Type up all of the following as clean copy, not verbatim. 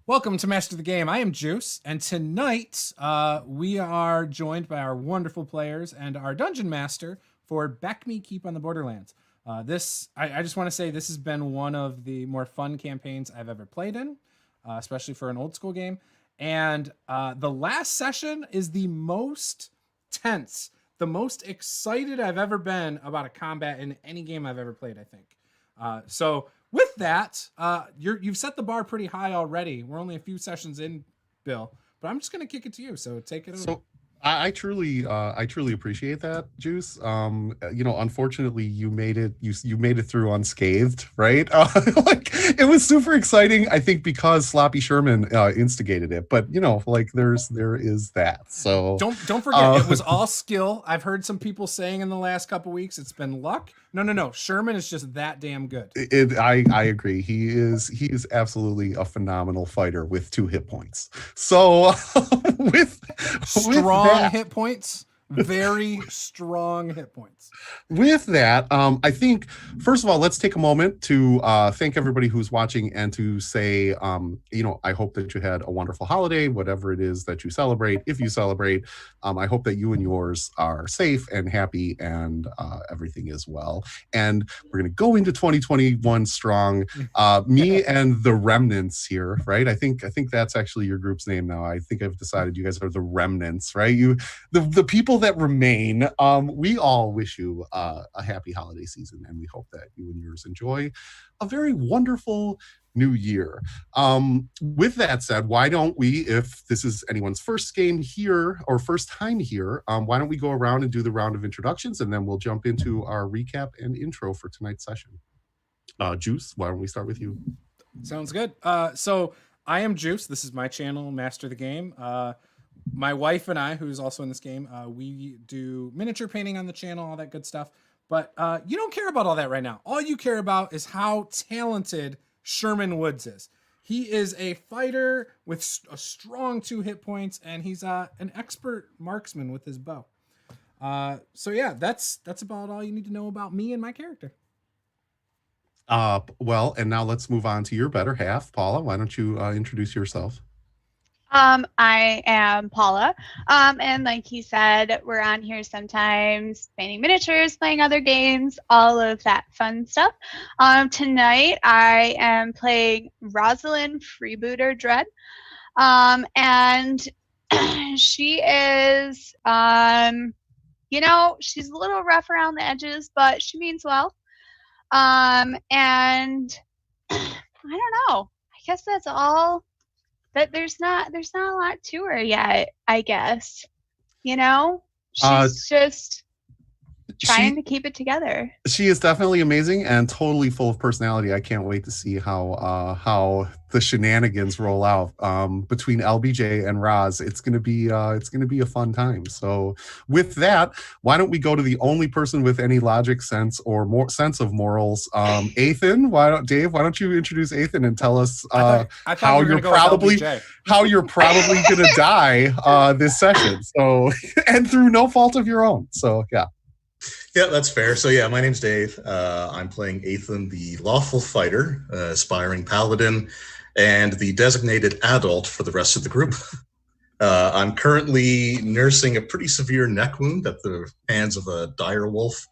Welcome to Master the Game. I am Juice, and tonight we are joined by our wonderful players and our dungeon master for BECMI Keep on the Borderlands. I just want to say this has been one of the more fun campaigns I've ever played in, especially for an old school game. And the last session is the most tense, the most excited I've ever been about a combat in any game I've ever played, I think. So with that, you've set the bar pretty high already. We're only a few sessions in, Bill, but I'm just going to kick it to you. So take it over. So I truly appreciate that, Juice. Unfortunately, you made it through unscathed, right? Like it was super exciting. I think because Sloppy Sherman instigated it, but there is that. So don't forget, it was all skill. I've heard some people saying in the last couple weeks it's been luck. No. Sherman is just that damn good. I agree. He is absolutely a phenomenal fighter with 2 hit points. So with strong hit points, very strong hit points. With that, I think first of all, let's take a moment to thank everybody who's watching and to say, I hope that you had a wonderful holiday, whatever it is that you celebrate. If you celebrate, I hope that you and yours are safe and happy and everything is well. And we're going to go into 2021 strong. Me and the Remnants here, right? I think that's actually your group's name now. I think I've decided you guys are the Remnants, right? The people that remain. We all wish you a happy holiday season, and we hope that you and yours enjoy a very wonderful new year. With that said, why don't we, if this is anyone's first game here or first time here, why don't we go around and do the round of introductions, and then we'll jump into our recap and intro for tonight's session. Juice, why don't we start with you? Sounds good. So I am Juice. This is my channel, Master the Game. My wife and I, who's also in this game, we do miniature painting on the channel, all that good stuff. But you don't care about all that right now. All you care about is how talented Sherman Woods is. He is a fighter with a strong 2 hit points, and he's an expert marksman with his bow. So yeah, that's about all you need to know about me and my character. Well, and now let's move on to your better half. Paula, why don't you introduce yourself? I am Paula, and like he said, we're on here sometimes painting miniatures, playing other games, all of that fun stuff. Tonight I am playing Rosalind Freebooter Dread, and she is, she's a little rough around the edges, but she means well. And I don't know. I guess that's all. But there's not a lot to her yet, I guess. She's just trying to keep it together. She is definitely amazing and totally full of personality. I can't wait to see how the shenanigans roll out between LBJ and Roz. It's gonna be a fun time. So with that, why don't we go to the only person with any logic, sense, or more sense of morals, Ethan? Dave? Why don't you introduce Ethan and tell us how you're probably gonna die this session? So and through no fault of your own. So yeah. Yeah, that's fair. So yeah, my name's Dave. I'm playing Ethan, the lawful fighter, aspiring paladin, and the designated adult for the rest of the group. I'm currently nursing a pretty severe neck wound at the hands of a dire wolf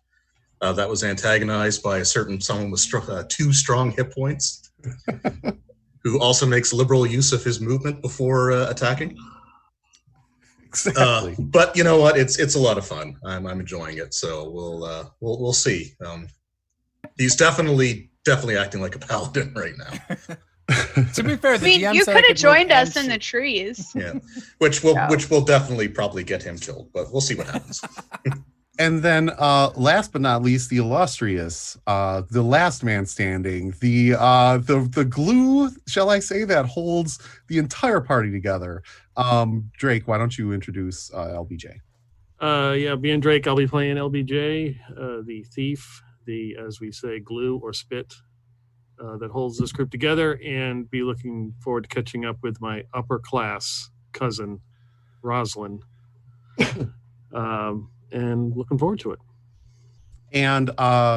that was antagonized by someone with 2 strong hit points, who also makes liberal use of his movement before attacking. Exactly. But you know what? It's a lot of fun. I'm enjoying it. So we'll see. He's definitely acting like a paladin right now. To be fair, you could have joined us in the trees. Yeah, which will definitely probably get him killed. But we'll see what happens. And then last but not least, the illustrious, the last man standing, the glue, shall I say, that holds the entire party together. Drake, why don't you introduce LBJ? Being Drake, I'll be playing LBJ, the thief, the, as we say, glue or spit that holds this group together, and be looking forward to catching up with my upper class cousin, Rosalind. And looking forward to it. And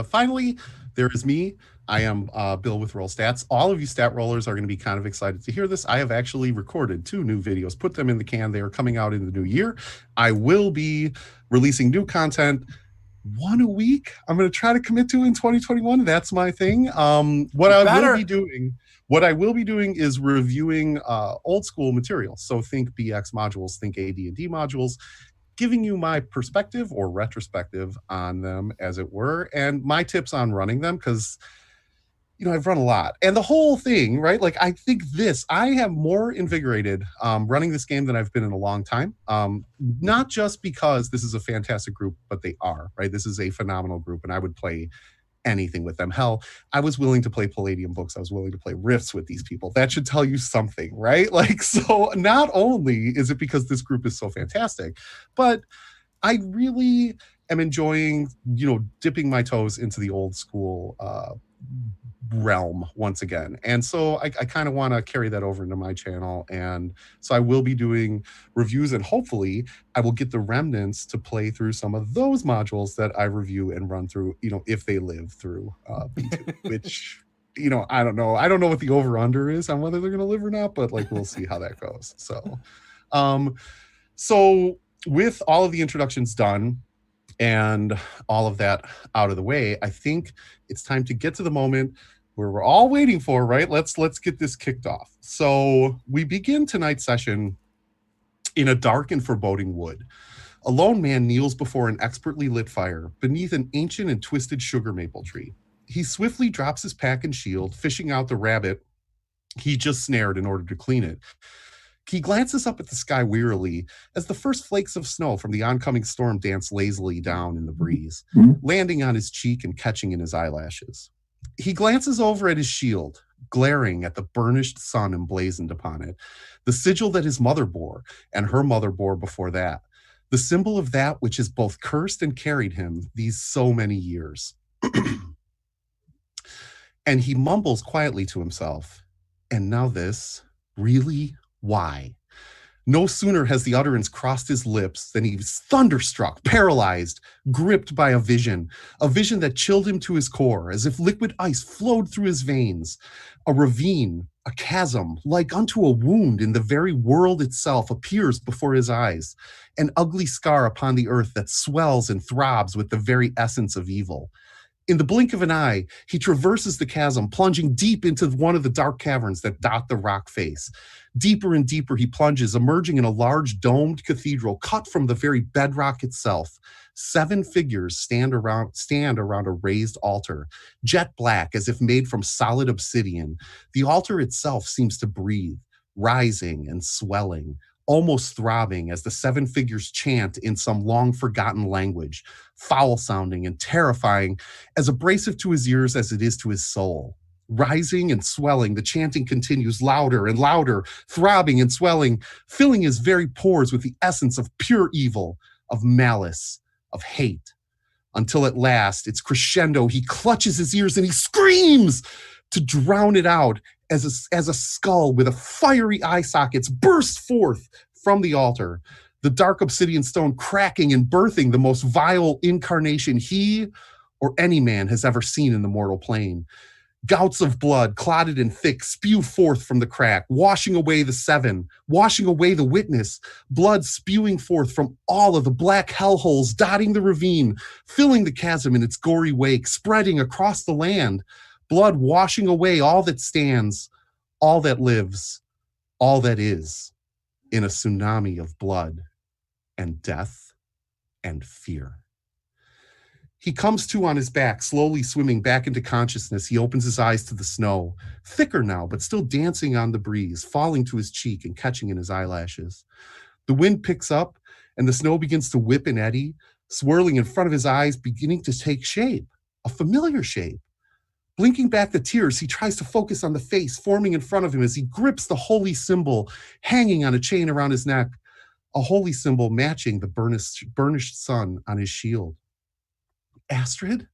finally, there is me, I am Bill with Roll Stats. All of you stat rollers are going to be kind of excited to hear this. I have actually recorded 2 new videos, put them in the can. They are coming out in the new year. I will be releasing new content 1 a week. I'm going to try to commit to in 2021. That's my thing. What I will be doing is reviewing old school material. So think BX modules, think AD&D modules, giving you my perspective or retrospective on them, as it were, and my tips on running them, because I've run a lot. And the whole thing, right? Like, I think I have more invigorated running this game than I've been in a long time. Not just because this is a fantastic group, but they are, right? This is a phenomenal group, and I would play anything with them. Hell, I was willing to play Palladium books. I was willing to play Rifts with these people. That should tell you something, right? Like, so not only is it because this group is so fantastic, but I really am enjoying, dipping my toes into the old school realm once again. And so I kind of want to carry that over into my channel. And so I will be doing reviews, and hopefully I will get the remnants to play through some of those modules that I review and run through, if they live through B2, which, I don't know. I don't know what the over under is on whether they're going to live or not, but like, we'll see how that goes. So with all of the introductions done and all of that out of the way, I think it's time to get to the moment where we're all waiting for, right? Let's get this kicked off. So we begin tonight's session in a dark and foreboding wood. A lone man kneels before an expertly lit fire beneath an ancient and twisted sugar maple tree. He swiftly drops his pack and shield, fishing out the rabbit he just snared in order to clean it. He glances up at the sky wearily as the first flakes of snow from the oncoming storm dance lazily down in the breeze, landing on his cheek and catching in his eyelashes. He glances over at his shield, glaring at the burnished sun emblazoned upon it, the sigil that his mother bore and her mother bore before that, the symbol of that which has both cursed and carried him these so many years. And he mumbles quietly to himself, "And now this? Really? Why?" No sooner has the utterance crossed his lips than he's thunderstruck, paralyzed, gripped by a vision that chilled him to his core, as if liquid ice flowed through his veins. A ravine, a chasm, like unto a wound in the very world itself, appears before his eyes, an ugly scar upon the earth that swells and throbs with the very essence of evil. In the blink of an eye, he traverses the chasm, plunging deep into one of the dark caverns that dot the rock face. Deeper and deeper he plunges, emerging in a large domed cathedral cut from the very bedrock itself. 7 figures stand around a raised altar, jet black as if made from solid obsidian. The altar itself seems to breathe, rising and swelling, almost throbbing as the 7 figures chant in some long-forgotten language, foul-sounding and terrifying, as abrasive to his ears as it is to his soul. Rising and swelling, the chanting continues louder and louder, throbbing and swelling, filling his very pores with the essence of pure evil, of malice, of hate. Until at last, its crescendo, he clutches his ears and he screams to drown it out as a skull with a fiery eye sockets bursts forth from the altar, the dark obsidian stone cracking and birthing the most vile incarnation he or any man has ever seen in the mortal plane. Gouts of blood, clotted and thick, spew forth from the crack, washing away the 7, washing away the witness, blood spewing forth from all of the black hellholes dotting the ravine, filling the chasm in its gory wake, spreading across the land, blood washing away all that stands, all that lives, all that is, in a tsunami of blood and death and fear. He comes to on his back, slowly swimming back into consciousness. He opens his eyes to the snow, thicker now, but still dancing on the breeze, falling to his cheek and catching in his eyelashes. The wind picks up, and the snow begins to whip and eddy, swirling in front of his eyes, beginning to take shape, a familiar shape. Blinking back the tears, he tries to focus on the face forming in front of him as he grips the holy symbol hanging on a chain around his neck, a holy symbol matching the burnished sun on his shield. Astrid?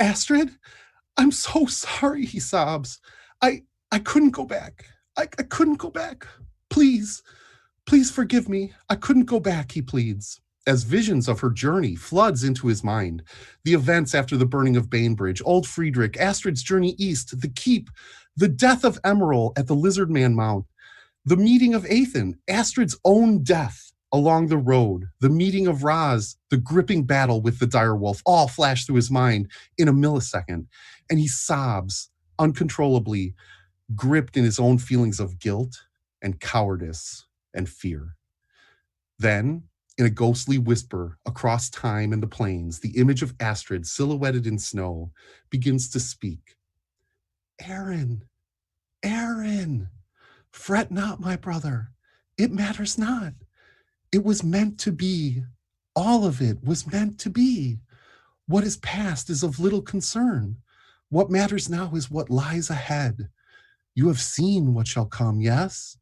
Astrid? I'm so sorry, he sobs. I couldn't go back. I couldn't go back. Please forgive me. I couldn't go back, he pleads. as visions of her journey floods into his mind. The events after the burning of Bainbridge, Old Friedrich, Astrid's journey east, the keep, the death of Emerald at the Lizard Man Mount, the meeting of Ethan, Astrid's own death along the road, the meeting of Raz, the gripping battle with the direwolf, all flash through his mind in a millisecond. And he sobs uncontrollably, gripped in his own feelings of guilt and cowardice and fear. Then, in a ghostly whisper across time and the plains, the image of Astrid, silhouetted in snow, begins to speak. Aaron, Aaron, fret not, my brother. It matters not. It was meant to be. All of it was meant to be. What is past is of little concern. What matters now is what lies ahead. You have seen what shall come, yes?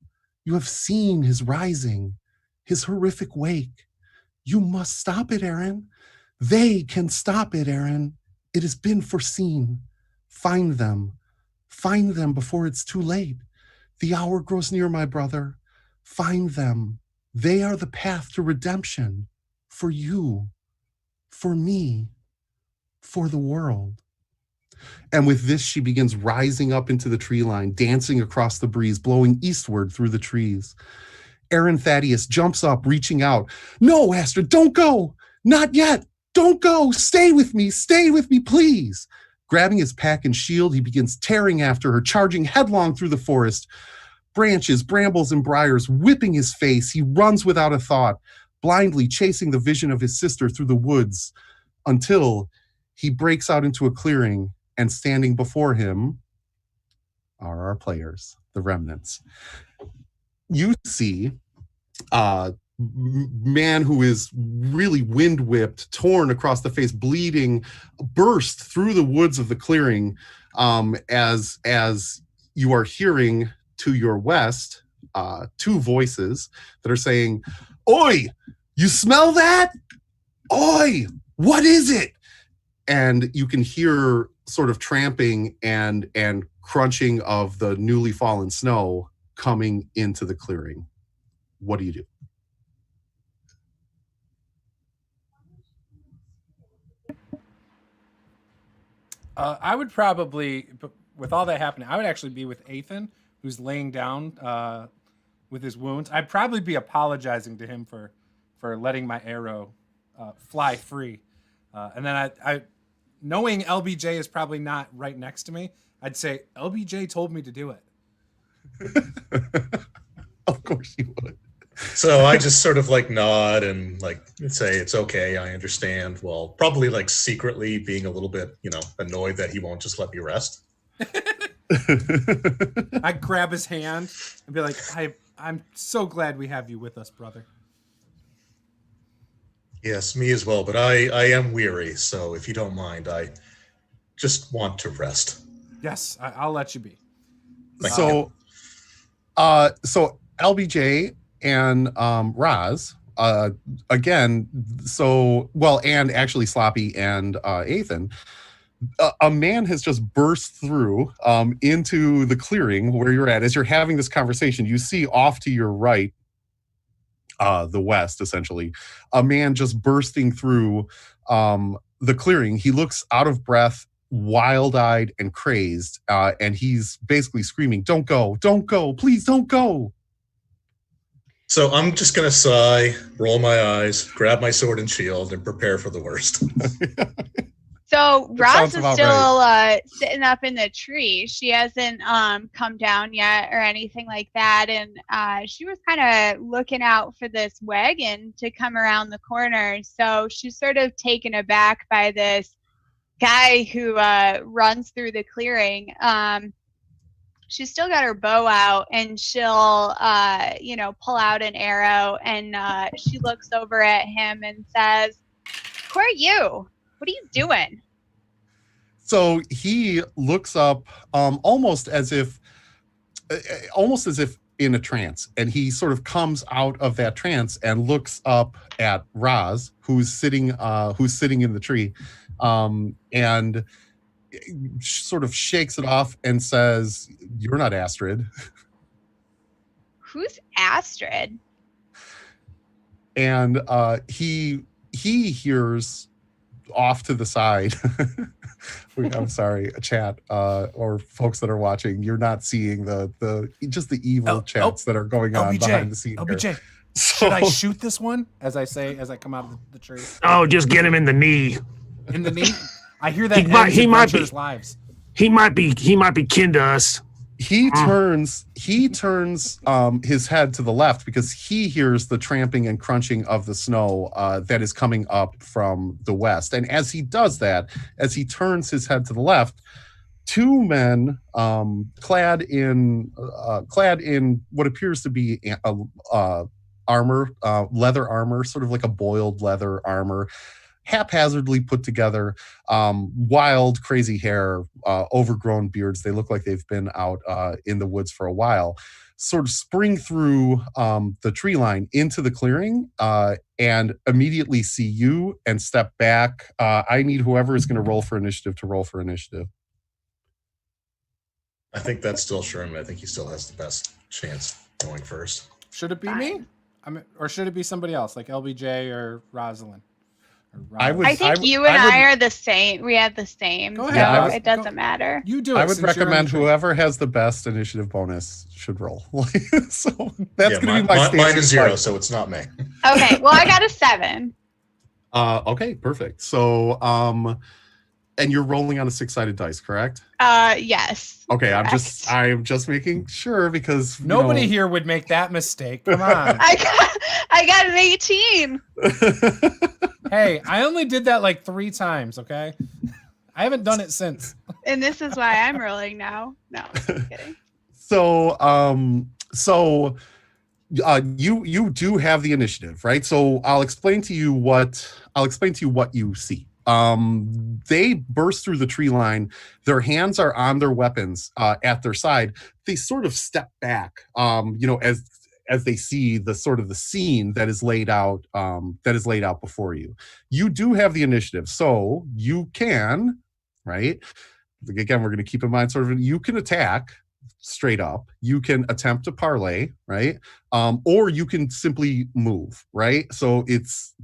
You have seen his rising, his horrific wake. You must stop it, Aaron. They can stop it, Aaron. It has been foreseen. Find them. Find them before it's too late. The hour grows near, my brother. Find them. They are the path to redemption. For you, for me, for the world. And with this, she begins rising up into the tree line, dancing across the breeze, blowing eastward through the trees. Aaron Thaddeus jumps up, reaching out. No, Astrid, don't go. Not yet. Don't go. Stay with me, please. Grabbing his pack and shield, he begins tearing after her, charging headlong through the forest. Branches, brambles, and briars whipping his face, he runs without a thought, blindly chasing the vision of his sister through the woods, until he breaks out into a clearing, and standing before him are our players, the remnants. You see a man who is really wind-whipped, torn across the face, bleeding, burst through the woods of the clearing, as you are hearing to your west two voices that are saying, "Oi, you smell that? Oi, what is it?" And you can hear sort of tramping and crunching of the newly fallen snow coming into the clearing. What do you do? I would probably, with all that happening, I would actually be with Ethan, who's laying down with his wounds. I'd probably be apologizing to him for letting my arrow fly free. And then I knowing LBJ is probably not right next to me, I'd say, LBJ told me to do it. Of course you would. So I just sort of like nod and like say, it's okay, I understand. Well, probably like secretly being a little bit, annoyed that he won't just let me rest. I'd grab his hand and be like, I'm so glad we have you with us, brother. Yes, me as well, but I am weary, so if you don't mind, I just want to rest. Yes, I'll let you be. So LBJ and Raz, again, and actually Sloppy and Ethan, a man has just burst through into the clearing where you're at. As you're having this conversation, you see off to your right, the west, essentially, a man just bursting through the clearing. He looks out of breath, wild-eyed and crazed, and he's basically screaming, don't go, please don't go. So I'm just going to sigh, roll my eyes, grab my sword and shield, and prepare for the worst. So Roz is still right. Sitting up in the tree. She hasn't come down yet or anything like that. And she was kind of looking out for this wagon to come around the corner. So she's sort of taken aback by this guy who runs through the clearing. She's still got her bow out, and she'll, pull out an arrow, and she looks over at him and says, "Who are you? What are you doing?" So he looks up, almost as if in a trance, and he sort of comes out of that trance and looks up at Raz, who's sitting in the tree, and sort of shakes it off and says, "You're not Astrid." Who's Astrid? and he hears off to the side. I'm sorry, chat or folks that are watching, you're not seeing the evil chats that are going on behind the scene. LBJ, should I shoot this one? As I come out of the tree. Oh, just get him in the knee. In the knee? I hear that he might be lives. He might be kin to us. He turns his head to the left because he hears the tramping and crunching of the snow that is coming up from the west. And as he does that, as he turns his head to the left, two men clad in what appears to be armor, leather armor, sort of like a boiled leather armor, haphazardly put together, wild, crazy hair, overgrown beards. They look like they've been out in the woods for a while, sort of spring through the tree line into the clearing and immediately see you and step back. I need whoever is going to roll for initiative to roll for initiative. I think that's still Sherman. I think he still has the best chance going first. Should it be me? Or should it be somebody else, like LBJ or Rosalind? I think you and I are the same. We have the same. Go ahead. So it doesn't matter. You do it. I would recommend whoever has the best initiative bonus should roll. So that's going to be my mine is 0, so it's not me. Okay. Well, I got a 7. Okay, perfect. So, and you're rolling on a 6-sided dice, correct? Yes. Okay, correct. I'm just making sure because nobody here would make that mistake. Come on. I got an 18. Hey, I only did that like 3 times, okay? I haven't done it since. And this is why I'm rolling now. No, I'm kidding. So, you do have the initiative, right? So I'll explain to you what you see. They burst through the tree line. Their hands are on their weapons at their side. They sort of step back, as they see the sort of the scene that is laid out before you. You do have the initiative, so you can, right? Again, we're going to keep in mind you can attack straight up. You can attempt to parlay, right? Or you can simply move, right? So it's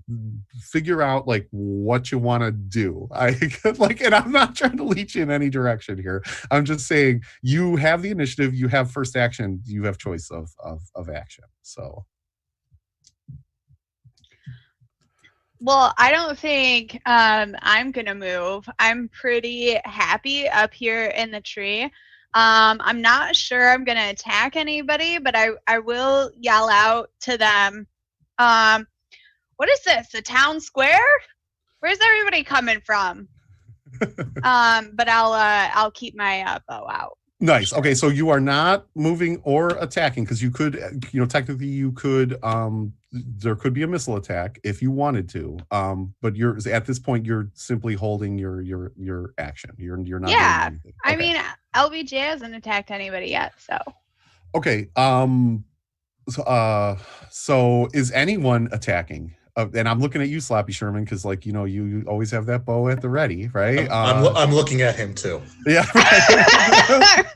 figure out like what you want to do. And I'm not trying to lead you in any direction here. I'm just saying you have the initiative, you have first action, you have choice of action. So. Well, I don't think I'm gonna move. I'm pretty happy up here in the tree. I'm not sure I'm going to attack anybody, but I will yell out to them. What is this? A town square? Where's everybody coming from? But I'll keep my bow out. Nice. Okay, so you are not moving or attacking because you could, technically you could. There could be a missile attack if you wanted to. But you're at this point you're simply holding your action. You're not. Yeah, doing anything. I Okay. mean LBJ hasn't attacked anybody yet, so. Okay. So is anyone attacking? And I'm looking at you, Sloppy Sherman, because you always have that bow at the ready, right? I'm looking at him too. Yeah. Right.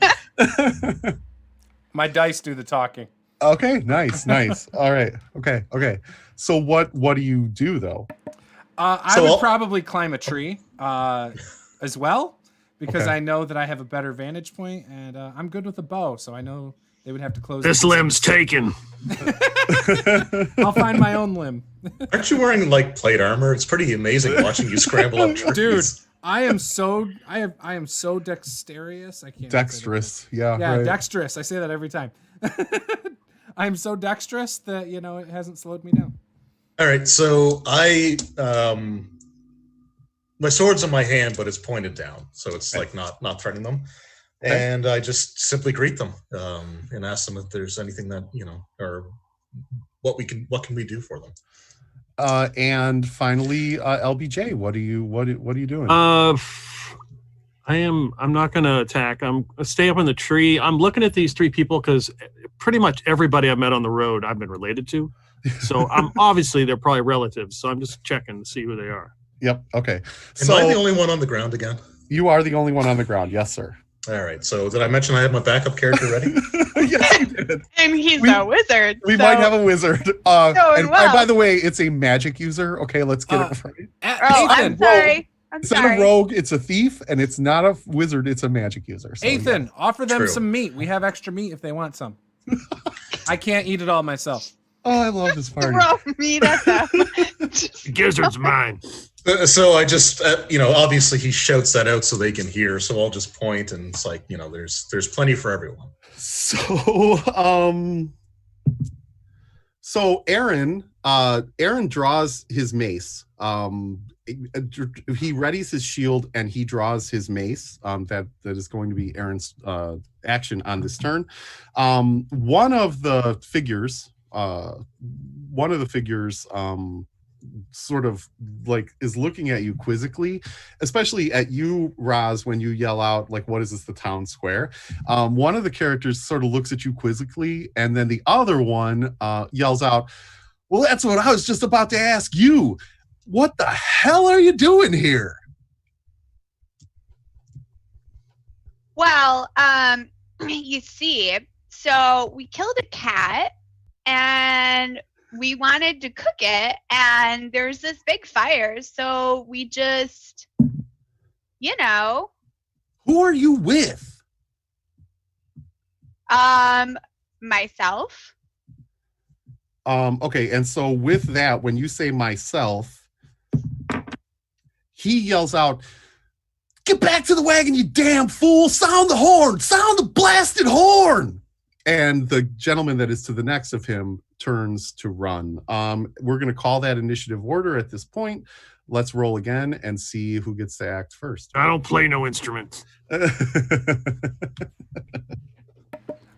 My dice do the talking. Okay. Nice. All right. Okay. So what do you do though? I would probably climb a tree as well because I know that I have a better vantage point and I'm good with a bow, so I know they would have to close. This limb's taken. I'll find my own limb. Aren't you wearing like plate armor? It's pretty amazing watching you scramble up trees. Dude, I am so dexterous. I can't. Dexterous. Yeah. Yeah, right. dexterous. I say that every time. I'm so dexterous that it hasn't slowed me down. All right, so my sword's in my hand, but it's pointed down, so it's like not threatening them. Okay. And I just simply greet them and ask them if there's anything that or what can we do for them. And finally, LBJ, what are you doing? I'm not going to attack. I'm stay up in the tree. I'm looking at these 3 people because pretty much everybody I've met on the road I've been related to. So I'm obviously they're probably relatives. So I'm just checking to see who they are. Yep. Okay. Am I the only one on the ground again? You are the only one on the ground. Yes, sir. All right. So did I mention I have my backup character ready? Yes, you did. And he's We- a wizard. We so might have a wizard. Going And well. by the way, it's a magic user. Okay, let's get it right. Oh, I'm Ethan, sorry. I'm It's not sorry. a rogue, it's a thief, and it's not a wizard, it's a magic user. So, Ethan, offer them True. some meat. We have extra meat if they want some. I can't eat it all myself. Oh, I love this party. Throw meat at them. The gizzard's mine. So I just, obviously he shouts that out so they can hear. So I'll just point, and it's like, there's plenty for everyone. So Aaron draws his mace. He readies his shield and he draws his mace. That is going to be Aaron's action on this turn. One of the figures sort of like is looking at you quizzically, especially at you, Roz, when you yell out like, what is this, the town square? One of the characters sort of looks at you quizzically, and then the other one yells out, well, that's what I was just about to ask you. What the hell are you doing here? Well, you see, so we killed a cat and we wanted to cook it, and there's this big fire, so we just, Who are you with? myself. Okay, and so with that, when you say myself, he yells out, get back to the wagon, you damn fool! Sound the horn! Sound the blasted horn! And the gentleman that is to the next of him turns to run. We're going to call that initiative order at this point. Let's roll again and see who gets to act first. I don't play no instruments. I'm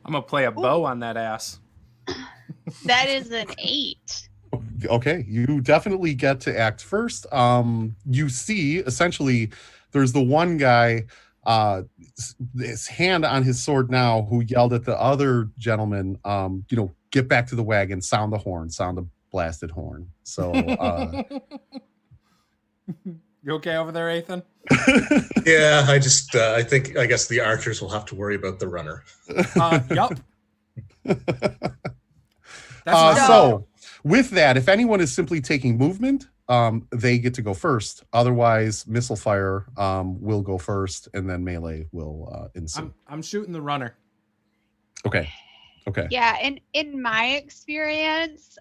gonna play a bow on that ass. That is an 8. Okay, you definitely get to act first. You see, essentially, there's the one guy, his hand on his sword now, who yelled at the other gentleman, get back to the wagon, sound the horn, sound the blasted horn. So, You okay over there, Ethan? Yeah, I guess the archers will have to worry about the runner. Yup. That's so with that, if anyone is simply taking movement, they get to go first. Otherwise, missile fire will go first, and then melee will ensue. I'm shooting the runner. Okay. Yeah, and in my experience,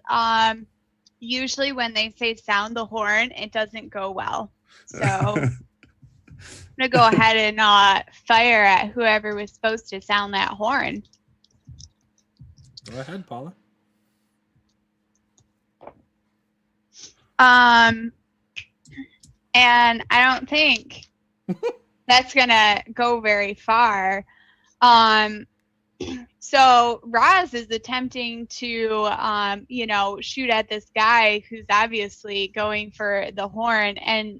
usually when they say sound the horn, it doesn't go well. So I'm gonna go ahead and fire at whoever was supposed to sound that horn. Go ahead, Paula. And I don't think that's gonna go very far. So Roz is attempting to, shoot at this guy who's obviously going for the horn, and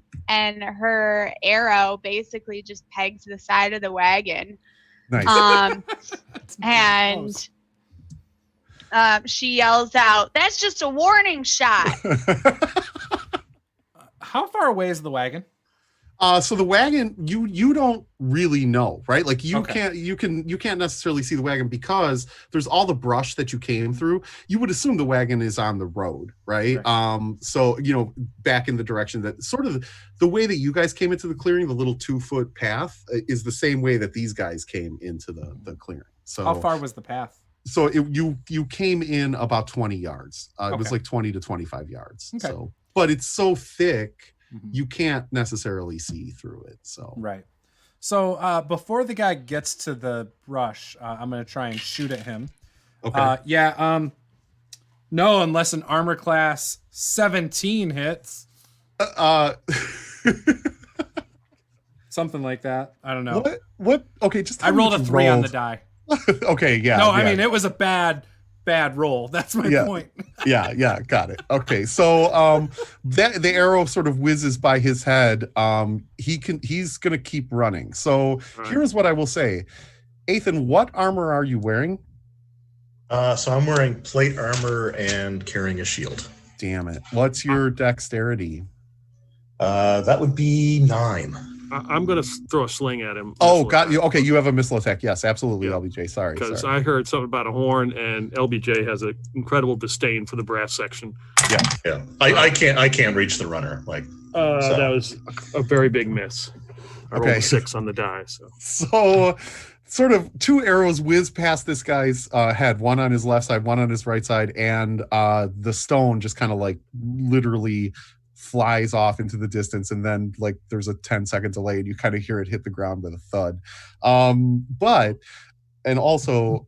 her arrow basically just pegs the side of the wagon. Nice. And she yells out, "That's just a warning shot." How far away is the wagon? So the wagon, you don't really know, right? Like Okay. you can't necessarily see the wagon because there's all the brush that you came through. You would assume the wagon is on the road, right? So back in the direction that sort of the way that you guys came into the clearing, the little 2-foot path is the same way that these guys came into the clearing. So How far was the path? So you came in about 20 yards. It was Okay. like 20 to 25 yards. Okay. So, but it's so thick, Mhm. you can't necessarily see through it. So Right. So before the guy gets to the brush, I'm gonna try and shoot at him. okay. No, unless an armor class 17 hits. Something like that. I don't know. What? Okay, just tell I me rolled what a you 3 on the rolled. die. Okay, yeah. No, I yeah. mean it was a bad roll. That's my Yeah. point. yeah, got it. Okay, so that the arrow sort of whizzes by his head. He's gonna keep running. So Right. here's what I will say. Ethan, what armor are you wearing? So I'm wearing plate armor and carrying a shield. Damn it. What's your dexterity? That would be 9. I'm going to throw a sling at him. Oh, got you. Okay, you have a missile attack. Yes, absolutely, Yeah. LBJ. Sorry. Because I heard something about a horn, and LBJ has an incredible disdain for the brass section. Yeah. I can't reach the runner. Like, that was a very big miss. I rolled a 6 on the die. So sort of 2 arrows whiz past this guy's head, one on his left side, one on his right side, and the stone just kind of like literally flies off into the distance, and then like there's a 10-second delay and you kind of hear it hit the ground with a thud. And also,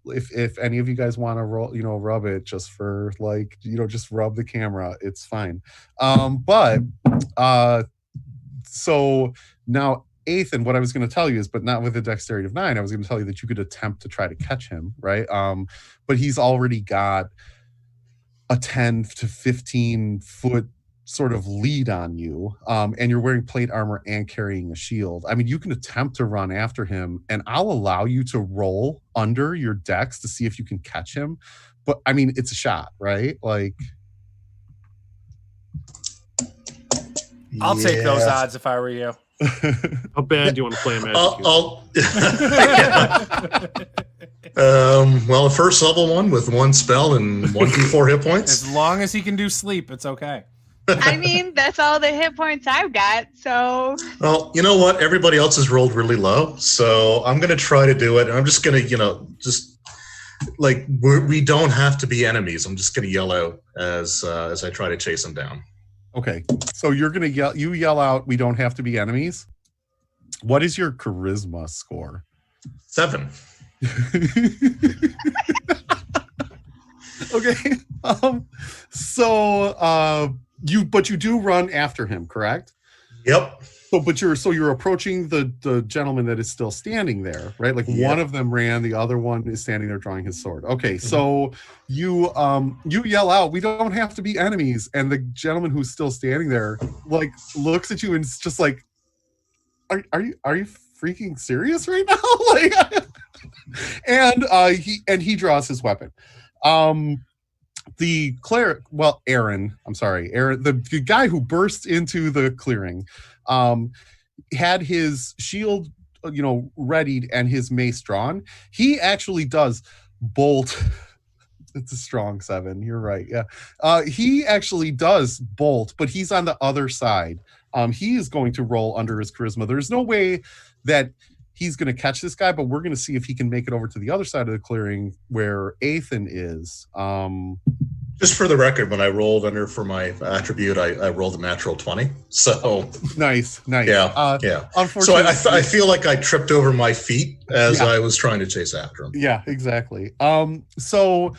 if any of you guys want to roll, rub it just for like, just rub the camera, it's fine. So now, Ethan, what I was going to tell you is, but not with a dexterity of 9, I was going to tell you that you could attempt to try to catch him, right? But he's already got a 10 to 15 foot sort of lead on you, and you're wearing plate armor and carrying a shield. I mean, you can attempt to run after him, and I'll allow you to roll under your dex to see if you can catch him. But I mean, it's a shot, right? Like, I'll take those odds if I were you. How bad do you want to play a magic? Well, a first level one with 1 spell and 1d4 hit points. As long as he can do sleep, it's okay. I mean, that's all the hit points I've got, so... Well, you know what? Everybody else has rolled really low, so I'm going to try to do it. And I'm just going to, just like, we don't have to be enemies. I'm just going to yell out as I try to chase him down. Okay, so you're going to yell out, we don't have to be enemies. What is your charisma score? 7. Okay. But you do run after him, correct? Yep. So you're approaching the gentleman that is still standing there, right? Like one of them ran, the other one is standing there drawing his sword. Okay, so you yell out, we don't have to be enemies, and the gentleman who's still standing there like looks at you and is just like, are you freaking serious right now? Like, and he draws his weapon. The cleric, Aaron, the guy who burst into the clearing, had his shield, readied and his mace drawn. He actually does bolt. It's a strong 7. You're right. Yeah. He actually does bolt, but he's on the other side. He is going to roll under his charisma. There's no way that he's going to catch this guy, but we're going to see if he can make it over to the other side of the clearing where Ethan is. Just for the record, when I rolled under for my attribute, I rolled a natural 20. So nice. Yeah. Unfortunately, so I feel like I tripped over my feet as I was trying to chase after him. Yeah, exactly. So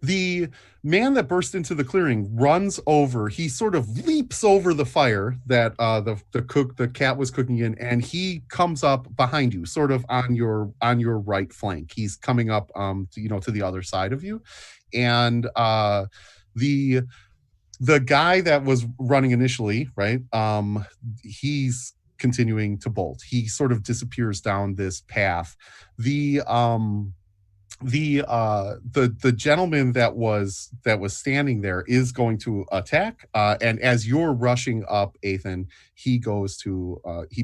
the man that burst into the clearing runs over. He sort of leaps over the fire that the cat was cooking in, and he comes up behind you, sort of on your right flank. He's coming up, to the other side of you, and the guy that was running initially, right? He's continuing to bolt. He sort of disappears down this path. The gentleman that was standing there is going to attack, and as you're rushing up, Ethan, he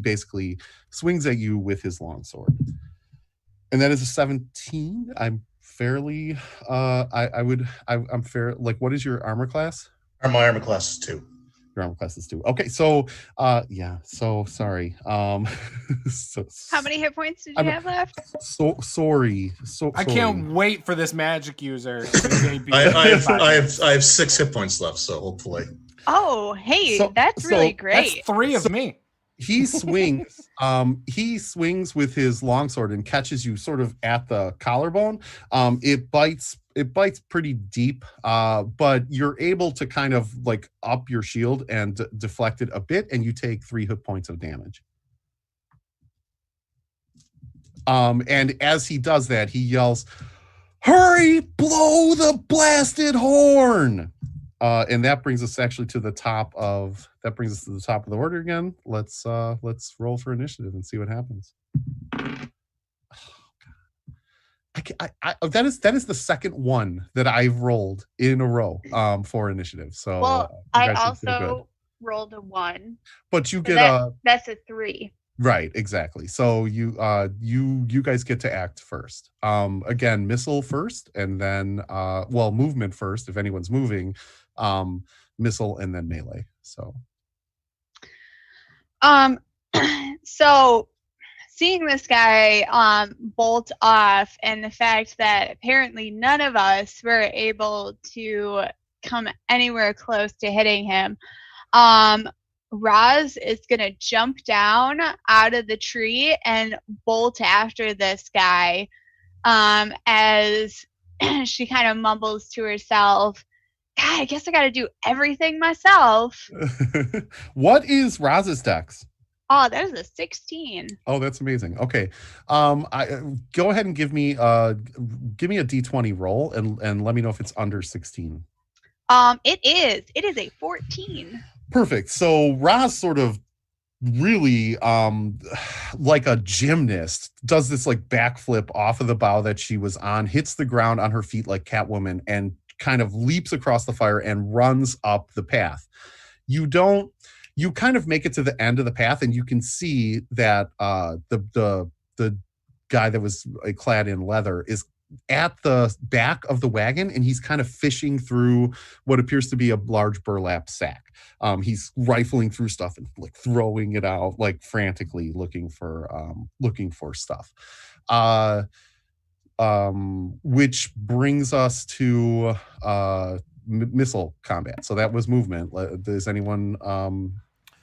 basically swings at you with his longsword, and that is a 17. I'm fairly I'm fair. Like, what is your armor class? My armor class is 2. Your armor class is 2. Okay, so so sorry. How many hit points did you have left? Sorry. I can't wait for this magic user. I have 6 hit points left, so hopefully. Oh, hey, that's really great. That's 3 of me. He swings. He swings with his longsword and catches you sort of at the collarbone. It bites pretty deep, but you're able to kind of like up your shield and deflect it a bit, and you take 3 hit points of damage. And as he does that, he yells, "Hurry, blow the blasted horn!" And that brings us actually to the top of the order again. Let's roll for initiative and see what happens. That is the second one that I've rolled in a row for initiative. So I also rolled a 1. But you So get that's a 3. right, exactly. So you guys get to act first. Again, missile first, and then movement first if anyone's moving, missile, and then melee. So So seeing this guy bolt off, and the fact that apparently none of us were able to come anywhere close to hitting him, Roz is gonna jump down out of the tree and bolt after this guy, as she kind of mumbles to herself, God, I guess I gotta do everything myself. what is Roz's dex? Oh, there's a 16. Oh, that's amazing. Okay. Go ahead and give me a D20 roll and let me know if it's under 16. It is a 14. Perfect. So Roz sort of really like a gymnast does this like backflip off of the bough that she was on, hits the ground on her feet like Catwoman, and kind of leaps across the fire and runs up the path. You kind of make it to the end of the path, and you can see that the guy that was clad in leather is at the back of the wagon, and he's kind of fishing through what appears to be a large burlap sack. He's rifling through stuff and like throwing it out like frantically, looking for stuff. Which brings us to missile combat. So that was movement. Does anyone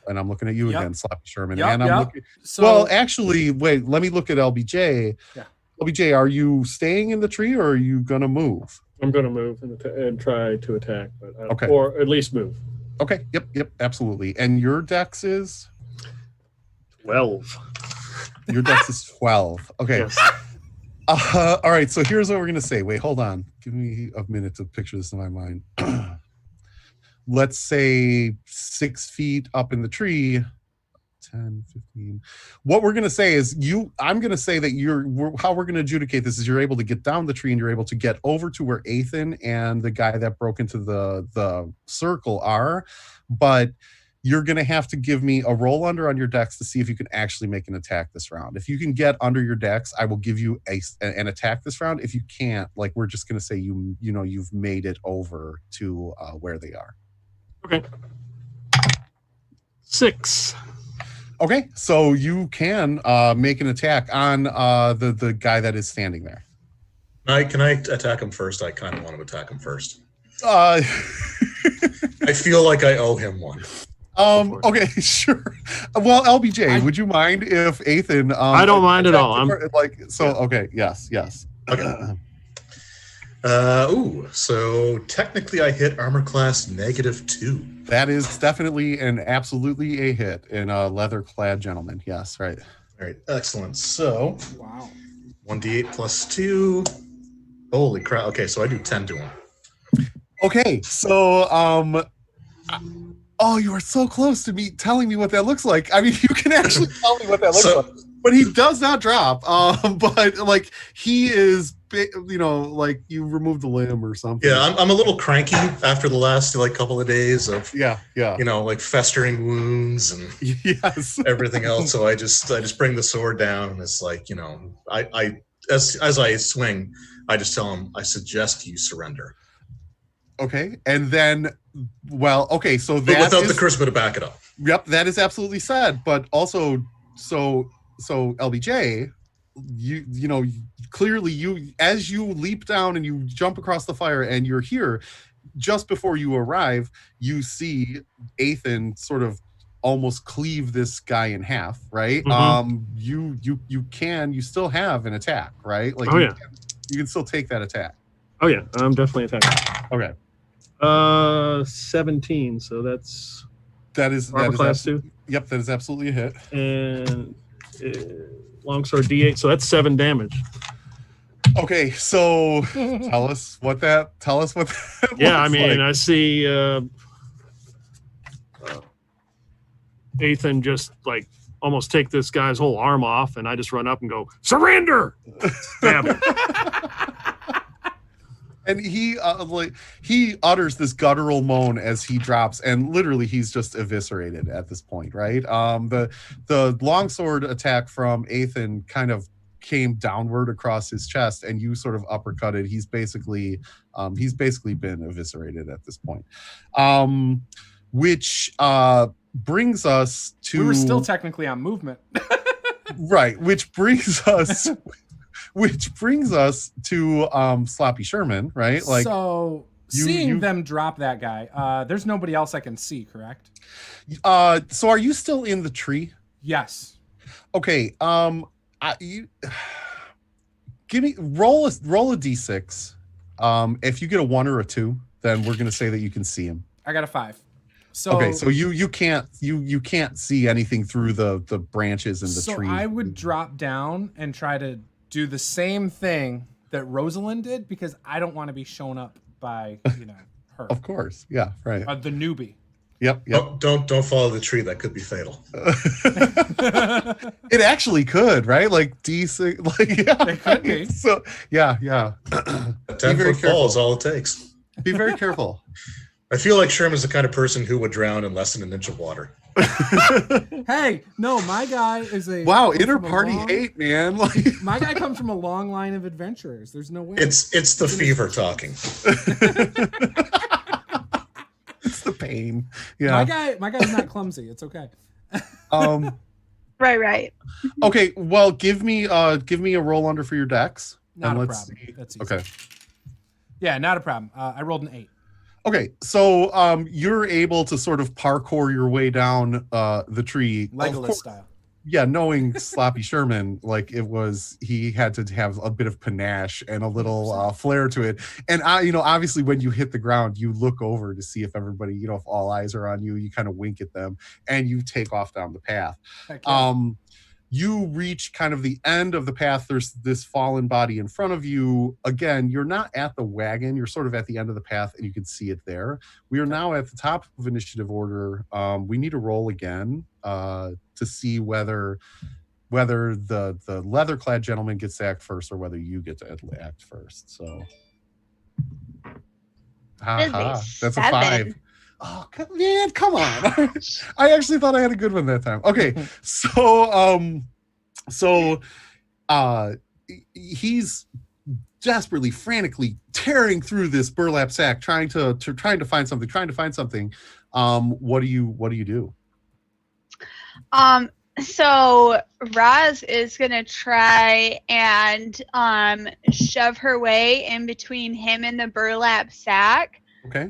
and I'm looking at you again, Slappy Sherman. And I'm looking. So, well, actually, wait. Let me look at LBJ. Yeah. LBJ, are you staying in the tree, or are you gonna move? I'm gonna move and try to attack, but okay, or at least move. Okay. Yep. Absolutely. And your dex is 12. Your dex is 12. Okay. Yes. All right. So here's what we're gonna say. Wait, hold on. Give me a minute to picture this in my mind. Let's say 6 feet up in the tree, 10, 15. What we're going to say is I'm going to say that how we're going to adjudicate this is you're able to get down the tree and you're able to get over to where Ethan and the guy that broke into the circle are, but you're going to have to give me a roll under on your dex to see if you can actually make an attack this round. If you can get under your dex, I will give you an attack this round. If you can't, like, we're just going to say you've made it over to where they are. Okay. 6. Okay, so you can make an attack on the guy that is standing there. Can I attack him first? I kind of want to attack him first. I feel like I owe him one. Okay, sure. Well, LBJ, would you mind if Ethan? I don't mind at all. Okay, yes. Okay. So technically I hit armor class -2. That is definitely and absolutely a hit in a leather-clad gentleman. Yes, right. All right, excellent. So, wow. 1d8 plus 2. Holy crap. Okay, so I do 10 to him. Okay, so, oh, you are so close to me telling me what that looks like. I mean, you can actually tell me what that looks like. But he does not drop. But like he is, like you removed a limb or something. Yeah, I'm a little cranky after the last couple of days of like festering wounds and everything else. So I just bring the sword down, and it's like as I swing, I just tell him I suggest you surrender. Okay, and then so that without the charisma to back it up. Yep, that is absolutely sad. But also So LBJ, clearly as you leap down and you jump across the fire and you're here, just before you arrive, you see Ethan sort of almost cleave this guy in half, right? Mm-hmm. You still have an attack, right? Like you can still take that attack. Oh yeah, I'm definitely attacking. Okay. 17, so that is class 2. Yep, that is absolutely a hit. And longsword D8, so that's 7 damage. Okay, so tell us what that looks I mean, like. I see Ethan just like almost take this guy's whole arm off, and I just run up and go, surrender! Stab him. And he utters this guttural moan as he drops, and literally he's just eviscerated at this point, right? The longsword attack from Ethan kind of came downward across his chest, and you sort of uppercutted. He's basically been eviscerated at this point. Which brings us to, we were still technically on movement. right, which brings us to Sloppy Sherman, right? Like, so seeing them drop that guy, there's nobody else I can see, correct? So are you still in the tree? Yes. Okay. Give me roll a d6. If you get a 1 or a 2, then we're gonna say that you can see him. I got a 5. So okay, so you can't see anything through the branches in the tree. So I would drop down and try to do the same thing that Rosalind did, because I don't want to be shown up by her. Of course, yeah, right. The newbie. Yep. Don't follow the tree. That could be fatal. It actually could, right? Like D6, like yeah, it could be. So yeah. A 10-foot fall is all it takes. Be very careful. I feel like Sherman's the kind of person who would drown in less than an inch of water. Hey, no, my guy is a inter-party hate, man. Like, my guy comes from a long line of adventurers. There's no way. It's the fever talking. It's the pain. Yeah. My guy's not clumsy. It's okay. Right. Okay, well, give me a roll under for your dex. Not a problem. That's easy. Okay. Yeah, not a problem. I rolled an 8. Okay, so you're able to sort of parkour your way down the tree. Legolas style. Yeah, knowing Sloppy Sherman, like he had to have a bit of panache and a little flair to it. And obviously when you hit the ground, you look over to see if everybody, if all eyes are on you, you kind of wink at them and you take off down the path. Okay. You reach kind of the end of the path. There's this fallen body in front of you. Again, you're not at the wagon. You're sort of at the end of the path and you can see it there. We are now at the top of initiative order. We need to roll again to see whether the leather-clad gentleman gets to act first or whether you get to act first. So, that's a 5. Oh man, come on! I actually thought I had a good one that time. Okay, so he's desperately, frantically tearing through this burlap sack, trying to find something. What do you do? So Roz is gonna try and shove her way in between him and the burlap sack. Okay.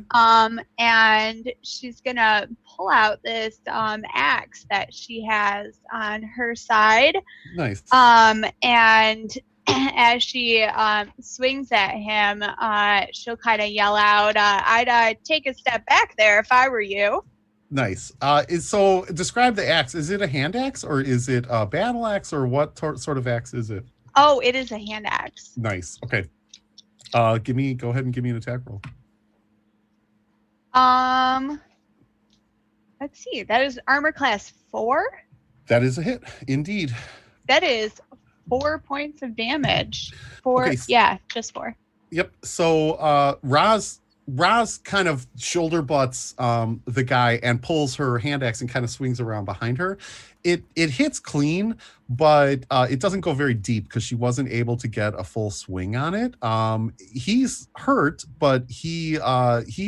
And she's gonna pull out this axe that she has on her side. Nice. And as she swings at him, she'll kind of yell out, "I'd take a step back there if I were you." Nice. So describe the axe. Is it a hand axe or is it a battle axe or what sort of axe is it? Oh, it is a hand axe. Nice. Okay. Go ahead and give me an attack roll. Let's see. That is armor class 4. That is a hit, indeed. That is 4 points of damage. 4. Okay. Yeah, just 4. Yep. So Roz kind of shoulder butts the guy and pulls her hand axe and kind of swings around behind her. It hits clean, but it doesn't go very deep because she wasn't able to get a full swing on it. He's hurt, but he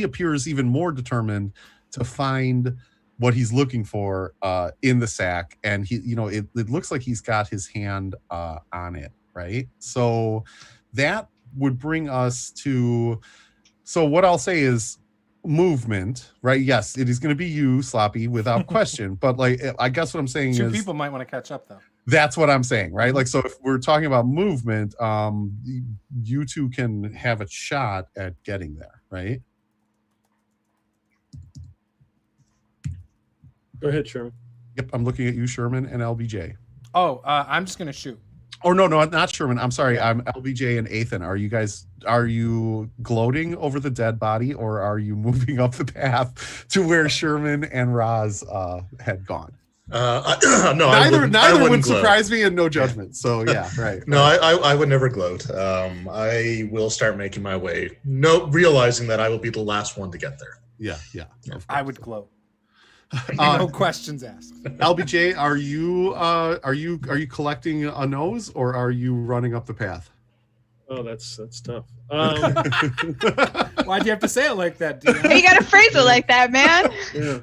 appears even more determined to find what he's looking for in the sack, and it looks like he's got his hand on it, right? So that would bring us to. So what I'll say is movement, right? Yes, it is going to be you, Sloppy, without question. But like, I guess what I'm saying is 2 people might want to catch up though. That's what I'm saying, right? Like, so if we're talking about movement, you two can have a shot at getting there, right? Go ahead, Sherman. Yep, I'm looking at you, Sherman, and LBJ. Oh, I'm just gonna shoot. Oh no, not Sherman. I'm sorry. I'm LBJ and Ethan. Are you gloating over the dead body, or are you moving up the path to where Sherman and Roz had gone? No, neither would gloat. surprise me, and no judgment. So yeah, right. No, right. I would never gloat. I will start making my way, realizing that I will be the last one to get there. Yeah. I would gloat. No questions asked. LBJ, are you collecting a nose, or are you running up the path? Oh, that's tough. Why'd you have to say it like that, dude? You gotta phrase it like that, man. Yeah.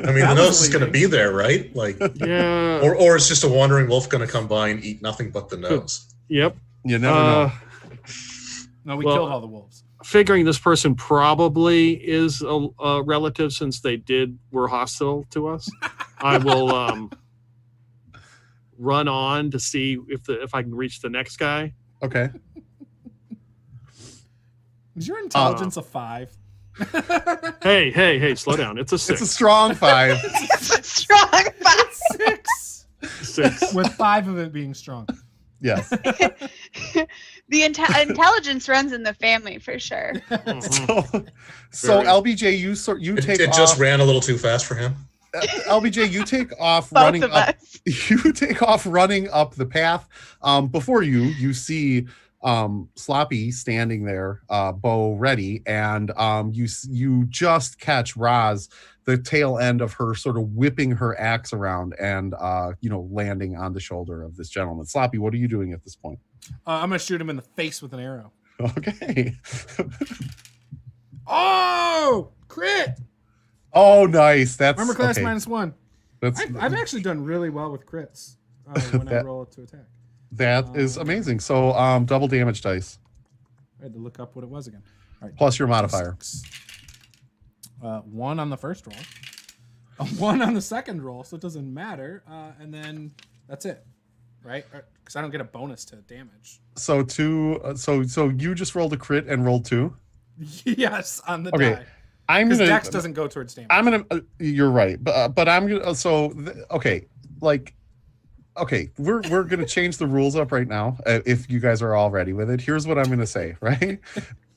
I mean, the nose is going to be there, right? Like, Yeah. or it's just a wandering wolf going to come by and eat nothing but the nose. Yep. You never know. No, we killed all the wolves. Figuring this person probably is a relative, since they were hostile to us, I will run on to see if I can reach the next guy. Okay. Is your intelligence a 5? Hey, slow down. It's a 6. It's a strong 5. It's a strong 5. 6. With 5 of it being strong. Yes. The intelligence runs in the family for sure. So LBJ, you take It off. just ran a little too fast for him. LBJ, you take off Both running of up. us. You take off running up the path. Before you see Sloppy standing there, bow ready, and you just catch Roz, the tail end of her sort of whipping her axe around and landing on the shoulder of this gentleman. Sloppy, what are you doing at this point? I'm gonna shoot him in the face with an arrow. Okay. Oh, crit! Oh, nice. That's Armor class okay. -1. That's I've actually done really well with crits when I roll to attack. that is amazing. So double damage dice I had to look up what it was again. All right, plus your modifier. 6. 1 on the first roll, a 1 on the second roll, so it doesn't matter. And then that's it, right? Because I don't get a bonus to damage. So so you just rolled a crit and rolled 2. Yes, on the Okay. die. I'm Because gonna. Dex doesn't go towards damage. I'm gonna. You're right, but I'm gonna. Okay, we're gonna change the rules up right now. If you guys are all ready with it, here's what I'm gonna say, right?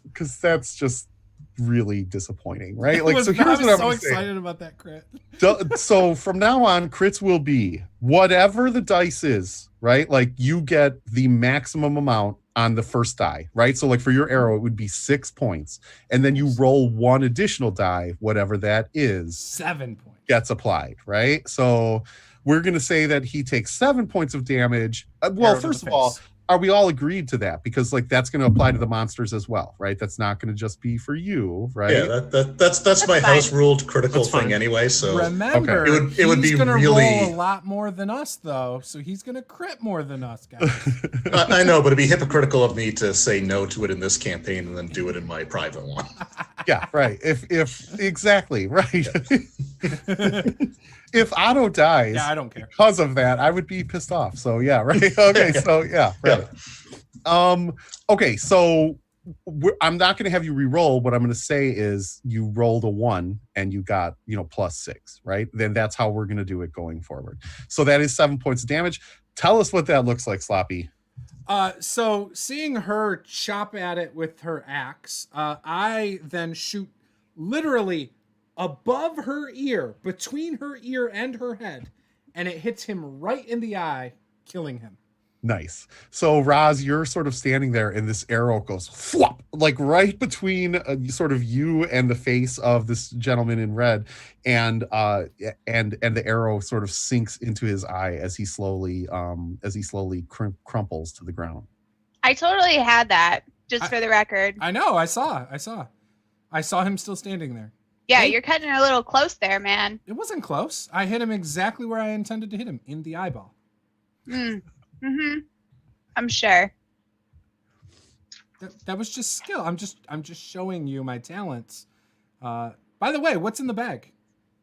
Because that's just really disappointing, right? Like, so here's I what was I'm so gonna say. excited about that crit. So from now on, crits will be whatever the dice is, right? Like, you get the maximum amount on the first die, right? So like for your arrow, it would be 6 points, and then you roll 1 additional die, whatever that is, 7 points. gets applied, right? So we're going to say that he takes 7 points of damage. Well, Arrow to first the of all, face. are we all agreed to that? Because like that's going to apply to the monsters as well, right? That's not going to just be for you, right? Yeah, that's my fine. house ruled critical That's fine. thing anyway. So Remember, It would he's be gonna really- roll a lot more than us, though. So he's gonna crit more than us, guys. I know, but it'd be hypocritical of me to say no to it in this campaign and then do it in my private one. Yeah, right. If exactly right. If Otto dies, Yeah, I don't care. because of that, I would be pissed off. So yeah, right. Okay, so yeah, right. Okay, so I'm not going to have you re-roll. What I'm going to say is you rolled a 1 and you got +6, right? Then that's how we're going to do it going forward. So that is 7 points of damage. Tell us what that looks like, Sloppy. So seeing her chop at it with her axe, I then shoot literally above her ear, between her ear and her head, and it hits him right in the eye, killing him. Nice. So Roz, you're sort of standing there, and this arrow goes whoop, like right between sort of you and the face of this gentleman in red, and the arrow sort of sinks into his eye as he slowly crumples to the ground. I totally had that, just for the record. I know. I saw him still standing there. Yeah, you're cutting it a little close there, man. It wasn't close. I hit him exactly where I intended to hit him, in the eyeball. Mm-hmm. I'm sure. That was just skill. I'm just showing you my talents. By the way, what's in the bag?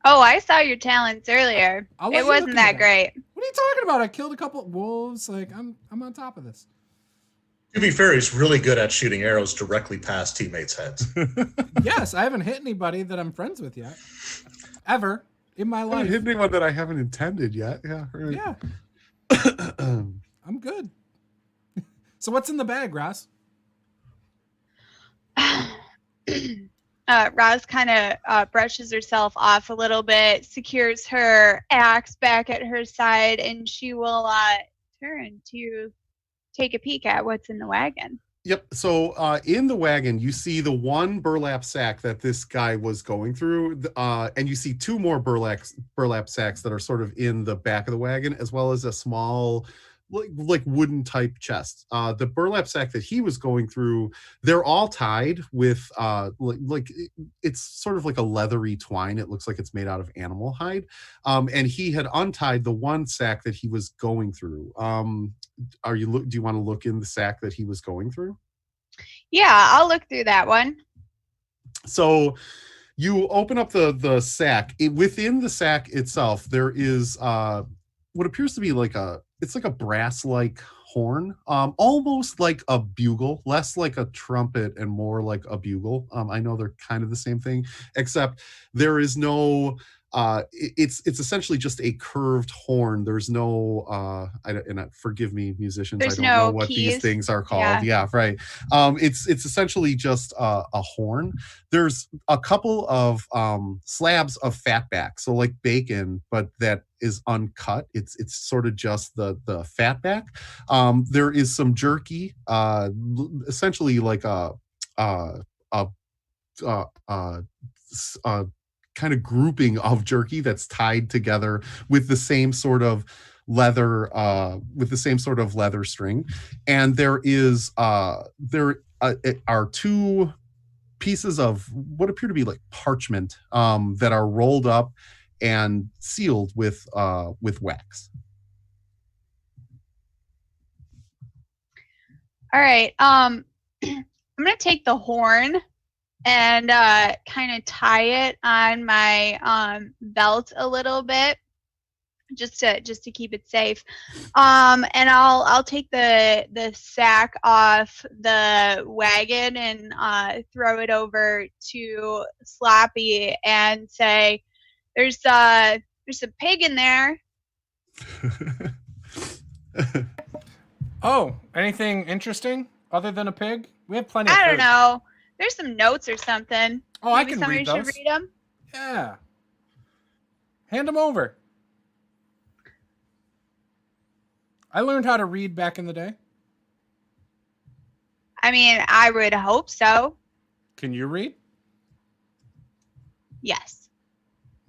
Oh, I saw your talents earlier. I'll let It you look wasn't into that that. great. What are you talking about? I killed a couple of wolves. Like I'm on top of this. To be fair, he's really good at shooting arrows directly past teammates' heads. Yes, I haven't hit anybody that I'm friends with yet. Ever in my I haven't life. hit anyone that I haven't intended yet. Yeah. Right. Yeah, I'm good. So what's in the bag, Ross? Roz kind of brushes herself off a little bit, secures her axe back at her side, and she will turn to take a peek at what's in the wagon. Yep. So in the wagon, you see the one burlap sack that this guy was going through, and you see two more burlap sacks that are sort of in the back of the wagon, as well as a small, like wooden type chest. The burlap sack that he was going through, they're all tied with like it's sort of like a leathery twine. It looks like it's made out of animal hide. And he had untied the one sack that he was going through. Do you want to look in the sack that he was going through? Yeah, I'll look through that one. So you open up the sack. Within the sack itself, there is what appears to be like a brass-like horn, almost like a bugle, less like a trumpet and more like a bugle. I know they're kind of the same thing, except there is no. It's essentially just a curved horn. There's no forgive me, musicians, There's I don't no know what keys. these things are called. Yeah, right. It's essentially just a horn. There's a couple of slabs of fatback, so like bacon, but that is uncut. It's sort of just the fatback. There is some jerky, essentially like a kind of grouping of jerky that's tied together with the same sort of leather string. And there are two pieces of what appear to be like parchment that are rolled up and sealed with wax. All right. I'm gonna take the horn and kind of tie it on my belt a little bit, just to keep it safe. And I'll take the sack off the wagon and throw it over to Sloppy and say, "There's a pig in there." Oh, anything interesting other than a pig? We have plenty of I don't food. know. There's some notes or something. Oh, Maybe I can somebody read should those. read them. Yeah. Hand them over. I learned how to read back in the day. I mean, I would hope so. Can you read? Yes.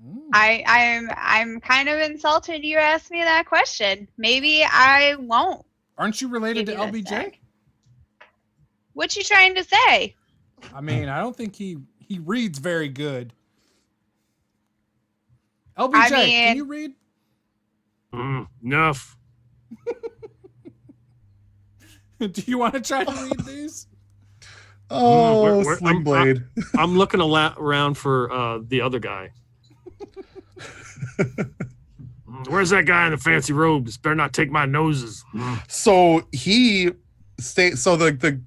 Ooh. I'm kind of insulted you asked me that question. Maybe I won't. Aren't you related to give you the LBJ? sack. What you trying to say? I mean, I don't think he reads very good. LBJ, can you read? Enough. Do you want to try to read these? Oh, Sling Blade. I'm looking around for the other guy. Where's that guy in the fancy robes? Better not take my noses. So the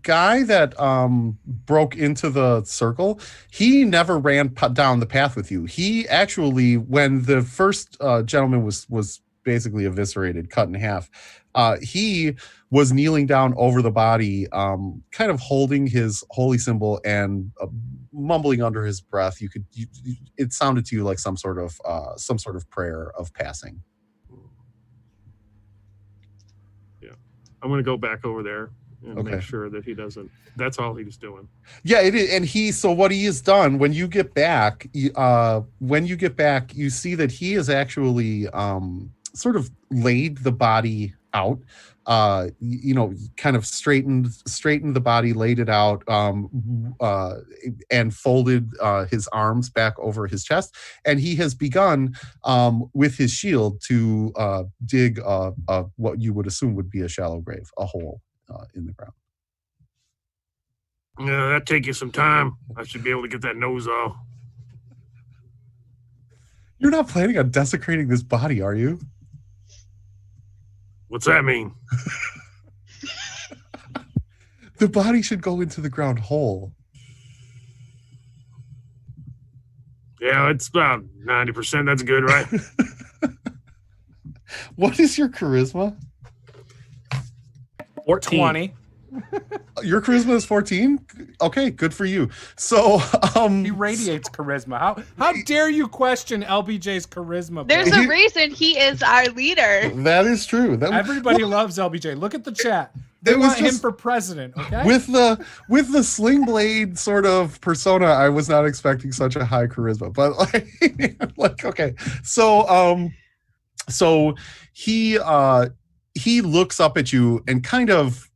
guy that broke into the circle, he never ran down the path with you. He actually, when the first gentleman was basically eviscerated, cut in half, he was kneeling down over the body, kind of holding his holy symbol and mumbling under his breath. It sounded to you like some sort of prayer of passing. Yeah, I'm going to go back over there and Okay. make sure that he doesn't. That's all he was doing. Yeah, it is. And so what he has done, when you get back, you see that he has actually sort of laid the body out, kind of straightened the body, laid it out, and folded his arms back over his chest. And he has begun with his shield to dig what you would assume would be a shallow grave, a hole in the ground. Yeah, that'd take you some time. I should be able to get that nose off. You're not planning on desecrating this body, are you? What's that mean? The body should go into the ground whole. Yeah, it's about 90%. That's good, right? What is your charisma? 14. 20. Your charisma is 14? Okay, good for you. So He radiates charisma. How dare you question LBJ's charisma? Bro? There's a reason he is our leader. that is true. Everybody loves LBJ. Look at the chat. They want him for president, okay? With the sling blade sort of persona, I was not expecting such a high charisma. But like okay. So he looks up at you and kind of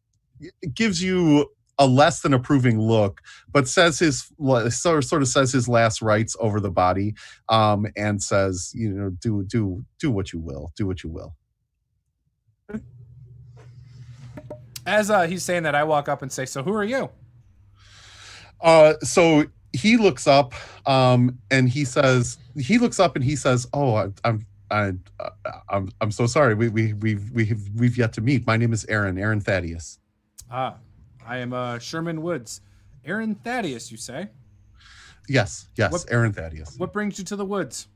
gives you a less than approving look, but says sort of says his last rites over the body, and says, do what you will. Do what you will. As he's saying that, I walk up and say, "So who are you?" So he looks up, and he says, "Oh, I'm so sorry. We've yet to meet. My name is Aaron Thaddeus." I am Sherman Woods. Aaron Thaddeus, you say? Yes, Aaron Thaddeus. What brings you to the woods?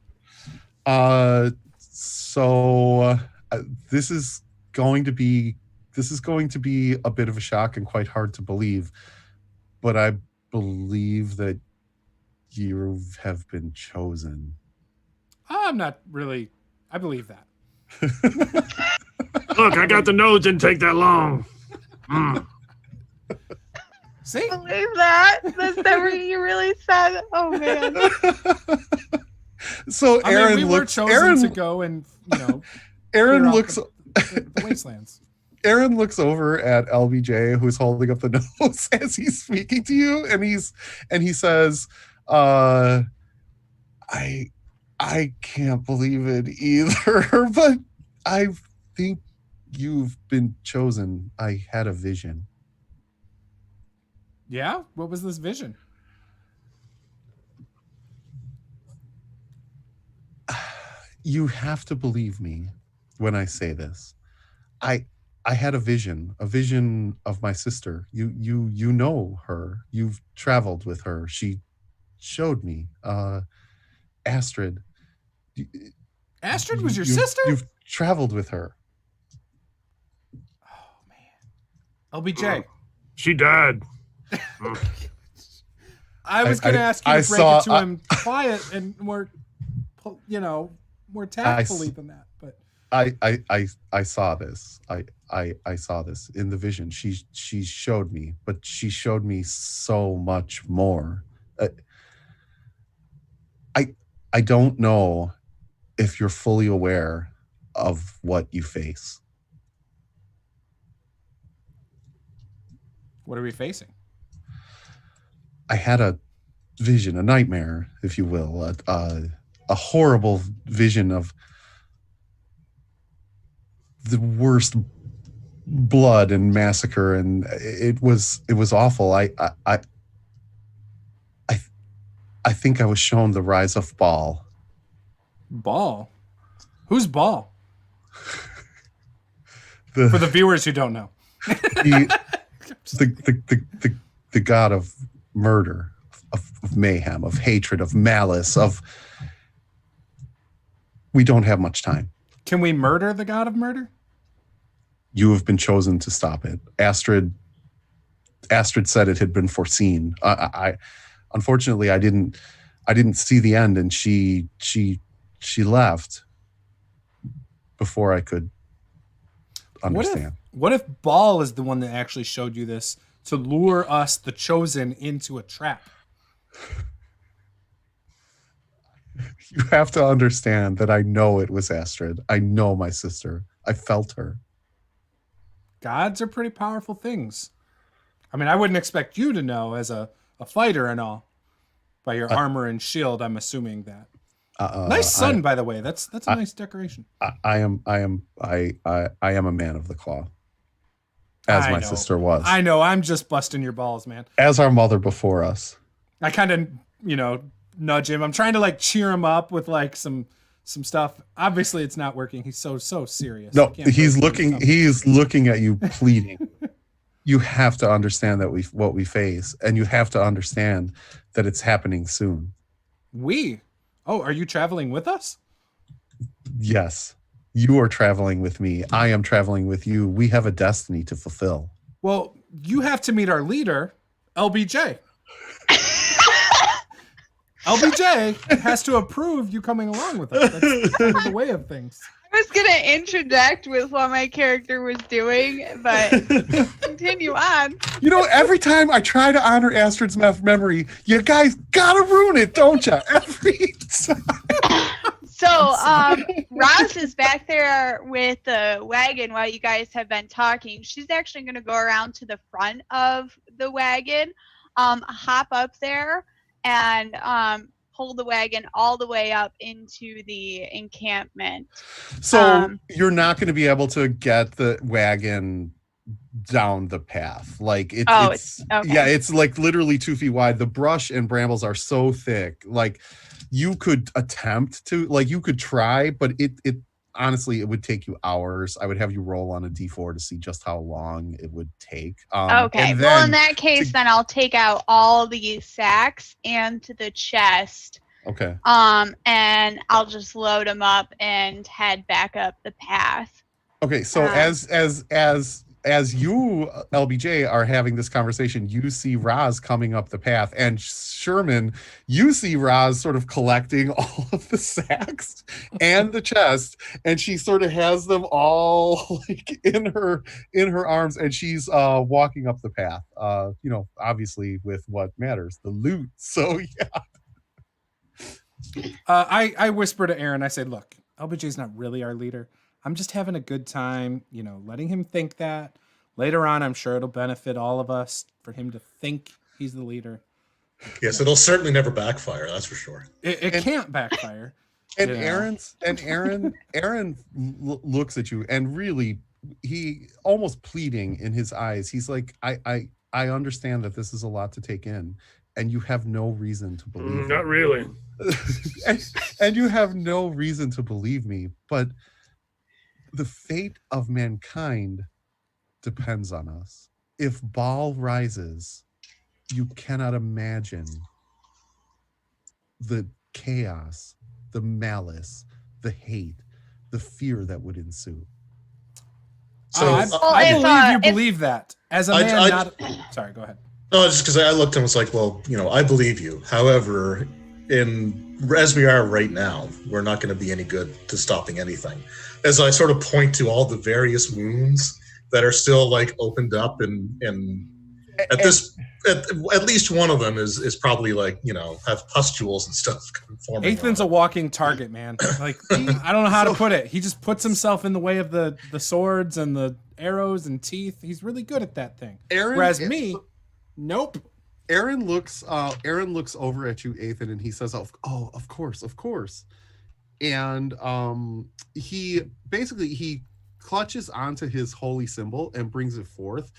So this is going to be a bit of a shock and quite hard to believe, but I believe that you have been chosen. I'm not really. I believe that. Look, I got the notes. Didn't take that long. See? Believe that? That's never you really said. Oh man. So Aaron we were chosen to go and Aaron looks the wastelands. Aaron looks over at LBJ, who's holding up the notes as he's speaking to you, and he says, I can't believe it either, but I think you've been chosen. I had a vision. Yeah? What was this vision? You have to believe me when I say this. I had a vision of my sister. You know her. You've traveled with her. She showed me. Astrid. Astrid was your sister? You've traveled with her. Oh man. LBJ. She died. I was going to ask you to break it to him quiet and more tactfully than that. But I saw this. I saw this in the vision. She showed me, but she showed me so much more. I don't know if you're fully aware of what you face. What are we facing? I had a vision, a nightmare, if you will, a horrible vision of the worst blood and massacre, and it was awful. I think I was shown the rise of Baal. Baal? Who's Baal? For the viewers who don't know. the god of murder, of mayhem, of hatred, of malice, of... We don't have much time. Can we murder the god of murder? You have been chosen to stop it. Astrid said it had been foreseen. Unfortunately, I didn't see the end, and she left before I could understand. What if Baal is the one that actually showed you this to lure us, the chosen, into a trap? You have to understand that I know it was Astrid. I know my sister. I felt her. Gods are pretty powerful things. I mean, I wouldn't expect you to know as a fighter and all. By your armor and shield, I'm assuming that. Nice sun, by the way. That's a nice decoration. I am a man of the claw. As my sister was. I know. I'm just busting your balls, man. As our mother before us. I kind of, nudge him. I'm trying to cheer him up with some stuff. Obviously, it's not working. He's so serious. No, he's looking at you, pleading. You have to understand that what we face, and you have to understand that it's happening soon. Oh, are you traveling with us? Yes, you are traveling with me. I am traveling with you. We have a destiny to fulfill. Well, you have to meet our leader, LBJ. LBJ has to approve you coming along with us. That's kind of the way of things. I was going to interject with what my character was doing, but continue on. You know, every time I try to honor Astrid's memory, you guys gotta ruin it, don't you? Every time. So, Ross is back there with the wagon while you guys have been talking. She's actually going to go around to the front of the wagon, hop up there, and pull the wagon all the way up into the encampment. So you're not going to be able to get the wagon down the path. Like it's okay. Yeah, it's like literally 2 feet wide. The brush and brambles are so thick. Like you could attempt to, like you could try, but it honestly, it would take you hours. I would have you roll on a D4 to see just how long it would take. Okay. Well, in that case, then I'll take out all the sacks and the chest. Okay. And I'll just load them up and head back up the path. Okay. So as you, LBJ, are having this conversation, you see Roz coming up the path, and Sherman, you see Roz sort of collecting all of the sacks and the chest, and she sort of has them all like in her arms, and she's walking up the path. You know, obviously with what matters, the loot. So yeah. I whisper to Aaron. I say, "Look, LBJ's not really our leader. I'm just having a good time, you know, letting him think that. Later on, I'm sure it'll benefit all of us for him to think he's the leader." Yes, it'll certainly never backfire, that's for sure. It can't backfire. And Aaron looks at you, and really, he almost pleading in his eyes. He's like, I understand that this is a lot to take in, and you have no reason to believe Not really. and you have no reason to believe me, but the fate of mankind depends on us. If Baal rises, you cannot imagine the chaos, the malice, the hate, the fear that would ensue. So I believe you believe that. As a man, sorry, go ahead. No, just because I looked and was like, well, you know, I believe you. However, as we are right now, we're not going to be any good to stopping anything. As I sort of point to all the various wounds that are still like opened up, and at least one of them is probably like, you know, have pustules and stuff forming. Ethan's a walking target, man. Like I don't know how to put it. He just puts himself in the way of the swords and the arrows and teeth. He's really good at that thing. Whereas me, nope. Aaron looks over at you, Ethan, and he says, "Oh, of course." And he clutches onto his holy symbol and brings it forth.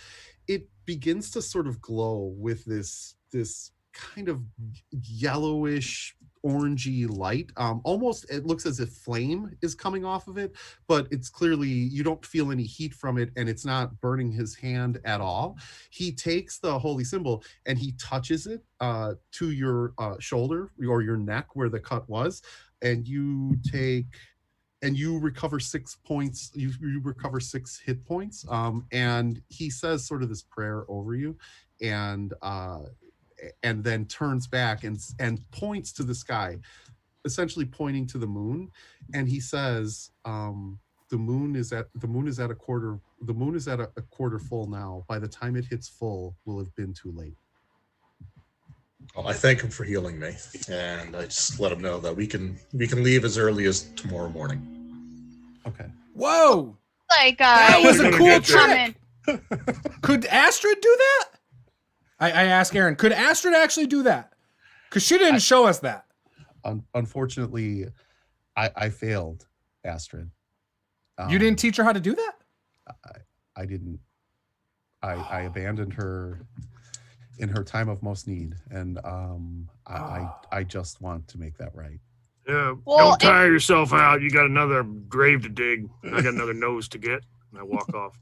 It begins to sort of glow with this kind of yellowish orangey light. Almost it looks as if flame is coming off of it, but it's clearly, you don't feel any heat from it, and it's not burning his hand at all. He takes the holy symbol and he touches it to your shoulder or your neck where the cut was, and you recover 6 points. You recover 6 hit points. And he says sort of this prayer over you, and then turns back and points to the sky, essentially pointing to the moon. And he says, the moon is at a quarter full now. By the time it hits full, will have been too late. Well, I thank him for healing me, and I just let him know that we can leave as early as tomorrow morning. Okay. Whoa! Like that was a cool trick. Could Astrid do that? I asked Aaron, could Astrid actually do that? Because she didn't show us that. Unfortunately, I failed, Astrid. You didn't teach her how to do that? I didn't. I abandoned her in her time of most need, and I just want to make that right. Yeah, don't tire yourself out. You got another grave to dig. I got another nose to get. And I walk off.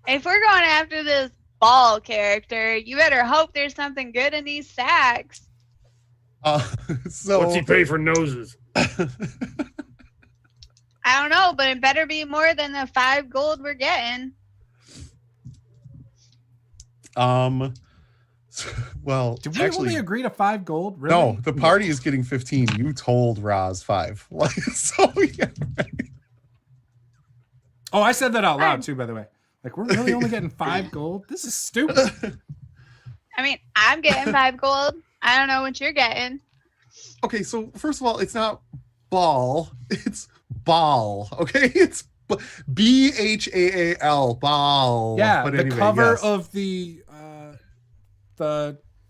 If we're going after this Ball character, you better hope there's something good in these sacks. So what's he pay for noses? I don't know, but it better be more than the 5 gold we're getting. Well, Did we actually, only agree to 5 gold? Really? no, the party is getting 15. You told Roz 5. Like, so yeah. Oh, I said that out loud too, by the way. Like, we're really only getting 5 gold? This is stupid. I mean, I'm getting 5 gold. I don't know what you're getting. Okay, so first of all, it's not ball, it's ball. Okay, it's BHAAL, ball. Yeah, but the anyway, cover yes. of the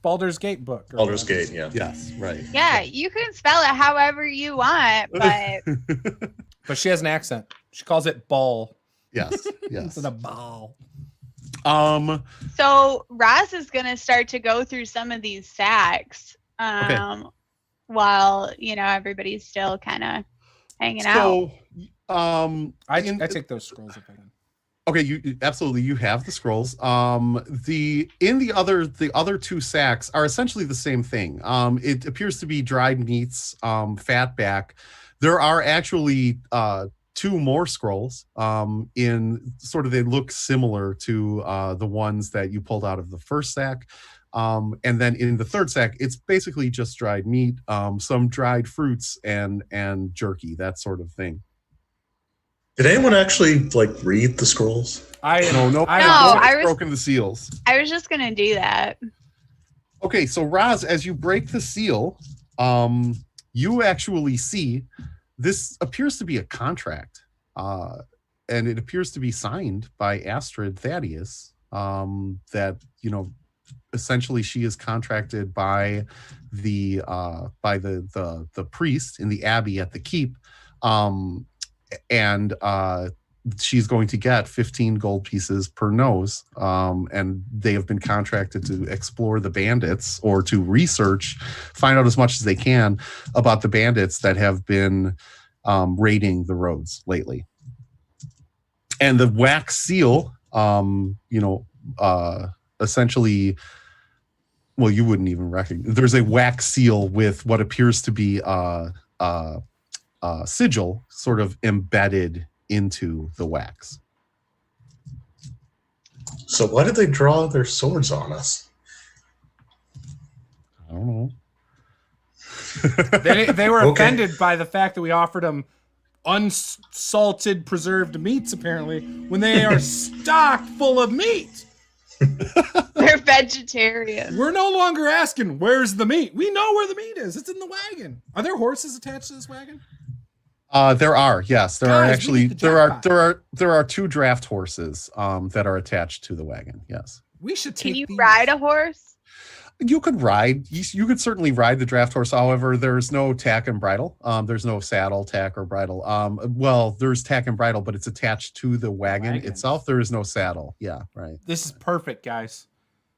Baldur's Gate book. or Baldur's whatever. Gate, yeah. Yes, right. Yeah, you can spell it however you want, but But she has an accent. She calls it ball Yes, yes. instead of ball. so Roz is gonna start to go through some of these sacks. While, everybody's still kind of hanging out. So, I take those scrolls if I can. okay, you absolutely, you have the scrolls. The other 2 sacks are essentially the same thing. It appears to be dried meats, fat back. There are actually 2 more scrolls in sort of, they look similar to the ones that you pulled out of the first sack. And then in the third sack, it's basically just dried meat, some dried fruits and jerky, that sort of thing. Did anyone actually read the scrolls? No, I was broken the seals. I was just gonna do that. Okay, so Roz, as you break the seal, you actually see this appears to be a contract, and it appears to be signed by Astrid Thaddeus. That essentially she is contracted by the priest in the abbey at the keep, and she's going to get 15 gold pieces per nose, and they have been contracted to explore the bandits, or to research, find out as much as they can about the bandits that have been raiding the roads lately. And the wax seal, essentially, well, you wouldn't even recognize. There's a wax seal with what appears to be a sigil sort of embedded into the wax. So why did they draw their swords on us? I don't know. They were Okay. offended by the fact that we offered them unsalted preserved meats, apparently, when they are stocked full of meat. They're vegetarian. We're no longer asking, where's the meat? We know where the meat is. It's in the wagon. Are there horses attached to this wagon? There are, yes. There are Guys, we actually need the there are 2 draft horses that are attached to the wagon. Yes. We should take Can you these. ride a horse? You could ride. You could certainly ride the draft horse. However, there's no tack and bridle. There's no saddle, tack, or bridle. Well, there's tack and bridle, but it's attached to the wagon itself. There is no saddle. Yeah, right. This is perfect, guys.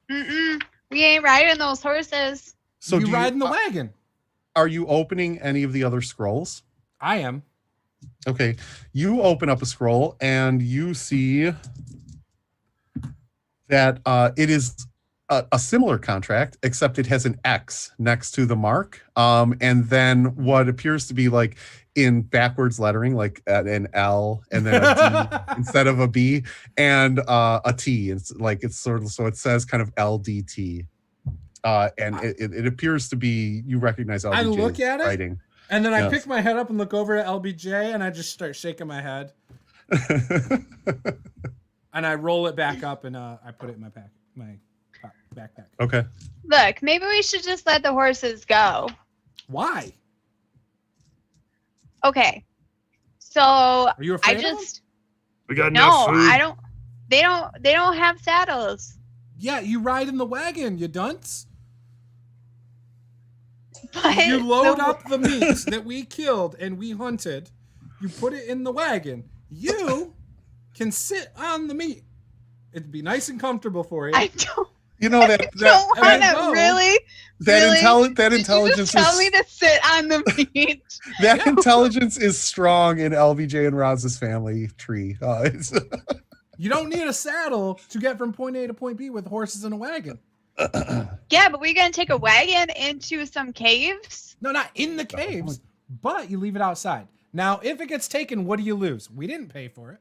We ain't riding those horses. So you ride in the wagon. Are you opening any of the other scrolls? I am. Okay, you open up a scroll and you see that it is a similar contract, except it has an X next to the mark, and then what appears to be like in backwards lettering, like an L and then a D instead of a B, and a T. It's sort of, so it says kind of LDT, and it appears to be, you recognize LBJ. I look at it, writing. and then I pick my head up and look over at LBJ, and I just start shaking my head, and I roll it back up, and I put it in my backpack. Okay. Look, maybe we should just let the horses go. Why? Okay. So Are you afraid I of them? just We got no, enough food. I don't. They don't have saddles. Yeah, you ride in the wagon, you dunce. But You load up the meat that we killed and we hunted. You put it in the wagon. You can sit on the meat. It'd be nice and comfortable for you. I don't. You know that Don't I want know. to really. that Really? that Did you intelligence just tell is me to sit on the meat? that Yeah. intelligence is strong in LBJ and Roz's family tree. It's You don't need a saddle to get from point A to point B with horses in a wagon. Yeah, but we're gonna take a wagon into some caves. No, not in the caves, but you leave it outside. Now, if it gets taken, what do you lose? We didn't pay for it.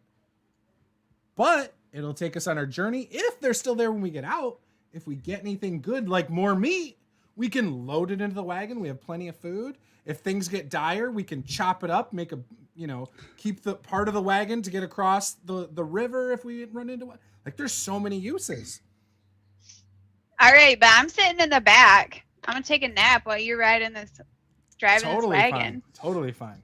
But it'll take us on our journey if they're still there when we get out. if we get anything good, like more meat, we can load it into the wagon. We have plenty of food. If things get dire, we can chop it up, make a, keep the part of the wagon to get across the river if we run into one. Like, there's so many uses. All right, but I'm sitting in the back. I'm gonna take a nap while you're driving this wagon. Fine. Totally fine.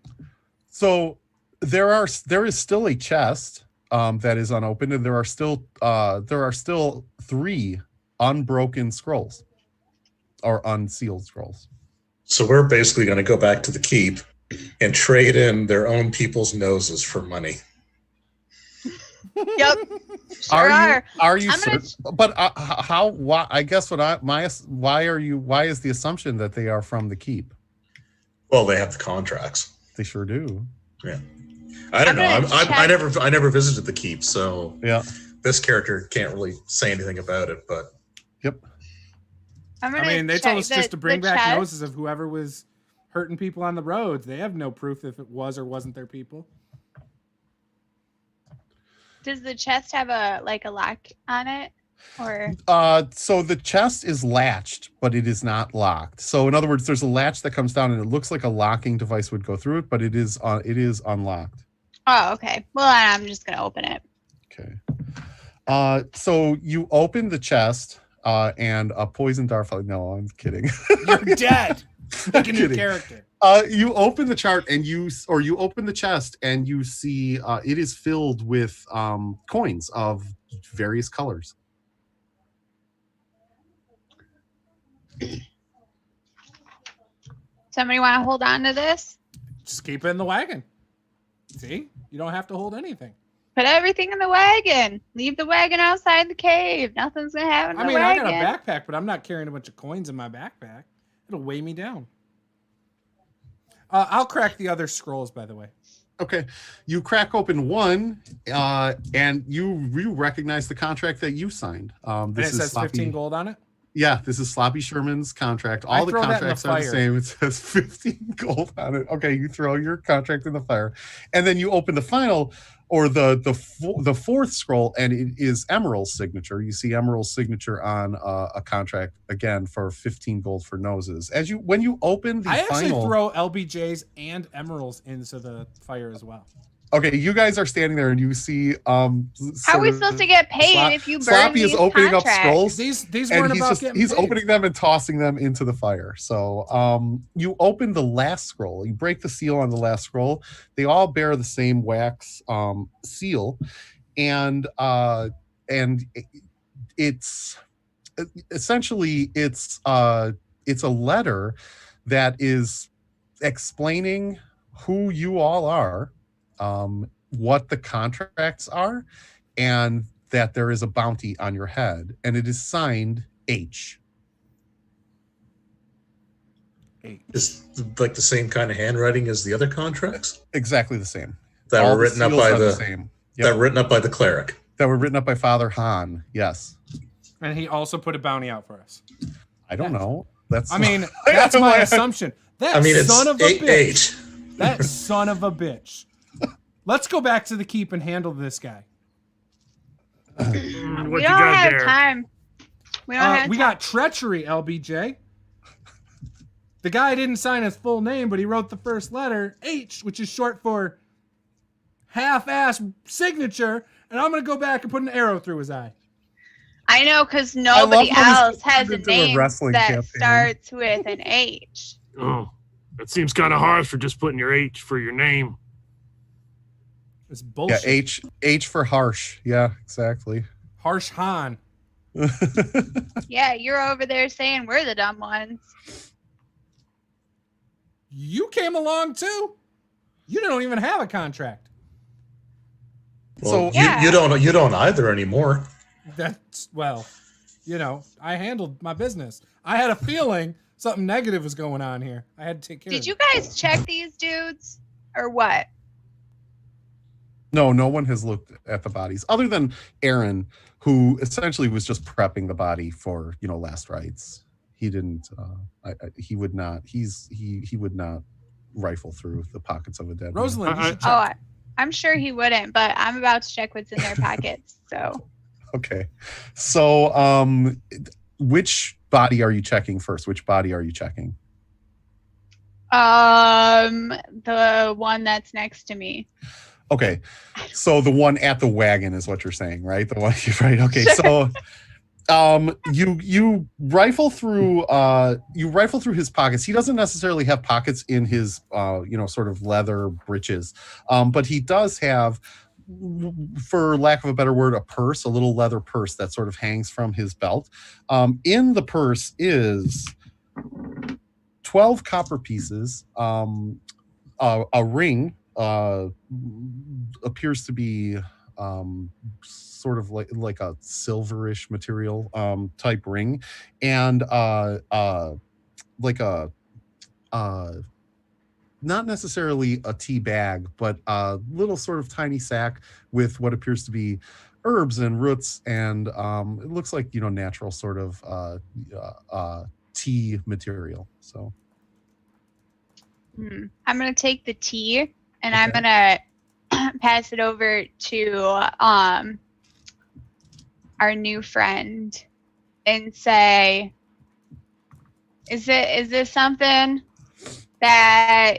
So there is still a chest that is unopened, and there are still 3 unbroken scrolls or unsealed scrolls. So we're basically going to go back to the keep and trade in their own people's noses for money. Yep. Sure are you but how, why, I guess why is the assumption that they are from the keep? Well, they have the contracts. They sure do. Yeah. I don't know. I never visited the keep, so yeah. This character can't really say anything about it, but yep. They told us just to bring back noses of whoever was hurting people on the roads. They have no proof if it was or wasn't their people. Does the chest have a lock on it, or? So the chest is latched, but it is not locked. So in other words, there's a latch that comes down, and it looks like a locking device would go through it, but it is unlocked. Oh, okay. Well, I'm just gonna open it. Okay. So you open the chest, and a poison dart. No, I'm kidding. You're dead. Make a new character. You open the chart and you open the chest and you see it is filled with coins of various colors. Somebody want to hold on to this? Just keep it in the wagon. See? You don't have to hold anything. Put everything in the wagon. Leave the wagon outside the cave. Nothing's going to happen to the wagon. I got a backpack, but I'm not carrying a bunch of coins in my backpack. It'll weigh me down. I'll crack the other scrolls, by the way. Okay. You crack open one, and you recognize the contract that you signed. This says 15 gold on it? Yeah, this is Sloppy Sherman's contract. All the contracts are the same. It says 15 gold on it. Okay, you throw your contract in the fire. And then you open the final, or the fourth scroll, and it is Emerald's signature. You see Emerald's signature on a contract, again, for 15 gold for noses. When you open the final... I actually throw LBJs and Emeralds into the fire as well. Okay, you guys are standing there and you see how are we supposed to get paid if you burn Sloppy these is opening contracts? up scrolls. These weren't about getting he's paid. opening them and tossing them into the fire. So you open the last scroll. You break the seal on the last scroll. They all bear the same wax seal, and it's essentially it's a letter that is explaining who you all are, what the contracts are, and that there is a bounty on your head, and it is signed H. Is like the same kind of handwriting as the other contracts? Exactly the same. That All were written up by the same. That were written up by the cleric. That were written up by Father Han. Yes. And he also put a bounty out for us. I don't know. That's my assumption. That son of a bitch. H. That son of a bitch. Let's go back to the keep and handle this guy. What We you don't got have there? time. We don't have We time. got treachery, LBJ. The guy didn't sign his full name, but he wrote the first letter, H, which is short for half-ass signature, and I'm going to go back and put an arrow through his eye. I know, because nobody else has a into a name wrestling that campaign. starts with an H. Oh, that seems kind of harsh for just putting your H for your name. It's bullshit. Yeah, H for harsh. Yeah, exactly. Harsh Han. Yeah, you're over there saying we're the dumb ones. You came along too. You don't even have a contract. Well, So- Yeah. you don't either anymore. That's, well, I handled my business. I had a feeling something negative was going on here. I had to take care of Did you it. guys check these dudes or what? No one has looked at the bodies other than Aaron, who essentially was just prepping the body for, last rites. He didn't, he would not rifle through the pockets of a dead man. Rosalind, you should check. Oh, I'm sure he wouldn't, but I'm about to check what's in their pockets. So Okay. So which body are you checking first? Which body are you checking? The one that's next to me. Okay, so the one at the wagon is what you're saying, right? The one, right? Okay, so you rifle through his pockets. He doesn't necessarily have pockets in his sort of leather breeches, but he does have, for lack of a better word, a purse, a little leather purse that sort of hangs from his belt. In the purse is 12 copper pieces, a ring, appears to be sort of like a silverish material type ring, and like a not necessarily a tea bag, but a little sort of tiny sack with what appears to be herbs and roots, and it looks like natural sort of tea material. So I'm gonna take the tea and Okay. I'm gonna pass it over to our new friend and say, is this something that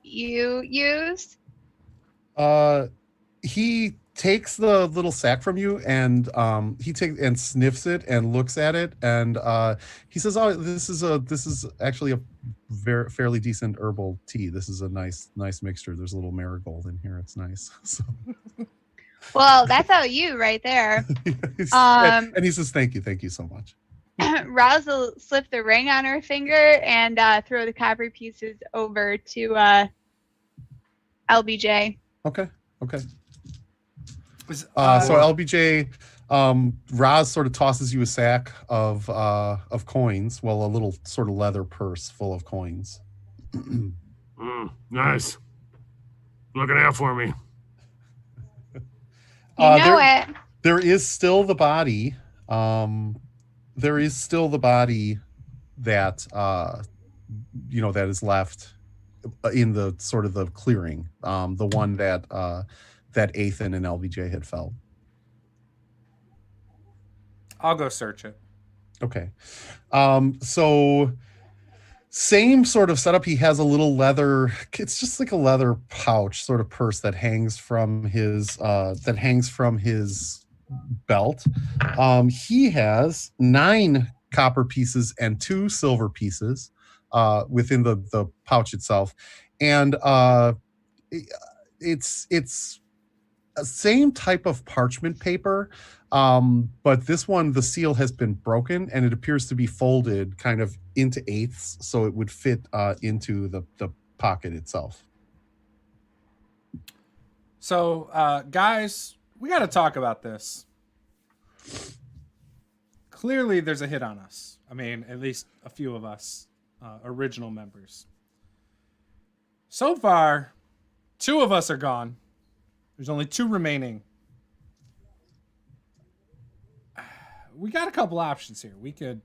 you use? He takes the little sack from you, and he takes and sniffs it and looks at it, and he says, "Oh, this is actually a fairly decent herbal tea. This is a nice mixture. There's a little marigold in here. It's nice." So, Well, that's all you right there. and he says, "Thank you so much." Roz will slip the ring on her finger and throw the copper pieces over to LBJ. Okay. Was, So LBJ, Roz sort of tosses you a sack of coins. Well, a little sort of leather purse full of coins. Nice. Looking out for me. You know it. There is still the body. There is still the body that that is left in the sort of the clearing. The one that Athan and LBJ had felt. I'll go search it. Okay. So same sort of setup. He has a little leather, it's just like a leather pouch sort of purse that hangs from his belt. He has 9 copper pieces and 2 silver pieces within the pouch itself. And it's a same type of parchment paper, but this one, the seal has been broken and it appears to be folded kind of into eighths, so it would fit into the pocket itself. So, guys, we got to talk about this. Clearly, there's a hit on us. I mean, at least a few of us, original members. So far, 2 of us are gone. There's only 2 remaining. We got a couple options here. We could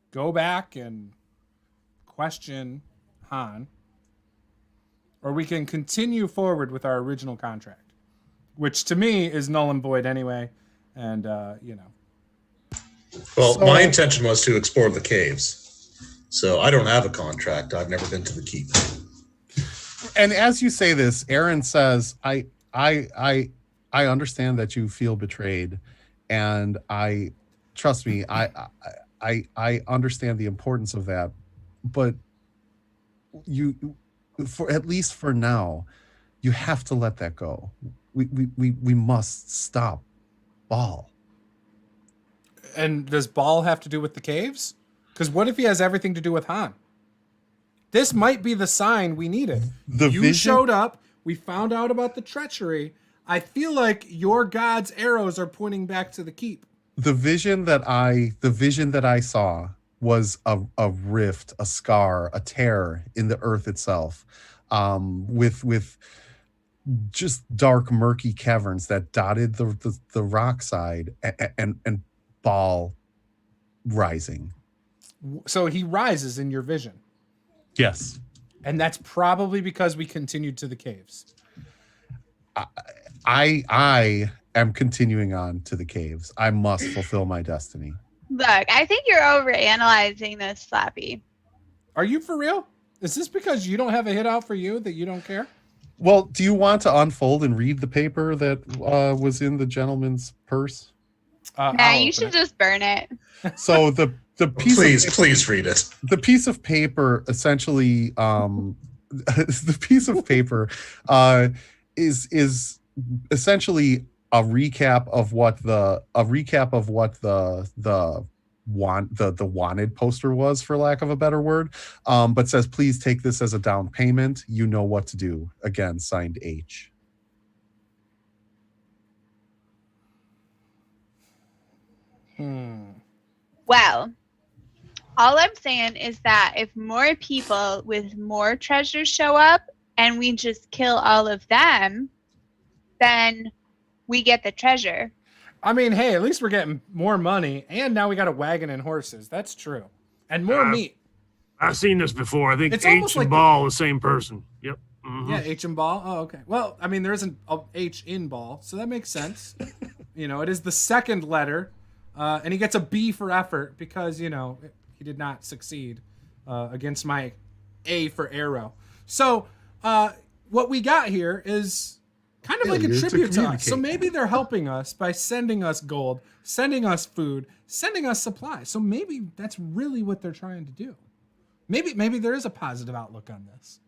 go back and question Han, or we can continue forward with our original contract, which to me is null and void anyway. And, Well, my intention was to explore the caves. So I don't have a contract. I've never been to the keep. And as you say this, Aaron says, I understand that you feel betrayed, and trust me, I understand the importance of that, but for at least for now, you have to let that go. We must stop Ball. And does Ball have to do with the caves? Because what if he has everything to do with Han? This might be the sign we needed. You showed up. We found out about the treachery. I feel like your god's arrows are pointing back to the keep. The vision that I saw was a rift, a scar, a tear in the earth itself, with just dark, murky caverns that dotted the rock side, and Ball rising. So he rises in your vision. Yes. And that's probably because we continued to the caves. I am continuing on to the caves. I must fulfill my destiny. Look, I think you're overanalyzing this, Slappy. Are you for real? Is this because you don't have a hit out for you that you don't care? Well, do you want to unfold and read the paper that was in the gentleman's purse? Nah, you should just burn it. So the piece Please read it. The piece of paper essentially the piece of paper is essentially a recap of what the wanted poster was, for lack of a better word, but says, please take this as a down payment. You know what to do. Again, signed H. Well, all I'm saying is that if more people with more treasures show up and we just kill all of them, then we get the treasure. I mean, hey, at least we're getting more money, and now we got a wagon and horses. That's true. And more meat. I've seen this before. I think It's H almost and like Ball, the same person. Yep. Mhm. Yeah, H and Ball. Oh, okay. Well, I mean, there isn't a H in Ball, so that makes sense. It is the second letter, and he gets a B for effort because, he did not succeed against my A for arrow. So what we got here is kind of like a tribute to us. So maybe they're helping us by sending us gold, sending us food, sending us supplies. So maybe that's really what they're trying to do. Maybe there is a positive outlook on this.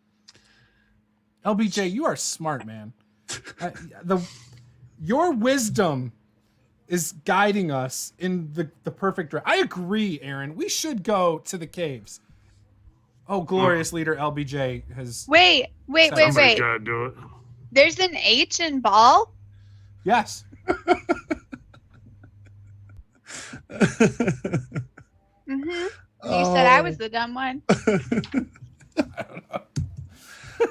LBJ, you are smart, man. Your wisdom is guiding us in the perfect direction. I agree, Aaron. We should go to the caves. Oh, glorious leader LBJ has... Wait. Somebody's gotta do it. There's an H in Ball? Yes. You said I was the dumb one. I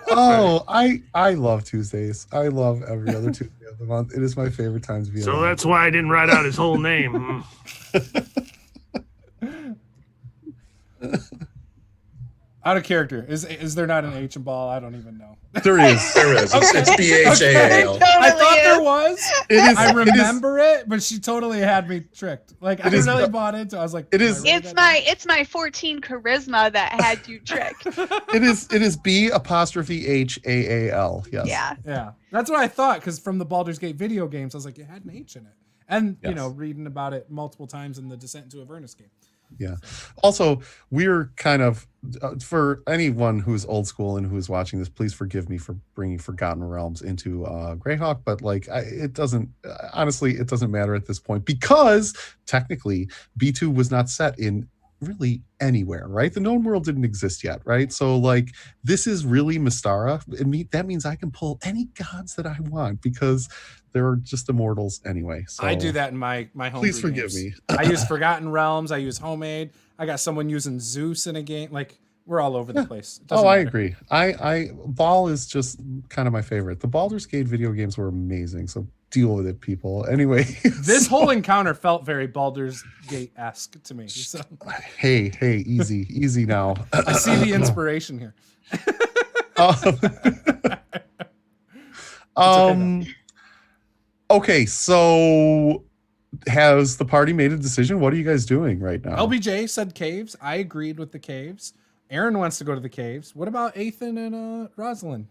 don't know. I love Tuesdays. I love every other Tuesday of the month. It is my favorite time to be So alive. that's why I didn't write out his whole name. Out of character. Is there not an H in Ball? I don't even know. There is. There is. It's BHAAL. I thought there was. I It is. remember it, but she totally had me tricked. Like, I really bought into it. I was like, It is- It's my 14 charisma that had you tricked. It is B''HAAL. Yes. Yeah. That's what I thought, because from the Baldur's Gate video games, I was like, it had an H in it. And, Yes. reading about it multiple times in the Descent into Avernus game. Yeah. Also, we're kind of, for anyone who's old school and who's watching this, please forgive me for bringing Forgotten Realms into Greyhawk, but it doesn't matter at this point, because technically B2 was not set in really anywhere, right? The known world didn't exist yet, right? So this is really Mystara. That means I can pull any gods that I want, because they're just immortals anyway. So I do that in my home. please forgive me. I use Forgotten Realms. I use Homemade. I got someone using Juce in a game. We're all over the place. It doesn't I matter. agree. I Ball is just kind of my favorite. The Baldur's Gate video games were amazing, so deal with it, people. Anyway, This whole encounter felt very Baldur's Gate-esque to me. So hey, easy now. I see the inspiration here. Okay, so has the party made a decision? What are you guys doing right now? LBJ said caves. I agreed with the caves. Aaron wants to go to the caves. What about Ethan and Rosalind?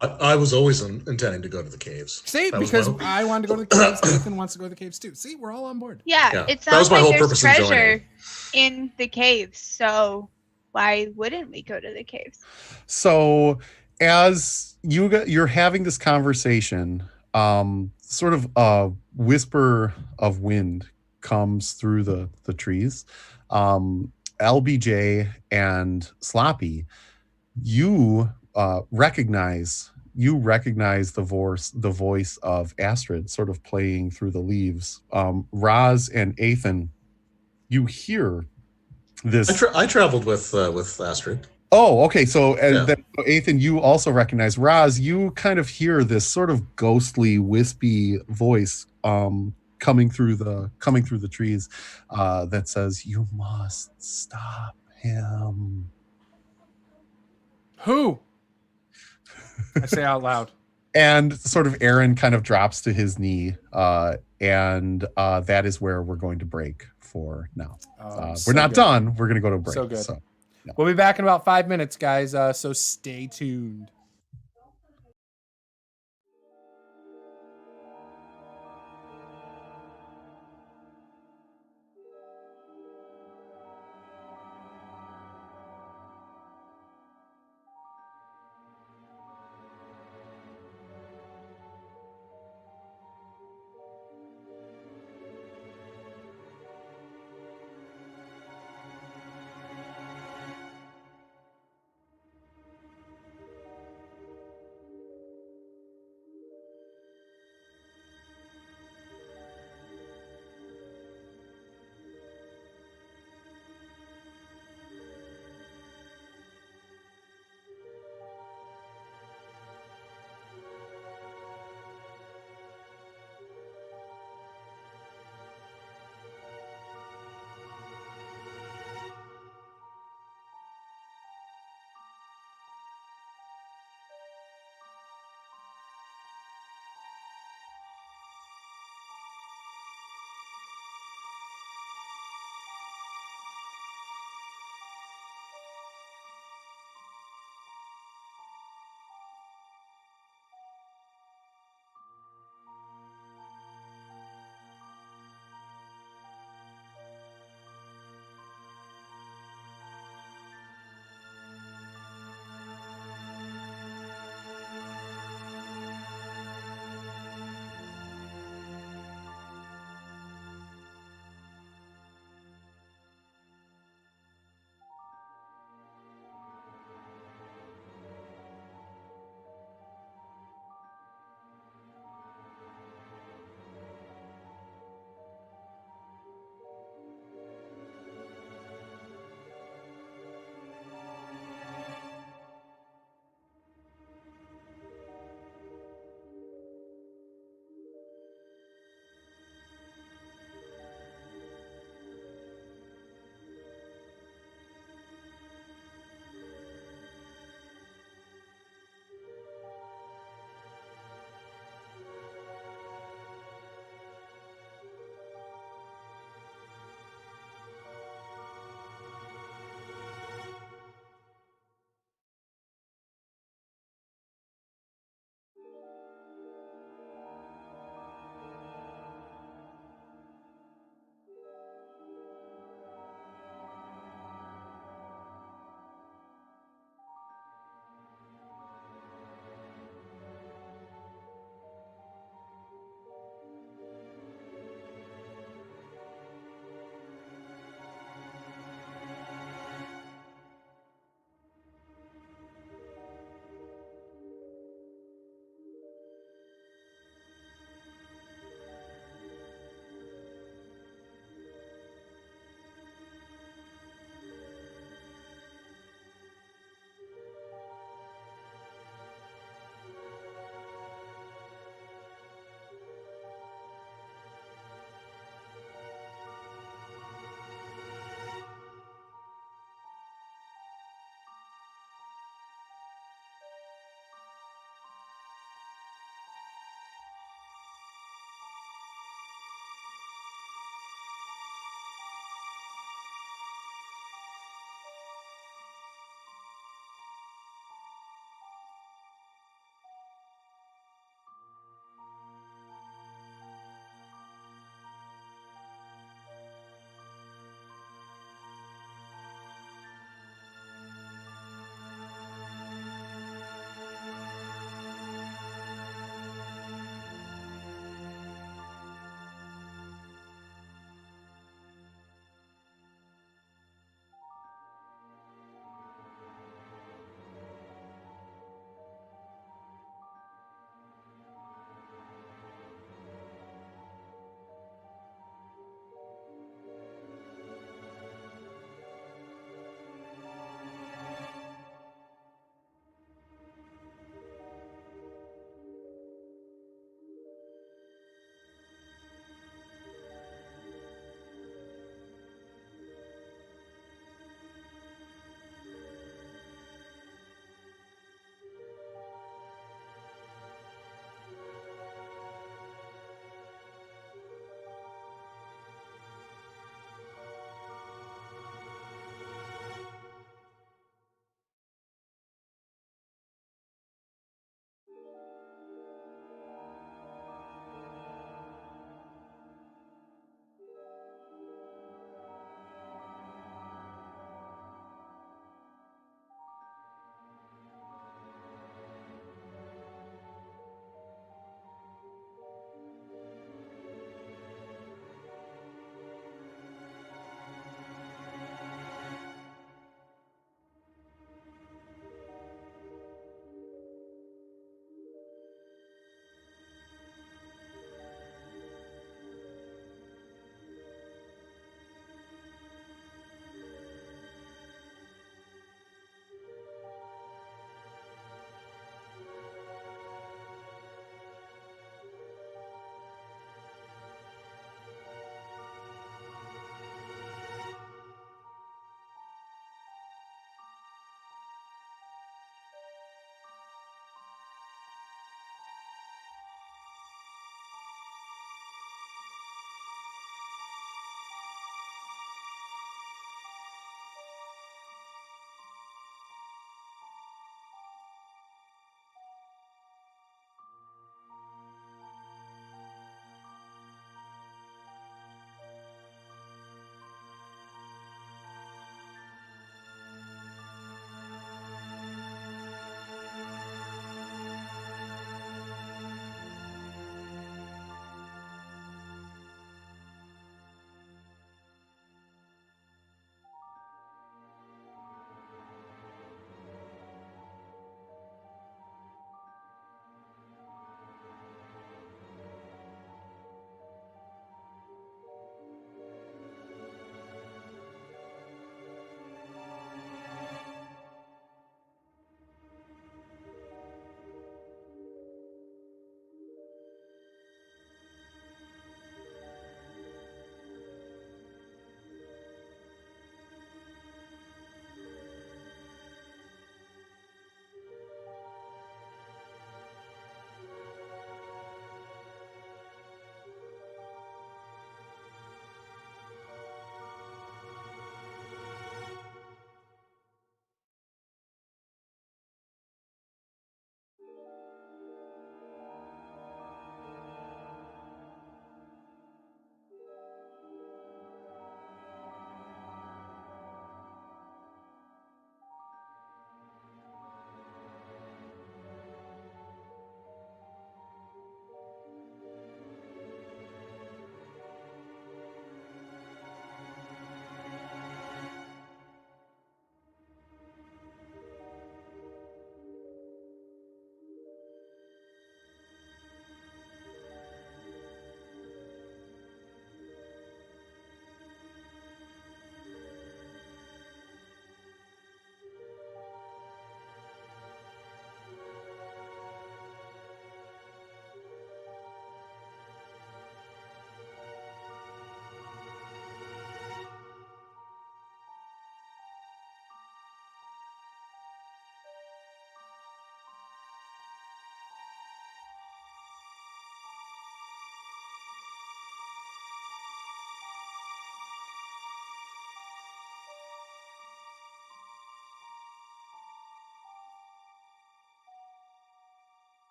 I was always intending to go to the caves. See, That was because my- I wanted to go to the caves. Ethan wants to go to the caves too. See, we're all on board. Yeah, it that was sounds my like whole there's purpose in joining. treasure in the caves. So why wouldn't we go to the caves? So as you're having this conversation, sort of a whisper of wind comes through the trees. LBJ and Sloppy, you recognize the voice of Astrid sort of playing through the leaves. Roz and Ethan, you hear this. I traveled with Astrid. Oh, okay. So, Yeah. then, Ethan, you also recognize Roz. You kind of hear this sort of ghostly, wispy voice coming through the trees that says, "You must stop him." Who? I say out loud. And sort of Aaron kind of drops to his knee, and that is where we're going to break for now. So We're not good. done. We're going to go to a break. So good. So, yeah. We'll be back in about 5 minutes, guys. So stay tuned.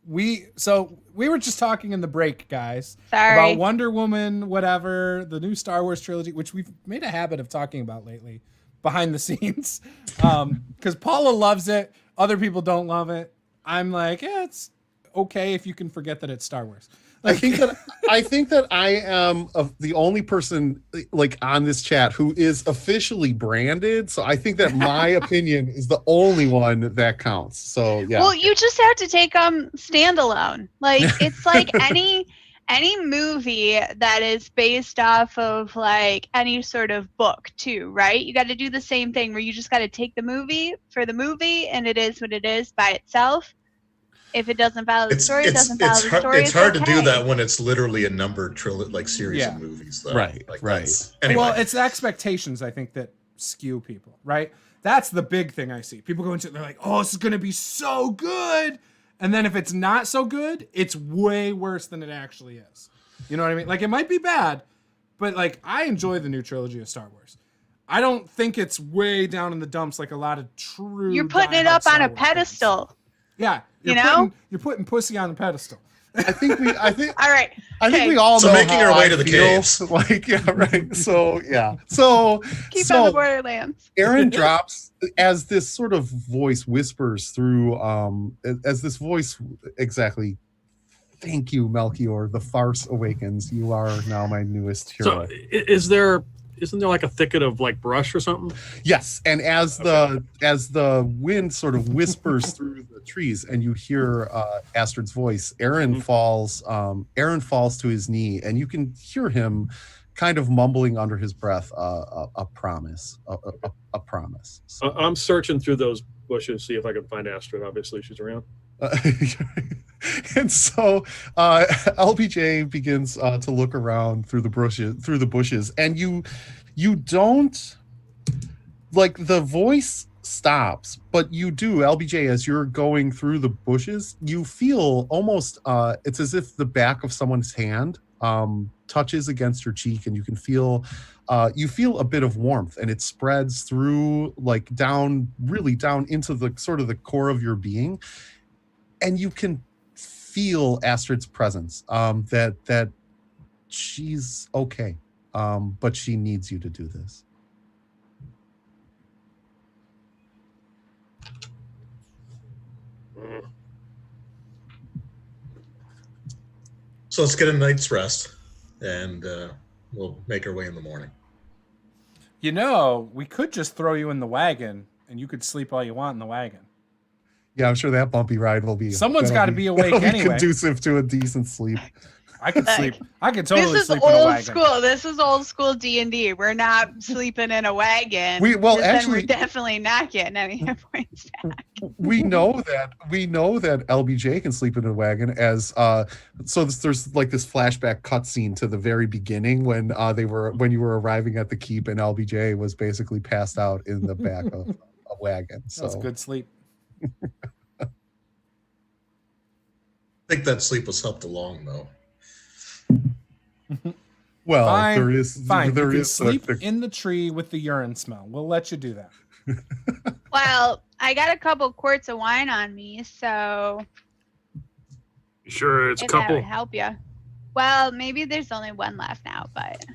we were just talking in the break, guys, Sorry. about Wonder Woman, whatever, the new Star Wars trilogy, which we've made a habit of talking about lately behind the scenes. Because Paula loves it. Other people don't love it. I'm like, yeah, it's okay if you can forget that it's Star Wars. I think that I am the only person like on this chat who is officially branded. So I think that my opinion is the only one that counts. So yeah. Well, you just have to take standalone. Like it's like any movie that is based off of like any sort of book too, right? You got to do the same thing where you just got to take the movie for the movie, and it is what it is by itself. If it doesn't follow the story, it doesn't follow the story. It's hard to do that when it's literally a numbered series of movies, though. Right, like right. Anyway. Well, it's the expectations, I think, that skew people, right? That's the big thing I see. People go into it, they're like, oh, this is going to be so good. And then if it's not so good, it's way worse than it actually is. You know what I mean? Like, it might be bad, but like, I enjoy the new trilogy of Star Wars. I don't think it's way down in the dumps like a lot of true. You're putting it up on a pedestal. Fans. Yeah, you're putting pussy on the pedestal. I think All right. I think we all know making how our way I to the feel. caves. Like, yeah, right. So yeah. So Keep on the Borderlands. Aaron drops as this sort of voice whispers through as this voice exactly. Thank you, Melchior. The farce awakens. You are now my newest hero. So isn't there like a thicket of like brush or something? Yes, and as the wind sort of whispers through the trees, and you hear Astrid's voice, Aaron falls to his knee, and you can hear him kind of mumbling under his breath a promise, a promise. So, I'm searching through those bushes, see if I can find Astrid. Obviously, she's around. And so LBJ begins to look around through the bushes, and you don't like the voice stops, but you do, LBJ, as you're going through the bushes, you feel almost it's as if the back of someone's hand touches against your cheek, and you can feel a bit of warmth, and it spreads through like really down into the sort of the core of your being. And you can feel Astrid's presence, that she's okay, but she needs you to do this. So let's get a night's rest, and we'll make our way in the morning. You know, we could just throw you in the wagon, and you could sleep all you want in the wagon. Yeah, I'm sure that bumpy ride will be. Someone's got to be awake anyway. Conducive to a decent sleep. I could sleep. I could totally sleep in a This is wagon. old school. This is old school D&D. We're not sleeping in a wagon. Then we're definitely not getting any hit points back. We know that LBJ can sleep in a wagon as so there's like this flashback cutscene to the very beginning when you were arriving at the keep, and LBJ was basically passed out in the back of a wagon. So That's good sleep. I think that sleep was helped along, though. Well, Fine, there is fine. there you can is sleep in the tree with the urine smell. We'll let you do that. Well, I got a couple quarts of wine on me, so You sure it's a if that couple? would help you. Well, maybe there's only one left now, but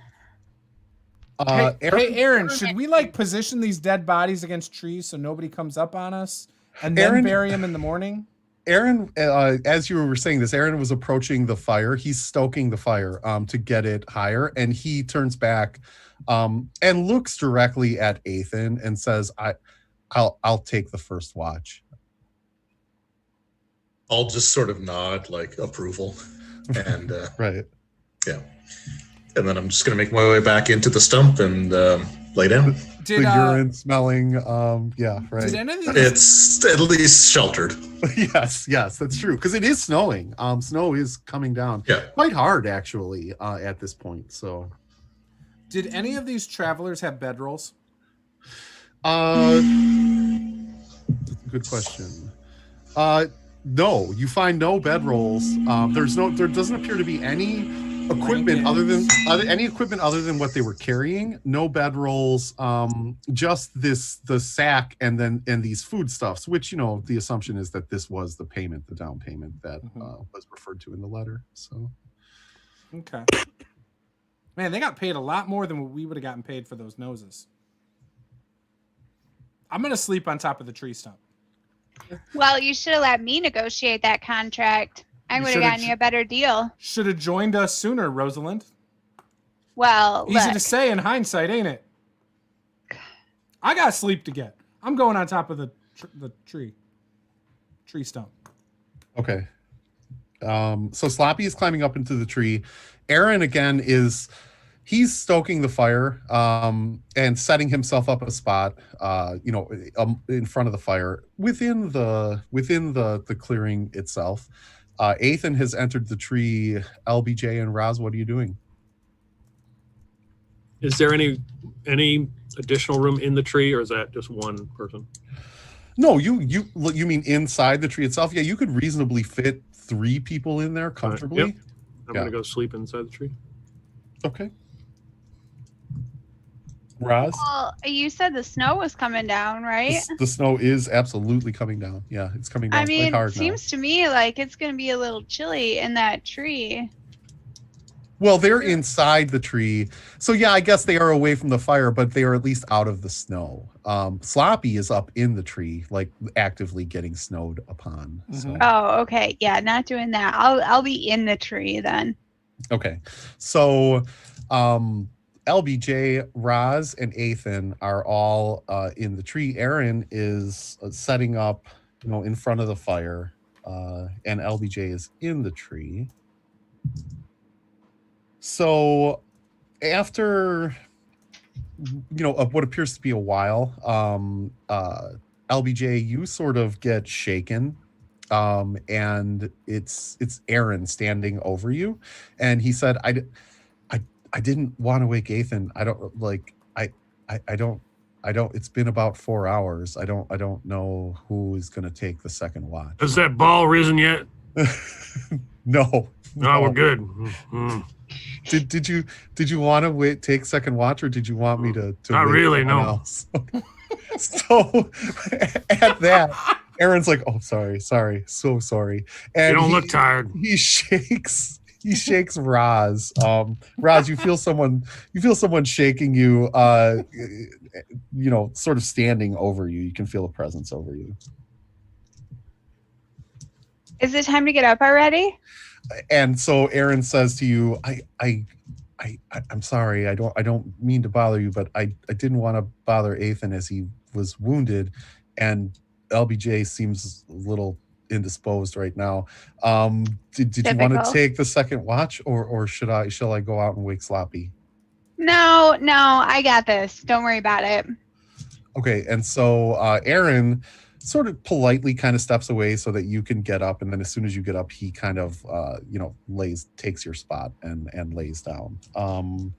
Aaron, should we like position these dead bodies against trees so nobody comes up on us, and then Aaron- bury them in the morning? Aaron, as you were saying this, Aaron was approaching the fire. He's stoking the fire to get it higher, and he turns back and looks directly at Ethan and says, "I'll take the first watch." I'll just sort of nod like approval, and Right. yeah, and then I'm just gonna make my way back into the stump and lay down. The urine smelling. Yeah, right. Did any of these, It's at least sheltered. Yes, that's true. Because it is snowing. Snow is coming down. Yeah. Quite hard, actually, at this point. So, did any of these travelers have bedrolls? good question. No, you find no bedrolls. There doesn't appear to be any Equipment any equipment other than what they were carrying, no bedrolls, just the sack and these foodstuffs, which the assumption is that this was the down payment that was referred to in the letter. So Okay. Man, they got paid a lot more than what we would have gotten paid for those noses. I'm gonna sleep on top of the tree stump. Well, you should have let me negotiate that contract. I would have gotten you a better deal. Should have joined us sooner, Rosalind. Well, Easy look. to say in hindsight, ain't it? I got sleep to get. I'm going on top of the tree stump. Okay. So Sloppy is climbing up into the tree. Aaron again he's stoking the fire and setting himself up a spot in front of the fire within the clearing itself. Ethan has entered the tree. LBJ and Roz, what are you doing? Is there any additional room in the tree, or is that just one person? No, you mean inside the tree itself? Yeah, you could reasonably fit 3 people in there comfortably. Yep. I'm gonna go sleep inside the tree. Okay. Roz? Well, you said the snow was coming down, right? The snow is absolutely coming down. Yeah, it's coming down quite hard it seems to me like it's going to be a little chilly in that tree. Well, they're inside the tree. So yeah, I guess they are away from the fire, but they are at least out of the snow. Sloppy is up in the tree, like actively getting snowed upon. So. Oh, okay. Yeah, not doing that. I'll be in the tree then. Okay. So LBJ, Roz, and Ethan are all in the tree. Aaron is setting up, in front of the fire, and LBJ is in the tree. So after, what appears to be a while, LBJ, you sort of get shaken, and it's Aaron standing over you, and he said, I didn't want to wake Ethan. I don't, it's been about 4 hours. I don't know who is going to take the second watch. Has that ball risen yet? No, we're good. Mm-hmm. Did you want to take second watch, or did you want me to Not really, no. Else? So at that, Aaron's like, "Oh, sorry, so sorry." And you don't look tired. He shakes Roz. Roz, you feel someone shaking you. Sort of standing over you. You can feel a presence over you. Is it time to get up already? And so Aaron says to you, I'm sorry. I don't mean to bother you, but I didn't want to bother Ethan as he was wounded, and LBJ seems a little indisposed right now. Did you want to take the second watch, or shall I go out and wake Sloppy? No, I got this. Don't worry about it. Okay, and so Aaron sort of politely kind of steps away so that you can get up, and then as soon as you get up, he kind of takes your spot and lays down. I'm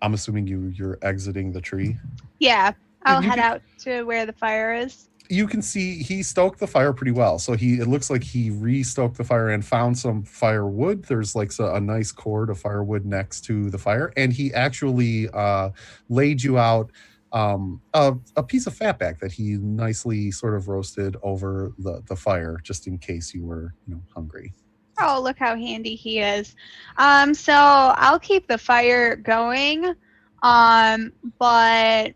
assuming you're exiting the tree. Yeah, I'll head out to where the fire is. You can see he stoked the fire pretty well. So it looks like he re-stoked the fire and found some firewood. There's like a nice cord of firewood next to the fire, and he actually laid you out a piece of fatback that he nicely sort of roasted over the fire, just in case you were hungry. Oh, look how handy he is. So I'll keep the fire going, but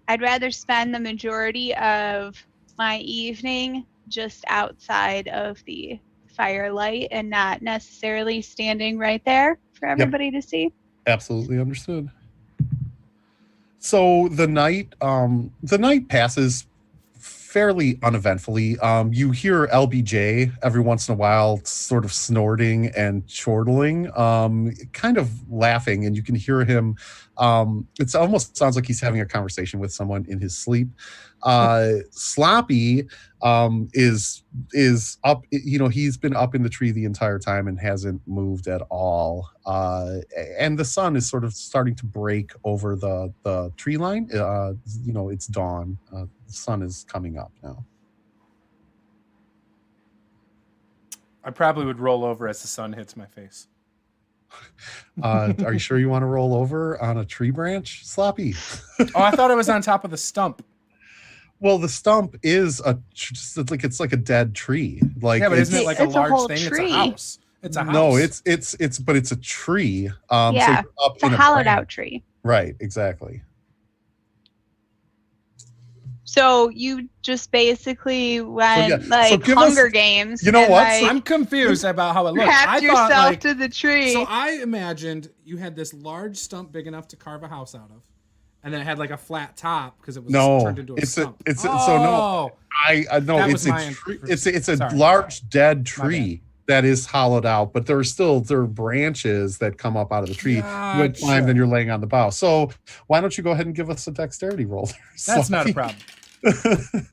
I'd rather spend the majority of my evening just outside of the firelight and not necessarily standing right there for everybody to see. Absolutely understood. So the night passes fairly uneventfully. You hear LBJ every once in a while sort of snorting and chortling, kind of laughing, and you can hear him. It almost sounds like he's having a conversation with someone in his sleep. Sloppy is up. He's been up in the tree the entire time and hasn't moved at all. And the sun is sort of starting to break over the tree line. It's dawn. The sun is coming up now. I probably would roll over as the sun hits my face. Are you sure you want to roll over on a tree branch, Sloppy? Oh, I thought it was on top of the stump. Well, the stump is it's like a dead tree. Like, Yeah, but isn't it like a It's a large whole thing? tree. It's a house. It's a house. No, it's a tree. Yeah, so you're up It's a in hollowed branch. out tree. Right, exactly. So you just basically went yeah, so like give us- Hunger Games. you know and, what? Like, I'm confused about how it looks. I wrapped thought yourself like to the tree. so. I imagined you had this large stump big enough to carve a house out of, and then it had like a flat top because it was turned into a stump. so no. I know That it's was my it's a Sorry. large dead My tree that is hollowed out, but there are branches that come up out of the tree. You had climbed Gotcha. and you're laying on the bough. So why don't you go ahead and give us a dexterity roll? there, That's not a Sloppy? problem.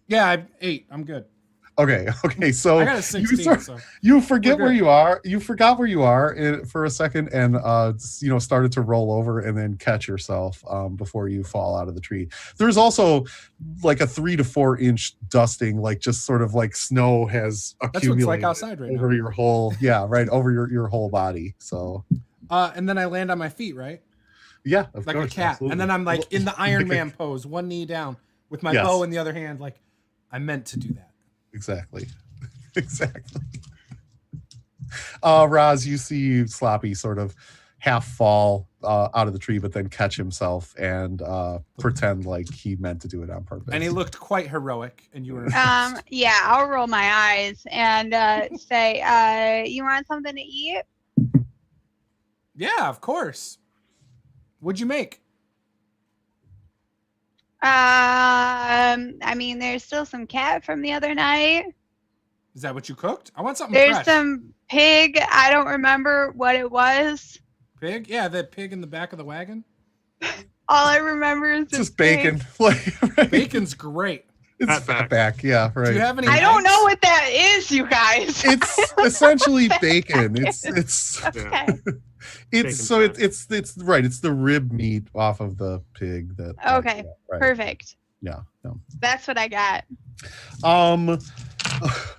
Yeah, I 8. I'm good. Okay. So I got a 16. So you forget We're where good. you are. You forgot where you are for a second, and started to roll over and then catch yourself before you fall out of the tree. There's also like a 3 to 4 inch dusting, like just sort of like snow has that's what it's accumulated like outside right over now. your whole over your whole body. So And then I land on my feet, right? yeah, of Like course, a cat. absolutely. And then I'm like in the Iron Like a- Man pose, one knee down, with my Yes. bow in the other hand. Like I meant to do that. Exactly. Exactly. Roz, you see Sloppy sort of half fall out of the tree, but then catch himself and pretend like he meant to do it on purpose. And he looked quite heroic, and you were yeah, I'll roll my eyes and say, you want something to eat? Yeah, of course. What'd you make? I mean, there's still some cat from the other night. Is that what you cooked? I want something There's fresh. some pig. I don't remember what it was. Pig? Yeah, that pig in the back of the wagon. All I remember is It's the just pig. bacon. Like, right? Bacon's great. It's fatback. Yeah, right. Do you have any? I don't eggs? know what that is, you guys. It's essentially bacon. It's Okay. it's Bacon it's right. It's the rib meat off of the pig that. Okay, yeah, right. Perfect. Yeah. No. That's what I got.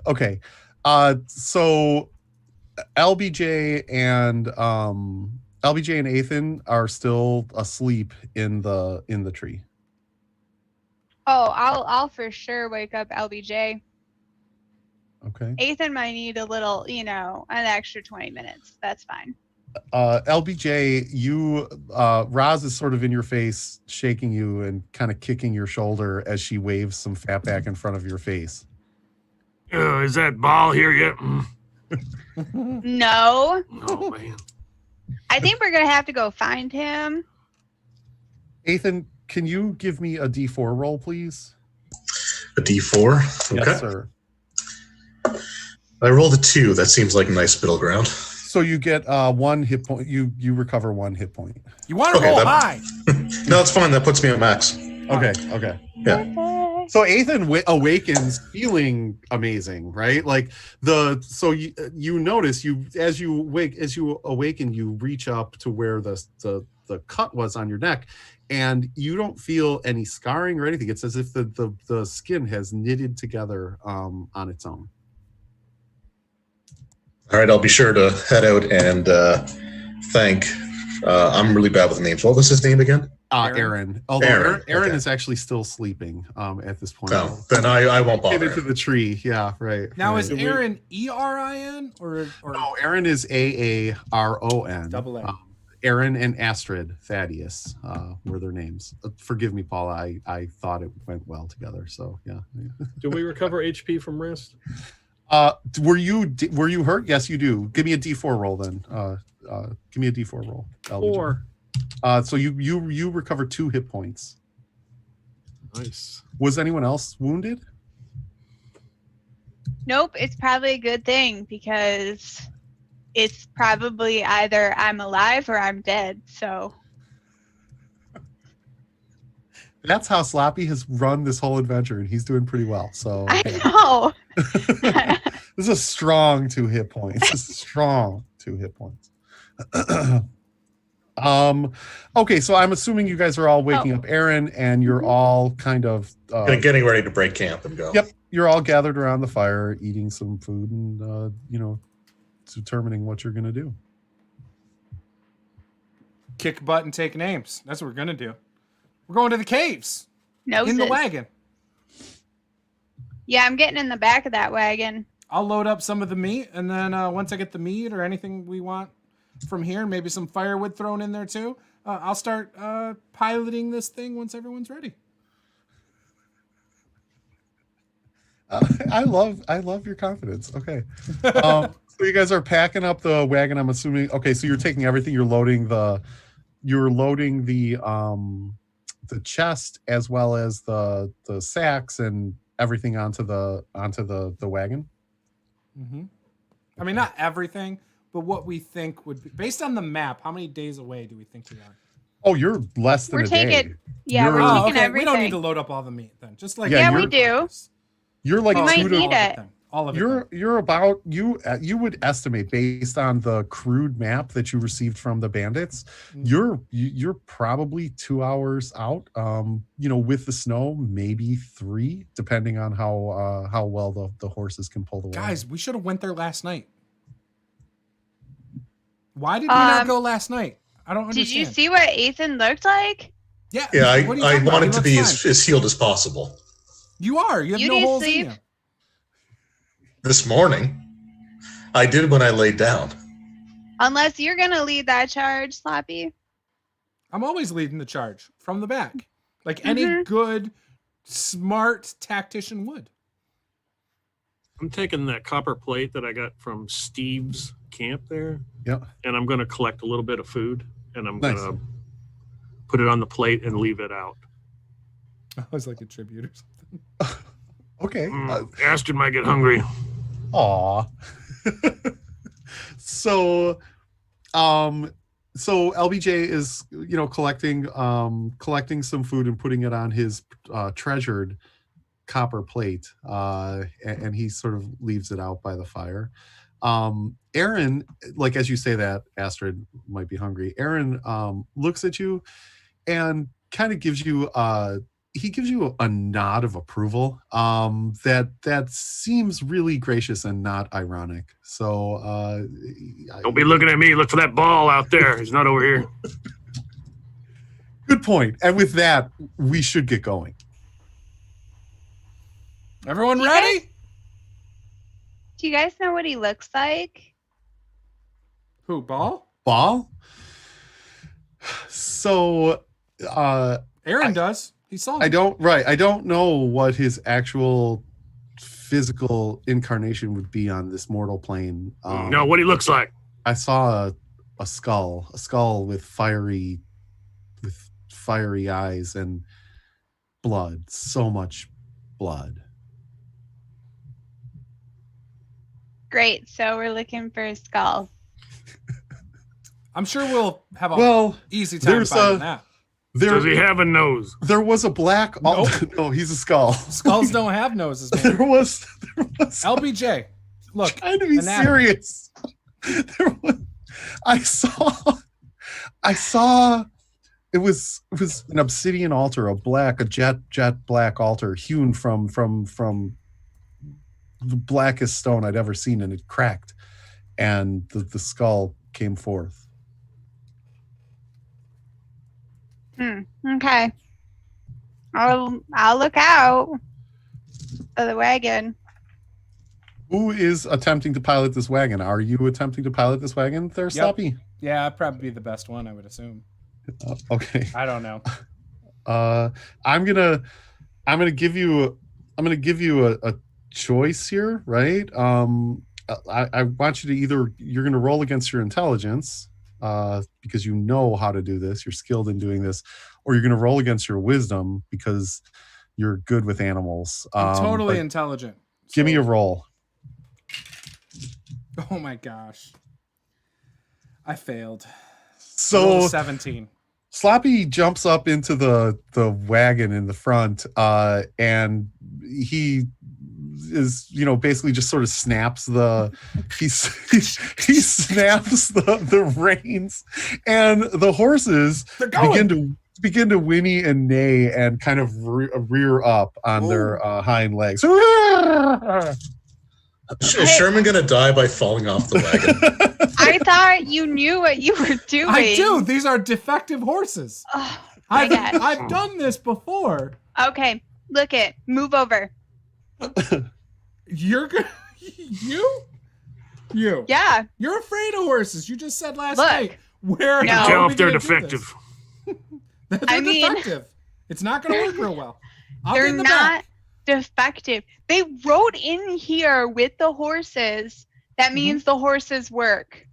Okay. So LBJ and Ethan are still asleep in the tree. Oh, I'll for sure wake up LBJ. Okay. Ethan might need a little, an extra 20 minutes. That's fine. LBJ, Roz is sort of in your face, shaking you and kind of kicking your shoulder as she waves some fatback in front of your face. Is that ball here yet? No, Oh man. I think we're gonna have to go find him. Ethan, can you give me a D4 roll, please? A D4. Okay. Yes, sir. I rolled a 2. That seems like a nice middle ground. So you get 1 hit point. You recover 1 hit point. You want to Okay, roll that- high? No, it's fine. That puts me at max. Okay. Yeah. Okay. So Ethan awakens feeling amazing, right? Like you notice as you awaken, you reach up to where the cut was on your neck, and you don't feel any scarring or anything. It's as if the skin has knitted together on its own. All right, I'll be sure to head out and thank. I'm really bad with names. What was his name again? Aaron. Although Aaron, Aaron okay. is actually still sleeping at this point. No, then I won't Get bother. into the tree. Yeah, right. Now right. is Aaron ERIN or No, Aaron is AARON. Double A. Aaron and Astrid Thaddeus were their names. Forgive me, Paula. I thought it went well together. So yeah. Do we recover HP from rest? Were you hurt? Yes, you do. Give me a D4 roll then. Give me a D4 roll. LBJ. 4. So you recover 2 hit points. Nice. Was anyone else wounded? Nope, it's probably a good thing because it's probably either I'm alive or I'm dead. So That's how Sloppy has run this whole adventure, and he's doing pretty well. So I know. this is a strong 2 hit points. This is strong 2 hit points. Okay, so I'm assuming you guys are all waking up Aaron, and you're all kind of Getting ready to break camp and go. Yep, you're all gathered around the fire, eating some food, and determining what you're gonna do. Kick butt and take names. That's what we're gonna do. We're going to the caves. Noses. In the wagon. Yeah, I'm getting in the back of that wagon. I'll load up some of the meat, and then once I get the meat or anything we want from here, maybe some firewood thrown in there too, I'll start piloting this thing once everyone's ready. I love your confidence. Okay. So you guys are packing up the wagon, I'm assuming. Okay, so you're taking everything, you're loading the chest as well as the sacks and everything onto the wagon. Mm-hmm. I mean, not everything, but what we think would be based on the map. How many days away do we think we are? Oh, you're less than We're a day. taking, yeah, You're- we're taking okay. everything. We don't need to load up all the meat then. Just like Yeah, we do. You're like We might 2 to need it. All of it. you're about you would estimate based on the crude map that you received from the bandits, you're probably 2 hours out, with the snow maybe 3, depending on how well the horses can pull the wagon. Guys, we should have went there last night. Why did we not go last night? I don't understand. Did you see what Ethan looked like? Yeah, Yeah, I what are you talking about? want He it to looks be fine. as healed as possible. You are. You have You no need holes in sleep? you. This morning, I did when I laid down. Unless you're gonna lead that charge, Sloppy. I'm always leading the charge from the back, like any Mhm. good, smart tactician would. I'm taking that copper plate that I got from Steve's camp there, Yep. and I'm going to collect a little bit of food, and I'm Nice. going to put it on the plate and leave it out. I was like a tribute or something. Okay. Astrid might get hungry. Aw. So LBJ is, collecting some food and putting it on his treasured copper plate, and he sort of leaves it out by the fire. Aaron, like as you say that, Astrid might be hungry. Aaron looks at you and kind of gives you a nod of approval that seems really gracious and not ironic. So Don't be looking at me. Look for that ball out there. He's not over here. good point. And with that, we should get going. Everyone You ready? Do you guys know what he looks like? Who, Ball? Ball? So Aaron does. He saw him. I don't know what his actual physical incarnation would be on this mortal plane. No, what he looks like. I saw a skull with fiery eyes and blood, so much blood. Great. So we're looking for a skull. I'm sure we'll have a Well, easy time there's finding a- that. Does he have a nose? There was a black. Nope. No, he's a skull. Skulls don't have noses, man. There was. LBJ, look. Trying to be anatomy. serious. There was. I saw. It was an obsidian altar, a jet black altar hewn from the blackest stone I'd ever seen, and it cracked, and the skull came forth. Okay. I'll look out for the wagon. Who is attempting to pilot this wagon? Are you attempting to pilot this wagon there, Sloppy? Yeah, I'd probably be the best one, I would assume. Okay. I don't know. I'm gonna give you a choice here, right? I want you to you're gonna roll against your intelligence, because you know how to do this, you're skilled in doing this, or you're gonna roll against your wisdom because you're good with animals. I'm totally but intelligent. Give me so- a roll. Oh my gosh. I failed. So Roll 17. Sloppy jumps up into the wagon in the front, and he is, basically just sort of snaps he snaps the reins, and the horses They're going. begin to whinny and neigh and kind of rear up on their hind legs. Is Sherman going to die by falling off the wagon? I thought you knew what you were doing. I do. These are defective horses. Oh, my gosh. I've done this before. Okay, look it. Move over. You're good. You. Yeah. You're afraid of horses. You just said last Look. night. Where No. are Tell we if they're gonna do defective. this? They're I mean- defective. It's not going to work real well. I'll be They're in the not back. defective. They wrote in here with the horses. That means the horses work.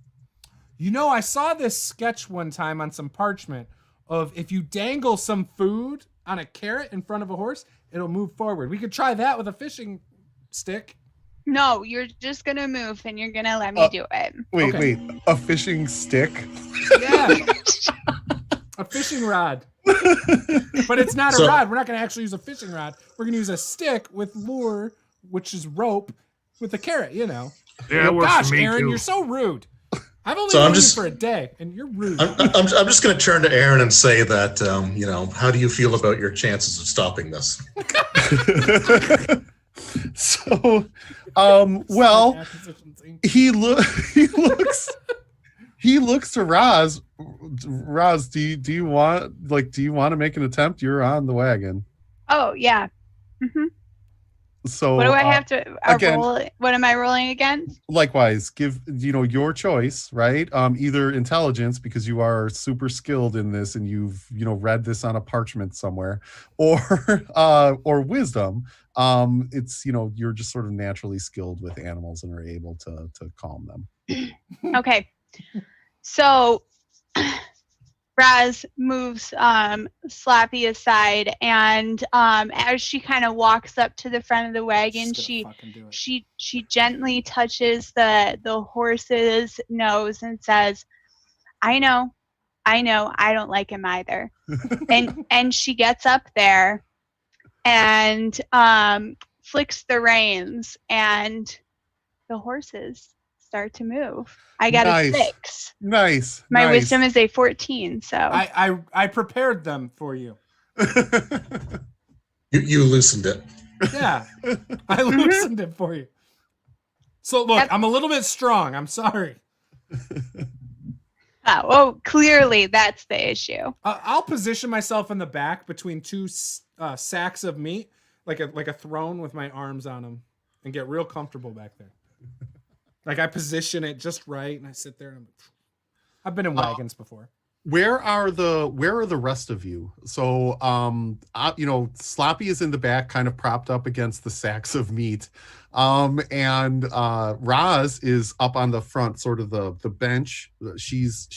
You know, I saw this sketch one time on some parchment of if you dangle some food on a carrot in front of a horse, it'll move forward. We could try that with a fishing stick. No, you're just going to move and you're going to let me do it. Wait, Okay. wait. A fishing stick? Yeah. A fishing rod. But it's not a rod. We're not going to actually use a fishing rod. We're going to use a stick with lure, which is rope, with a carrot, you know. Yeah, it works Gosh, for me Aaron, too. you're so rude. I've only So I'm known just- you for a day, and you're rude. I'm just going to turn to Aaron and say that, how do you feel about your chances of stopping this? So, well, he looks to Roz. Roz, do you want to make an attempt? You're on the wagon. Oh, yeah. hmm So What do I have to again- roll? What am I rolling against? likewise, give your choice, right? Either intelligence, because you are super skilled in this and you've read this on a parchment somewhere, or wisdom. It's you're just sort of naturally skilled with animals and are able to calm them. Okay. So Raz moves Slappy aside, and as she kind of walks up to the front of the wagon, she gently touches the horse's nose and says, I know, I don't like him either. and she gets up there and flicks the reins, and the horses start to move. I got Nice. a 6. Nice. My nice. wisdom is a 14, so I prepared them for you. You loosened it. Yeah, I loosened it for you. So look, I'm a little bit strong. I'm sorry. oh, clearly that's the issue. I'll position myself in the back between two sacks of meat, like a throne with my arms on them, and get real comfortable back there. Like I position it just right, and I sit there. And I've been in wagons before. Where are the rest of you? So, Sloppy is in the back, kind of propped up against the sacks of meat, and Roz is up on the front, sort of the bench. She's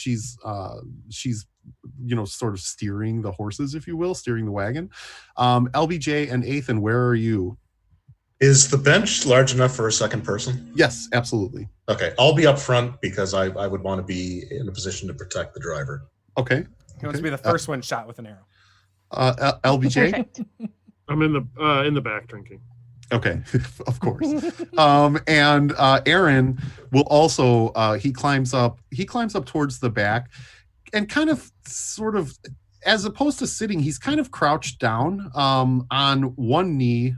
sort of steering the horses, if you will, steering the wagon. LBJ and Ethan, where are you? Is the bench large enough for a second person? Yes, absolutely. Okay, I'll be up front because I would want to be in a position to protect the driver. Okay. He wants to be the first one shot with an arrow. LBJ. Perfect. I'm in the back drinking. Okay, of course. And Aaron will also he climbs up towards the back, and kind of sort of, as opposed to sitting, he's kind of crouched down on one knee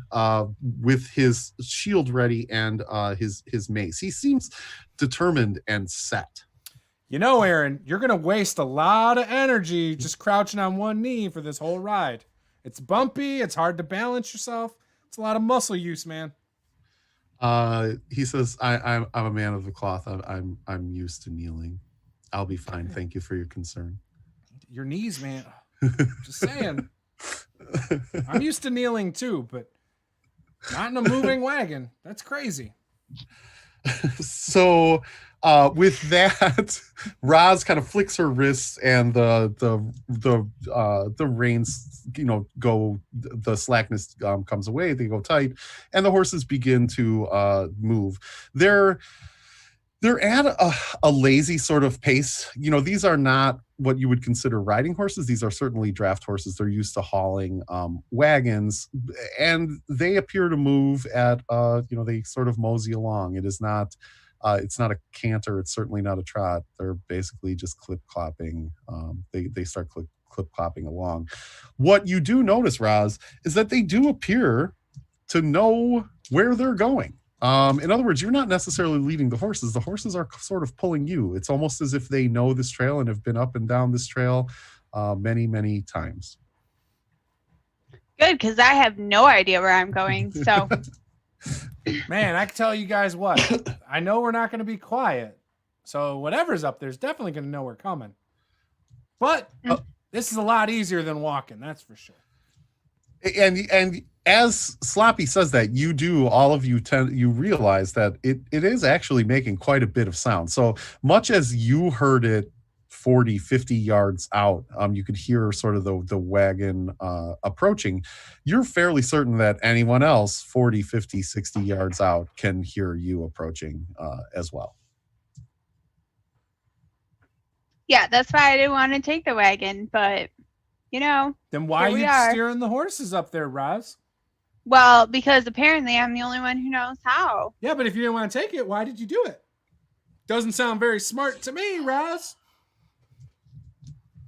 with his shield ready and his mace. He seems determined and set. You know, Aaron, you're going to waste a lot of energy just crouching on one knee for this whole ride. It's bumpy. It's hard to balance yourself. It's a lot of muscle use, man. He says, I'm a man of the cloth. I'm used to kneeling. I'll be fine. Thank you for your concern. Your knees, man. Just saying. I'm used to kneeling too, but not in a moving wagon. That's crazy. So with that, Roz kind of flicks her wrists, and the reins, go. The slackness comes away. They go tight, and the horses begin to move. They're at a lazy sort of pace. These are not what you would consider riding horses. These are certainly draft horses. They're used to hauling wagons, and they appear to move at they sort of mosey along. It is not it's not a canter. It's certainly not a trot. They're basically just clip-clopping. They start clip-clopping along. What you do notice, Roz, is that they do appear to know where they're going. In other words, you're not necessarily leading the horses. The horses are sort of pulling you. It's almost as if they know this trail and have been up and down this trail many, many times. Good, because I have no idea where I'm going. So, Man, I can tell you guys what. I know we're not going to be quiet. So whatever's up there is definitely going to know we're coming. But this is a lot easier than walking, that's for sure. And as Sloppy says that, you do, all of you you realize that it is actually making quite a bit of sound. So much as you heard it 40, 50 yards out, you could hear sort of the wagon approaching. You're fairly certain that anyone else 40, 50, 60 yards out can hear you approaching as well. yeah, that's why I didn't want to take the wagon. But, you know, Then why are here we you are. steering the horses up there, Roz? Well, because apparently I'm the only one who knows how. Yeah, but if you didn't want to take it, why did you do it? Doesn't sound very smart to me, Roz.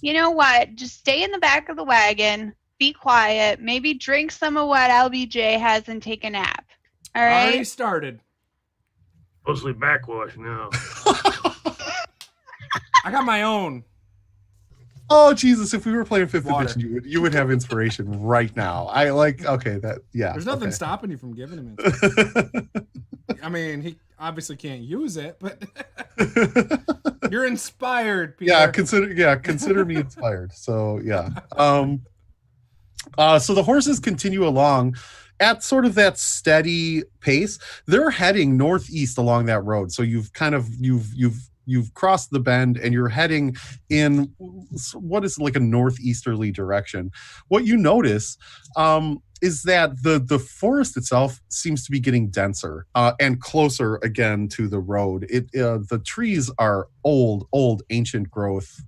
You know what? Just stay in the back of the wagon, be quiet, maybe drink some of what LBJ has and take a nap. All Already right? started. Mostly backwash now. I got my own. Oh Jesus! If we were playing 5th Water. edition, you would have inspiration right now. I like. Okay, that yeah. There's nothing okay. stopping you from giving him it. I mean, he obviously can't use it, but you're inspired, Peter. Consider me inspired. So yeah. So the horses continue along at sort of that steady pace. They're heading northeast along that road. So you've crossed the bend and you're heading in what is like a northeasterly direction. What you notice is that the forest itself seems to be getting denser and closer again to the road. The trees are old ancient growth,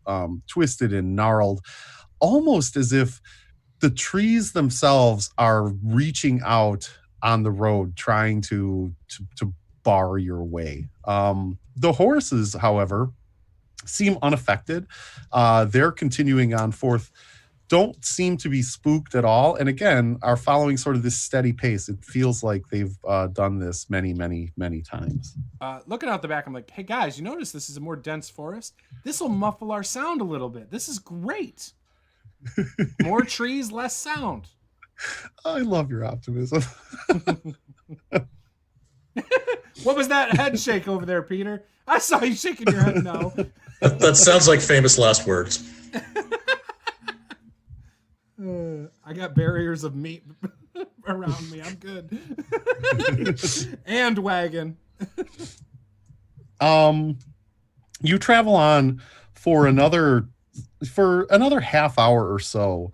twisted and gnarled, almost as if the trees themselves are reaching out on the road, trying to bar your way. The horses, however, seem unaffected. They're continuing on forth, don't seem to be spooked at all, and again are following sort of this steady pace. It feels like they've done this many times. Looking out the back, I'm like, hey guys, you notice this is a more dense forest? This will muffle our sound a little bit. This is great. More trees, less sound. I love your optimism. What was that head shake over there, Peter? I saw you shaking your head no. That sounds like famous last words. I got barriers of meat around me. I'm good. And wagon. You travel on for another half hour or so.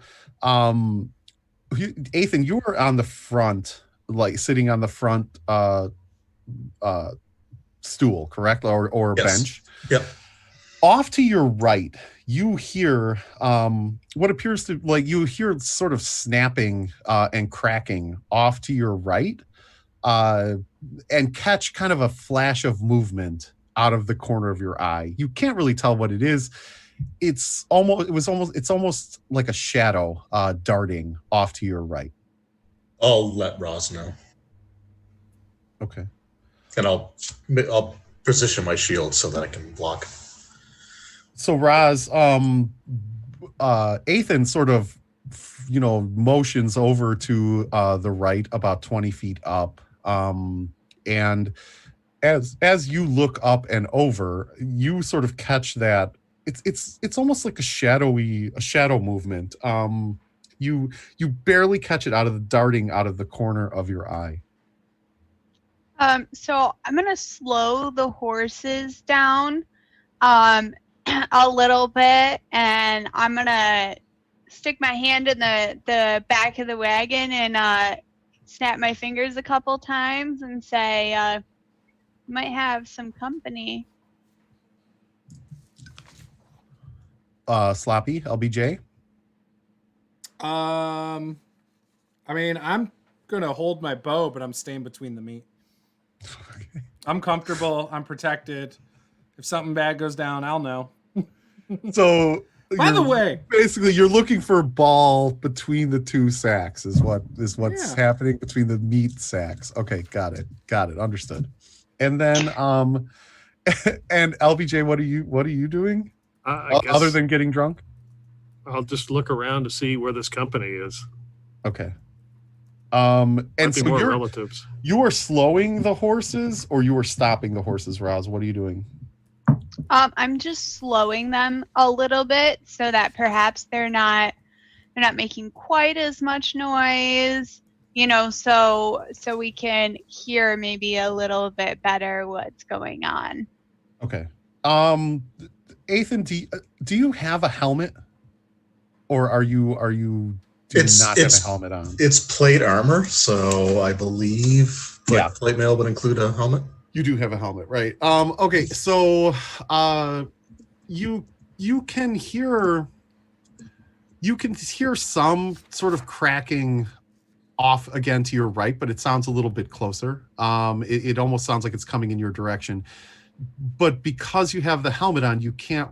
Ethan, you were on the front, like sitting on the front stool, correct? Or Yes. bench. Yep. Off to your right, you hear what appears to you hear sort of snapping and cracking off to your right, and catch kind of a flash of movement out of the corner of your eye. You can't really tell what it is. It's almost like a shadow darting off to your right. I'll let Roz know, Okay. and I'll position my shield so that I can block. So Raz, Ethan sort of, motions over to the right about 20 feet up. And as you look up and over, you sort of catch that it's almost like a shadow movement. You barely catch it darting out of the corner of your eye. So I'm gonna slow the horses down a little bit, and I'm gonna stick my hand in the back of the wagon and snap my fingers a couple times and say, might have some company. Sloppy, LBJ. I mean, I'm gonna hold my bow, but I'm staying between the meat. I'm comfortable. I'm protected. If something bad goes down, I'll know. So By the way, basically you're looking for a ball between the two sacks is what's happening between the meat sacks. Okay, got it. Understood. And then and LBJ, what are you doing? I guess Other than getting drunk? I'll just look around to see where this company is. Okay. And so more relatives. You are slowing the horses or you are stopping the horses, Roz? What are you doing? I'm just slowing them a little bit so that perhaps they're not making quite as much noise, so we can hear maybe a little bit better what's going on. Okay. Ethan, do you have a helmet? Or are you not have a helmet on? It's plate armor, so I believe plate mail would include a helmet. You do have a helmet, right? Okay, so you can hear some sort of cracking off again to your right, but it sounds a little bit closer. It almost sounds like it's coming in your direction. But because you have the helmet on, you can't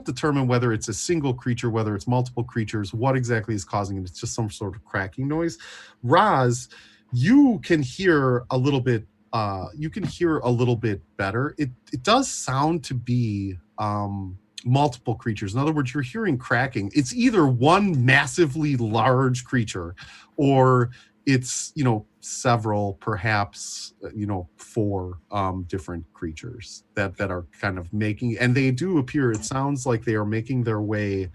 determine whether it's a single creature, whether it's multiple creatures, what exactly is causing it. It's just some sort of cracking noise. Roz, you can hear a little bit better. It does sound to be multiple creatures. In other words, you're hearing cracking. It's either one massively large creature or it's, several, perhaps, 4 different creatures that are kind of making, and they do appear, it sounds like they are making their way,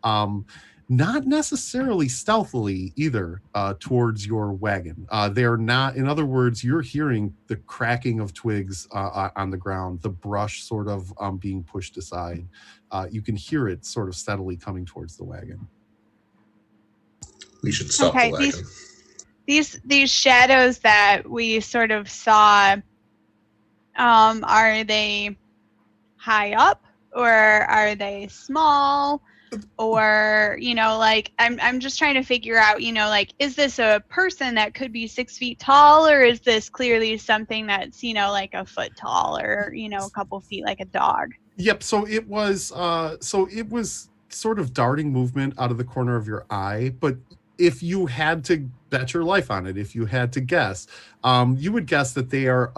not necessarily stealthily either, towards your wagon. They're not, in other words, you're hearing the cracking of twigs on the ground, the brush sort of being pushed aside. You can hear it sort of steadily coming towards the wagon. We should stop the wagon. These shadows that we sort of saw, are they high up or are they small? Or, I'm just trying to figure out, is this a person that could be 6 feet tall, or is this clearly something that's, like a foot tall or, a couple feet like a dog? Yep. So it was sort of darting movement out of the corner of your eye, but if you had to bet your life on it, if you had to guess, you would guess that they are,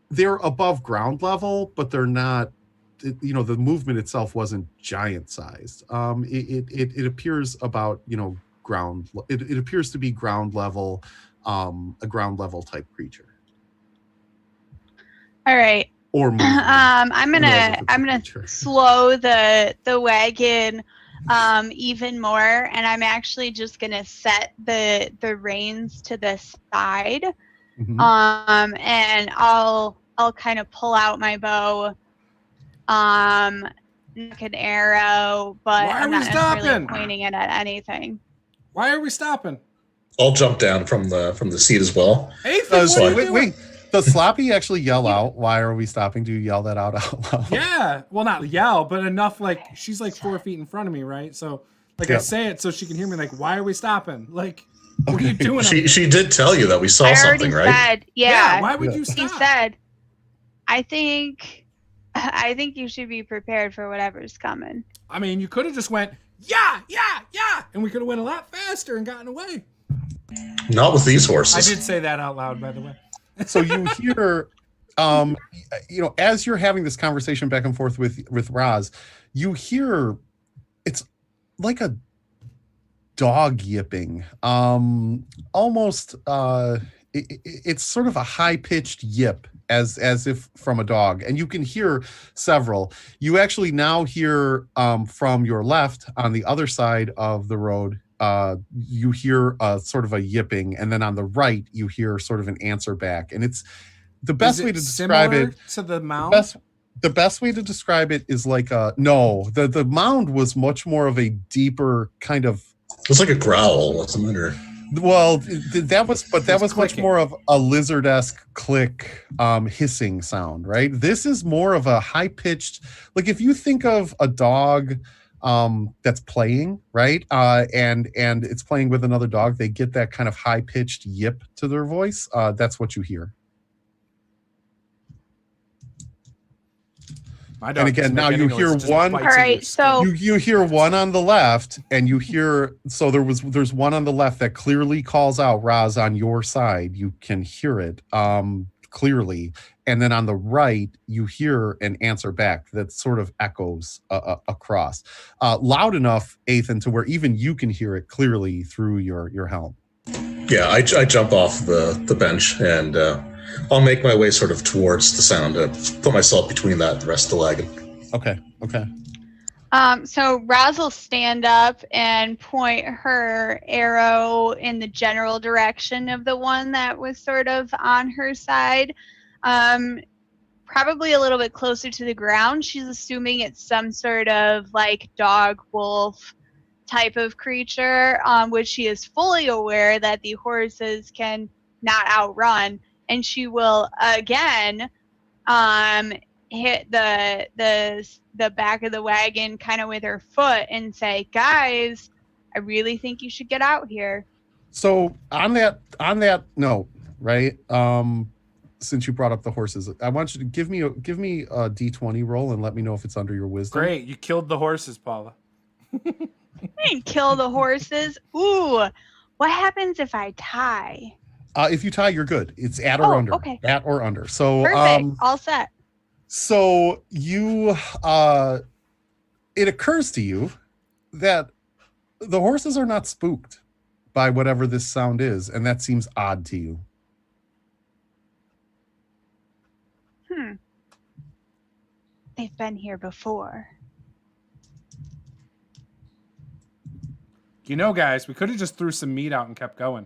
they're above ground level, but they're not, the movement itself wasn't giant sized. It appears about, ground. It appears to be ground level, a ground level type creature. All right. Or movement. I'm gonna slow the wagon even more, and I'm actually just gonna set the reins to the side, and I'll kind of pull out my bow, knock an arrow, but I'm not necessarily pointing it at anything. Why are we stopping? I'll jump down from the seat as well. Wait. Does Sloppy actually yell out, "Why are we stopping"? Do you yell that out loud? Yeah. Well, not yell, but enough, like, she's like 4 feet in front of me, right? So, like, I say it so she can hear me, like, why are we stopping? Like, what are you doing? She did tell you that we saw something, right? Said, yeah. Why would you stop? He said, I think you should be prepared for whatever's coming. I mean, you could have just went, yeah, and we could have went a lot faster and gotten away. Not with these horses. I did say that out loud, by the way. So you hear, as you're having this conversation back and forth with Roz, you hear it's like a dog yipping, almost. It's sort of a high-pitched yip, as if from a dog, and you can hear several. You actually now hear from your left on the other side of the road. You hear sort of a yipping, and then on the right you hear sort of an answer back, and it's the best way to describe it to the mound. The best way to describe it is like the mound was much more of a deeper kind of. It was like a growl, wasn't it? Or... Well, that was much more of a lizard-esque click, hissing sound, right? This is more of a high-pitched, like if you think of a dog that's playing, right? And it's playing with another dog, they get that kind of high-pitched yip to their voice. That's what you hear. My dog And again, doesn't make now any you noise, hear it just one. bites All into right, your skin. so- You hear one on the left, and you hear there's one on the left that clearly calls out Raz on your side. You can hear it clearly, and then on the right you hear an answer back that sort of echoes across, loud enough, Ethan, to where even you can hear it clearly through your helm. Yeah, I jump off the bench and I'll make my way sort of towards the sound. Put myself between that and the rest of the wagon. Okay. So Raz will stand up and point her arrow in the general direction of the one that was sort of on her side. Probably a little bit closer to the ground. She's assuming it's some sort of like dog, wolf type of creature, which she is fully aware that the horses can not outrun. And she will again hit the back of the wagon kind of with her foot and say, "Guys, I really think you should get out here." So on that note, right? Since you brought up the horses, I want you to give me a D20 roll and let me know if it's under your wisdom. Great, you killed the horses, Paula. I didn't kill the horses. Ooh, what happens if I tie? If you tie, you're good. It's at or under. Okay. At or under. So Perfect. All set. So you it occurs to you that the horses are not spooked by whatever this sound is, and that seems odd to you. They've been here before. You know, guys, we could have just threw some meat out and kept going.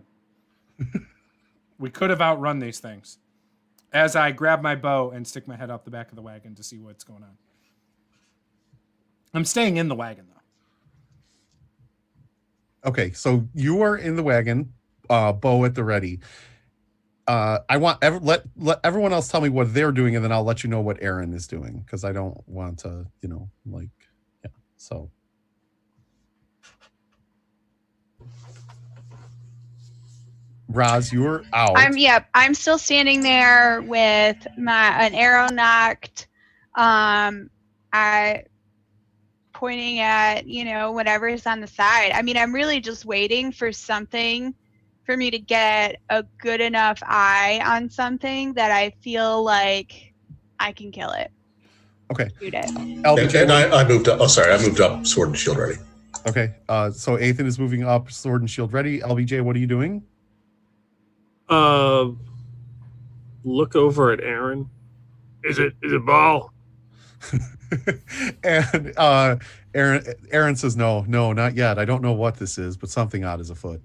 We could have outrun these things. As I grab my bow and stick my head out the back of the wagon to see what's going on. I'm staying in the wagon, though. Okay, so you are in the wagon, bow at the ready. I want let everyone else tell me what they're doing, and then I'll let you know what Aaron is doing, because I don't want to, so. Raz, you're out. I'm still standing there with an arrow knocked. I pointing at, whatever is on the side. I mean, I'm really just waiting for something for me to get a good enough eye on something that I feel like I can kill it. Okay. Shoot it. LBJ, And I moved up. Oh, sorry. I moved up sword and shield ready. Okay. So Ethan is moving up, sword and shield ready. LBJ, what are you doing? Look over at Aaron. Is it ball? And Aaron says, no, not yet. I don't know what this is, but something odd is afoot.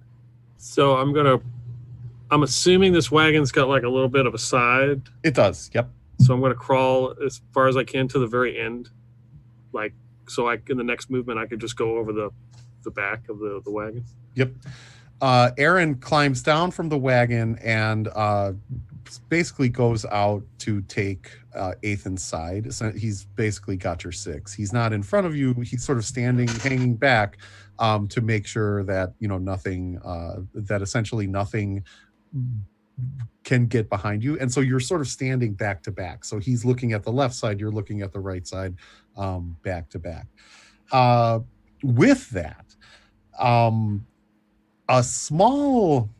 So I'm assuming this wagon's got like a little bit of a side. It does. Yep. So I'm going to crawl as far as I can to the very end. Like, so in the next movement, I could just go over the back of the wagon. Yep. Aaron climbs down from the wagon and basically goes out to take Ethan's side. So he's basically got your 6. He's not in front of you. He's sort of standing, hanging back to make sure that, nothing, that essentially nothing can get behind you. And so you're sort of standing back to back. So he's looking at the left side, you're looking at the right side, back to back. With that, a small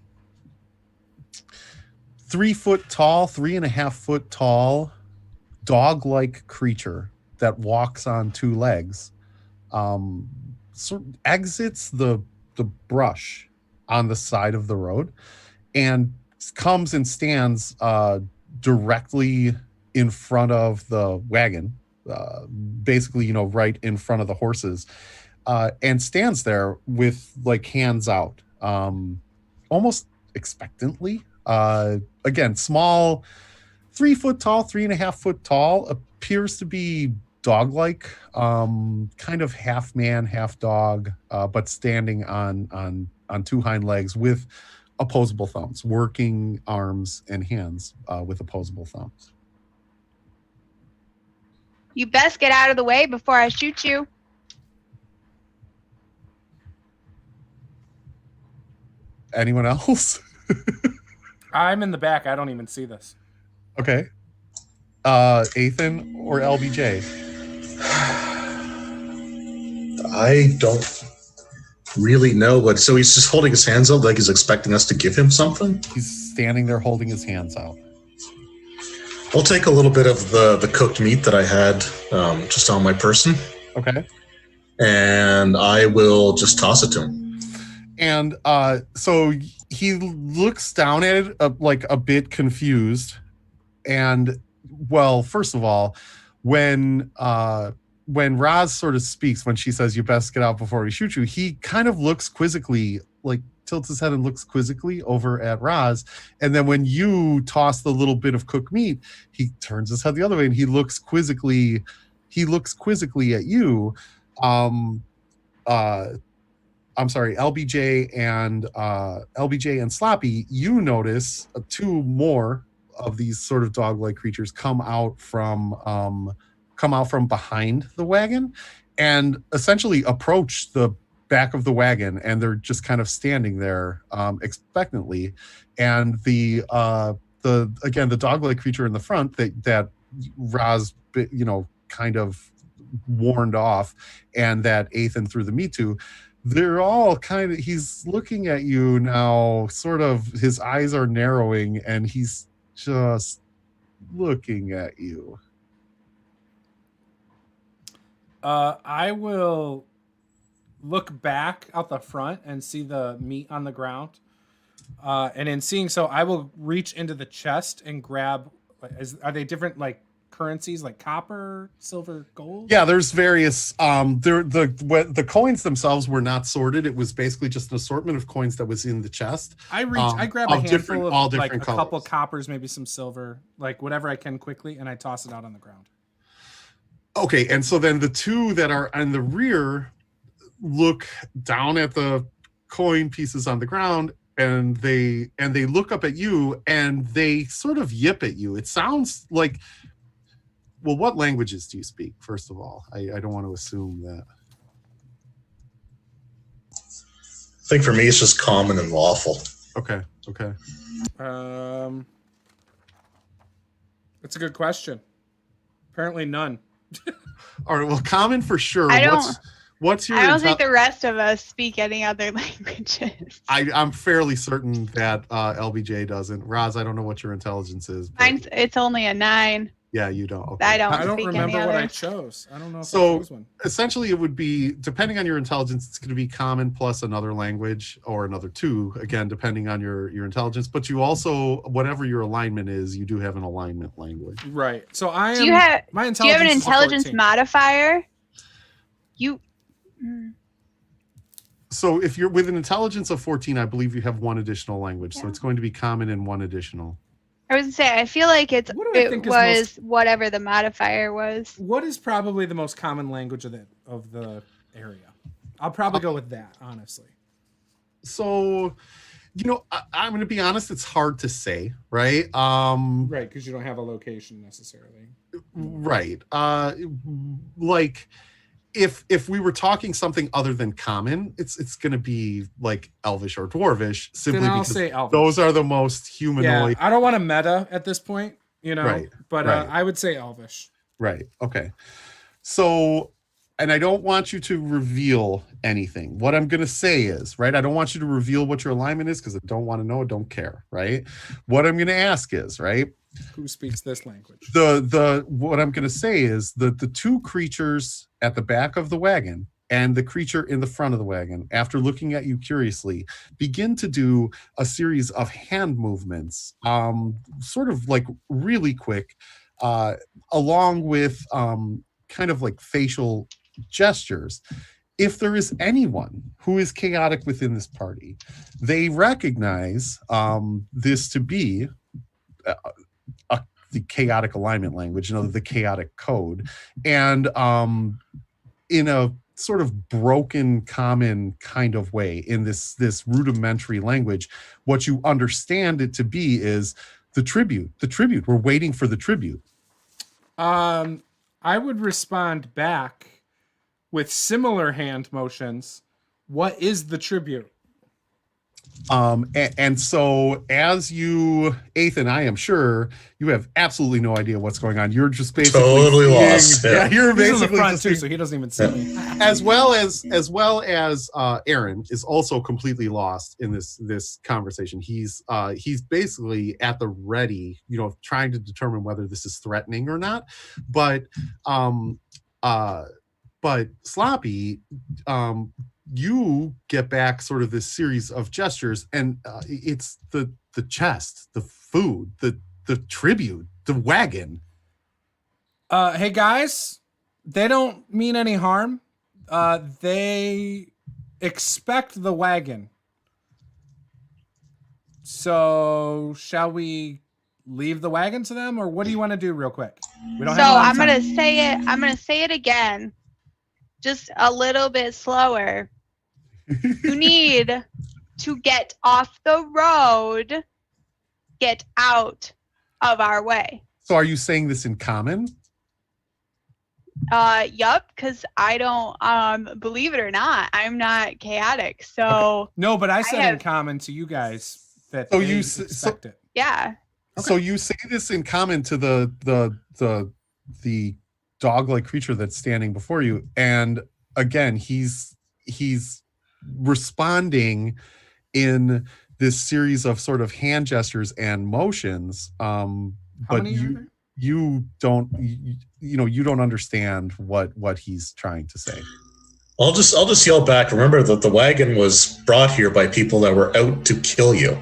3.5 foot tall dog-like creature that walks on 2 legs sort of exits the brush on the side of the road and comes and stands directly in front of the wagon, basically, right in front of the horses, and stands there with like hands out, almost expectantly. Again, small, 3.5 foot tall, appears to be dog-like, kind of half man, half dog, but standing on 2 hind legs with opposable thumbs, working arms and hands with opposable thumbs. You best get out of the way before I shoot you. Anyone else? I'm in the back. I don't even see this. Okay. Ethan or LBJ? I don't really know what. So he's just holding his hands out like he's expecting us to give him something? He's standing there holding his hands out. I'll take a little bit of the cooked meat that I had just on my person. Okay. And I will just toss it to him. And so he looks down at it like a bit confused. And, well, first of all, when Roz sort of speaks, when she says, you best get out before we shoot you, he kind of looks quizzically, like tilts his head and looks quizzically over at Roz. And then when you toss the little bit of cooked meat, he turns his head the other way and he looks quizzically at you. I'm sorry, LBJ and Sloppy, you notice two more of these sort of dog-like creatures come out from behind the wagon and essentially approach the back of the wagon, and they're just kind of standing there expectantly. And the dog-like creature in the front that Raz, kind of warned off, and that Ethan threw the meat to, they're all kind of, he's looking at you now, sort of, his eyes are narrowing, and he's just looking at you. I will look back out the front and see the meat on the ground. And in seeing so, I will reach into the chest and grab, are they different, like, currencies, like copper, silver, gold? Yeah, there's various. The coins themselves were not sorted. It was basically just an assortment of coins that was in the chest. I grab a handful of like a couple coppers, maybe some silver, like whatever I can quickly, and I toss it out on the ground. Okay, and so then the two that are in the rear look down at the coin pieces on the ground, and they look up at you, and they sort of yip at you. It sounds like. Well, what languages do you speak, first of all? I don't want to assume that. I think for me, it's just common and lawful. Okay. That's a good question. Apparently none. All right, well, common for sure. What's your... I don't think the rest of us speak any other languages. I'm fairly certain that LBJ doesn't. Roz, I don't know what your intelligence is. It's only a 9. Yeah, you don't. Okay. I don't remember any what others. I chose. I don't know if I So chose one. essentially it would be, depending on your intelligence, it's going to be common plus another language or another 2, again, depending on your intelligence. But you also, whatever your alignment is, you do have an alignment language. Right. So Do you have an intelligence is a 14. modifier? So if you're with an intelligence of 14, I believe you have 1 additional language. So it's going to be common and 1 additional. I was gonna say, I feel like it think is was whatever the modifier was. What is probably the most common language of the area? I'll probably go with that, honestly. So, I'm going to be honest, it's hard to say, right? Right, because you don't have a location necessarily. Right. Like if we were talking something other than common, it's going to be like Elvish or Dwarvish, simply Then I'll because say Elvish. those are the most humanoid. Yeah, I don't want to meta at this point, Right, but right. I would say Elvish. Right. Okay. So, and I don't want you to reveal anything. What I'm going to say is, right, I don't want you to reveal what your alignment is because I don't want to know. I don't care, right? What I'm going to ask is, right, Who speaks this language? what I'm going to say is the 2 creatures at the back of the wagon and the creature in the front of the wagon, after looking at you curiously, begin to do a series of hand movements, sort of like really quick, along with kind of like facial gestures. If there is anyone who is chaotic within this party, they recognize this to be the chaotic alignment language, the chaotic code, and in a sort of broken common kind of way, in this rudimentary language, what you understand it to be is the tribute. We're waiting for the tribute. I would respond back with similar hand motions. What is the tribute? And so as you, Ethan, I am sure you have absolutely no idea what's going on. You're just basically Totally lost. Yeah, you're He's in the basically front just too, so he doesn't even see me. as well as Aaron is also completely lost in this conversation. He's basically at the ready, trying to determine whether this is threatening or not. But Sloppy, you get back sort of this series of gestures, and it's the chest, the food, the tribute, the wagon. Hey guys, they don't mean any harm. They expect the wagon. So shall we leave the wagon to them, or what do you want to do real quick? We don't So have a lot of I'm time. gonna say it again, just a little bit slower. You need to get off the road, get out of our way. So are you saying this in common? Yup, because I don't believe it or not, I'm not chaotic. So No, but I said in have- common to you guys that So they you expect it. yeah. So you say this in common to the dog-like creature that's standing before you, and again he's responding in this series of sort of hand gestures and motions. How But many are there? you don't understand what he's trying to say. I'll just yell back. Remember that the wagon was brought here by people that were out to kill you.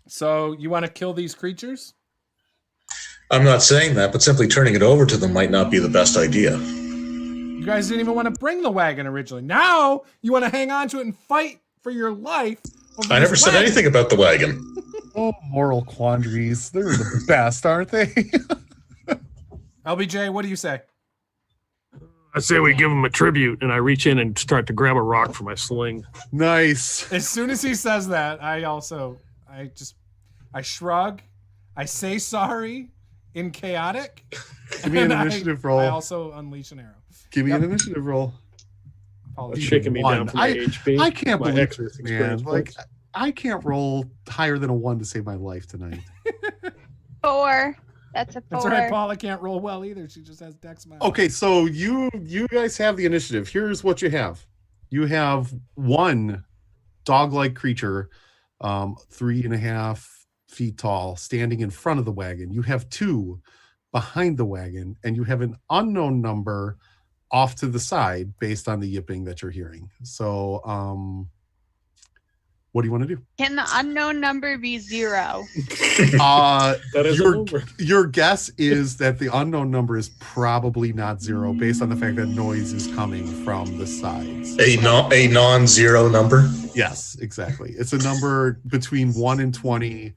So you want to kill these creatures? I'm not saying that, but simply turning it over to them might not be the best idea. You guys didn't even want to bring the wagon originally. Now you want to hang on to it and fight for your life. Over I this never said wagon. anything about the wagon. Oh, moral quandaries. They're the best, aren't they? LBJ, what do you say? I say we give him a tribute, and I reach in and start to grab a rock for my sling. Nice. As soon as he says that, I shrug, I say sorry in chaotic. Give me an and initiative roll. I also unleash an arrow. Give me an initiative roll. Apologies. He's shaking me down One. from my HP. I can't my believe excellence this, man. experience Like, points. I can't roll higher than a 1 to save my life tonight. 4. That's a 4. That's right, Paula can't roll well either. She just has Dex minus. Okay, so you guys have the initiative. Here's what you have. You have 1 dog-like creature, 3.5 feet tall, standing in front of the wagon. You have 2 behind the wagon, and you have an unknown number off to the side based on the yipping that you're hearing. So, what do you want to do? Can the unknown number be 0? That is a number. Your guess is that the unknown number is probably not 0 based on the fact that noise is coming from the sides. A non-zero number. Yes, exactly. It's a number between 1 and 20.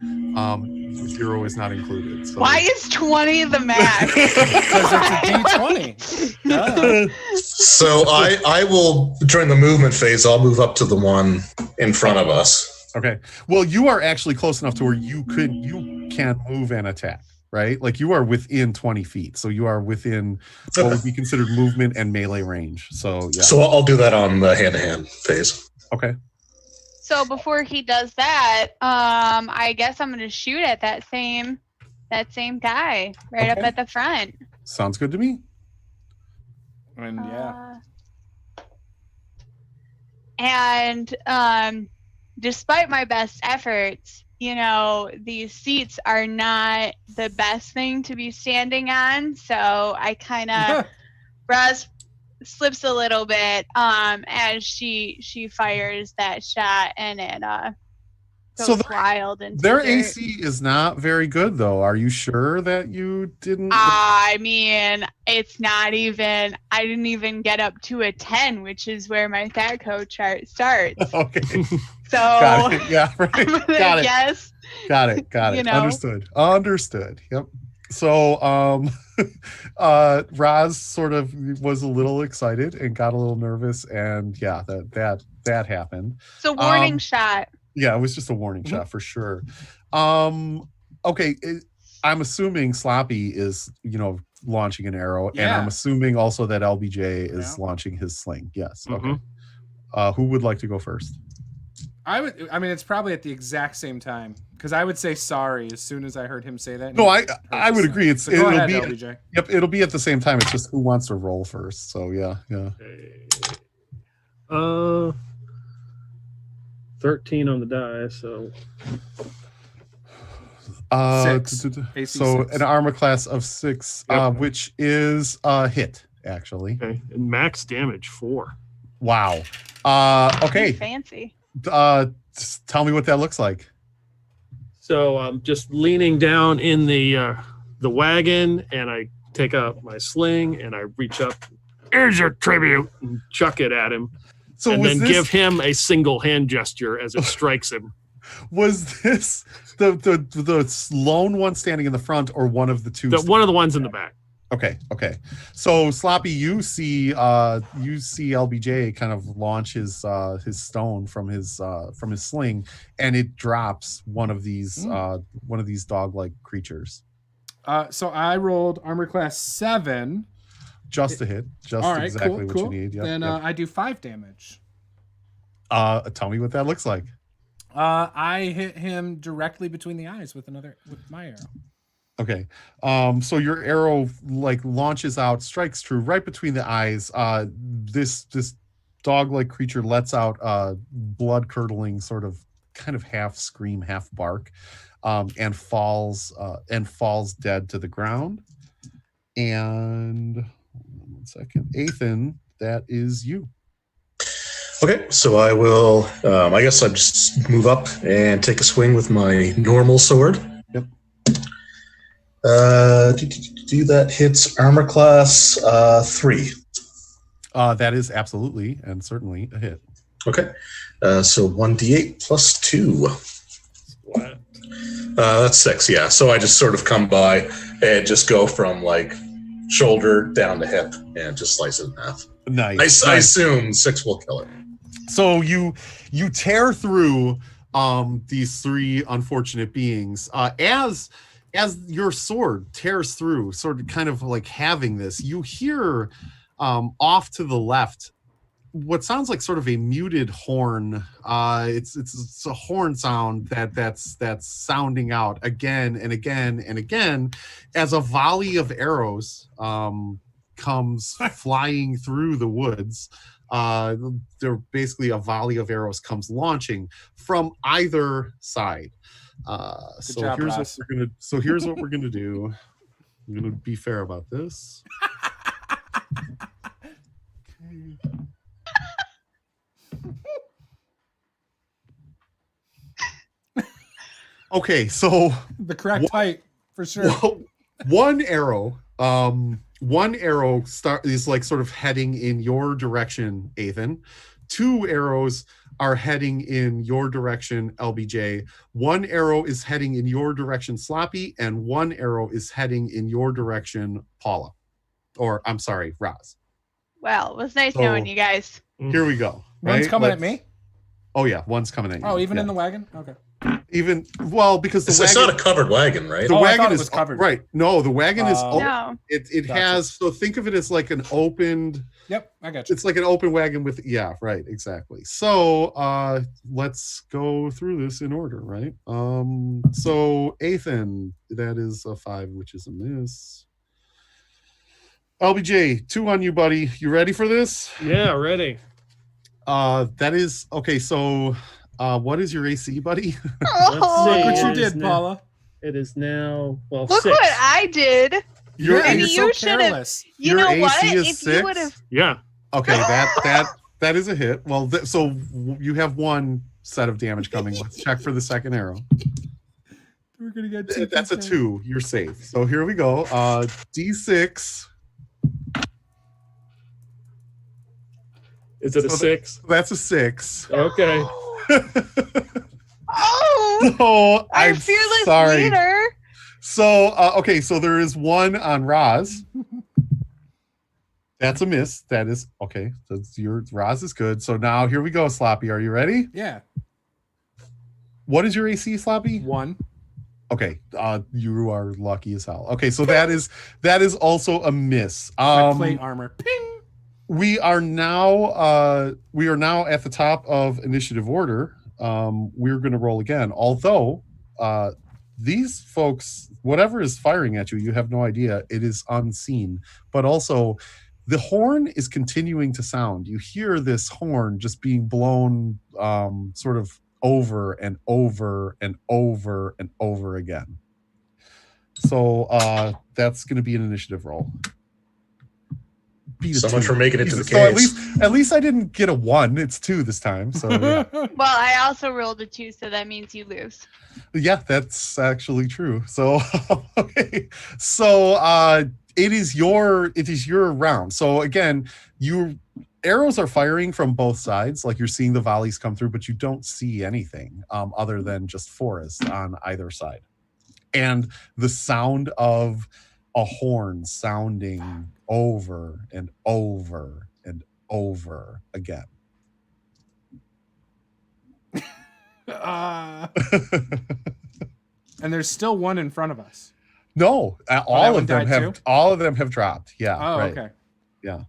0 is not included. So. Why is 20 the max? Because it's a D20. Duh. So I will, during the movement phase, I'll move up to the one in front of us. Okay. Well, you are actually close enough to where you can move and attack, right? Like you are within 20 feet. So you are within what would be considered movement and melee range. So yeah. So I'll do that on the hand-to-hand phase. Okay. So before he does that, I guess I'm gonna shoot at that same guy right up Okay. at the front. Sounds good to me. And yeah. And despite my best efforts, these seats are not the best thing to be standing on. So I kind of Raz slips a little bit as she fires that shot, and it goes So wild. And Their AC is not very good, though. Are you sure that you didn't? I mean, it's not even. I didn't even get up to a 10, which is where my THAC chart starts. Okay. So Got it. Yeah. Right. I'm gonna Got it. guess. Got it. You know? Understood. Yep. So, Raz sort of was a little excited and got a little nervous, and yeah, that happened. So warning shot. Yeah, it was just a warning shot for sure. Okay, I'm assuming Sloppy is, launching an arrow, and Yeah. I'm assuming also that LBJ is launching his sling. Yes. Okay. Who would like to go first? I mean, it's probably at the exact same time because I would say sorry as soon as I heard him say that. No, I would agree. So go ahead, be LBJ. Yep, it'll be at the same time. It's just who wants to roll first. So yeah. 13 on the die, so 6. AC So 6. an armor class of 6, Yep. which is a hit, actually. okay. And max damage 4. Wow. Okay. Fancy. Just tell me what that looks like. So I'm just leaning down in the wagon, and I take out my sling and I reach up. Here's your tribute, and chuck it at him, So and was then this, give him a single hand gesture as it strikes him. was this the lone one standing in the front, or one of the two? One of the ones in the back. Okay. So Sloppy, you see LBJ kind of launch his stone from his sling, and it drops one of these dog-like creatures. So I rolled armor class 7. Just a hit. Just All right, exactly cool. what you need. Yep, Then yep. I do 5 damage. Tell me what that looks like. I hit him directly between the eyes with my arrow. Okay. So your arrow like launches out, strikes true right between the eyes. This dog-like creature lets out blood-curdling sort of kind of half scream, half bark, and falls dead to the ground. And 1 second, Ethan, that is you. Okay, so I will. I guess I just move up and take a swing with my normal sword. Yep. Do that hits armor class 3. That is absolutely and certainly a hit. Okay, so 1d8 plus 2. What? That's 6. Yeah. So I just sort of come by and just go from like shoulder down to hip and just slice it in half. Nice. I assume 6 will kill it. So you tear through these 3 unfortunate beings as your sword tears through, sort of kind of like having this. You hear off to the left what sounds like sort of a muted horn. It's a horn sound that's sounding out again and again and again as a volley of arrows comes flying through the woods. They're basically a volley of arrows comes launching from either side. Here's what we're gonna do. I'm gonna be fair about this. Okay, so The correct height for sure. one arrow is like sort of heading in your direction, Ethan. 2 arrows are heading in your direction, LBJ. 1 arrow is heading in your direction, Sloppy, and 1 arrow is heading in your direction, Paula. Or I'm sorry, Roz. Well, it was nice So- knowing you guys. Here we go. One's right? coming at me. Oh yeah, one's coming at you. Oh, even Yeah. in the wagon. Okay. Even because the It's wagon, not a covered wagon, right? the Oh, I thought wagon it is was covered. right. No, the wagon is Oh. No. it Gotcha. has, so think of it as like an opened, Yep, I got you. it's like an open wagon with, yeah, right, exactly. So let's go through this in order, right? So Ethan, that is a 5, which is a miss. LBJ, 2 on you, buddy. You ready for this? Yeah, ready. That is okay. So what is your AC, buddy? Oh, see. Look what you It is did, now- Paula. It is now, well, look 6. what I did. Your Yeah, And you're AC, so you should've- careless. You Your know AC what? is If 6? you would have, Yeah. Okay, that is a hit. Well, so you have 1 set of damage coming. Let's check for the second arrow. We're gonna get 2. That's a 2. You're safe. So here we go. D6. Is it a So 6? That's a 6. Okay. oh, So our I'm fearless sorry. leader. So okay, so there is 1 on Roz. That's a miss. That is okay. That's your Roz is good. So now here we go, Sloppy. Are you ready? Yeah, What is your AC, Sloppy? 1. Okay, you are lucky as hell. Okay, so that is also a miss. My plate armor. Ping. we are now at the top of initiative order. We're going to roll again. Although these folks, whatever is firing at you, you have no idea. It is unseen. But also, the horn is continuing to sound. You hear this horn just being blown sort of over and over and over and over again. So that's going to be an initiative roll. So much for making it to the so caves. at least I didn't get a 1. It's 2 this time. So yeah. Well, I also rolled a 2, so that means you lose. Yeah, that's actually true. So okay. So it is your round. So again, arrows are firing from both sides, like you're seeing the volleys come through, but you don't see anything other than just forest on either side. And the sound of a horn sounding over and over and over again. And there's still one in front of us. No, all of them have dropped. Yeah. Oh, right. okay. Yeah.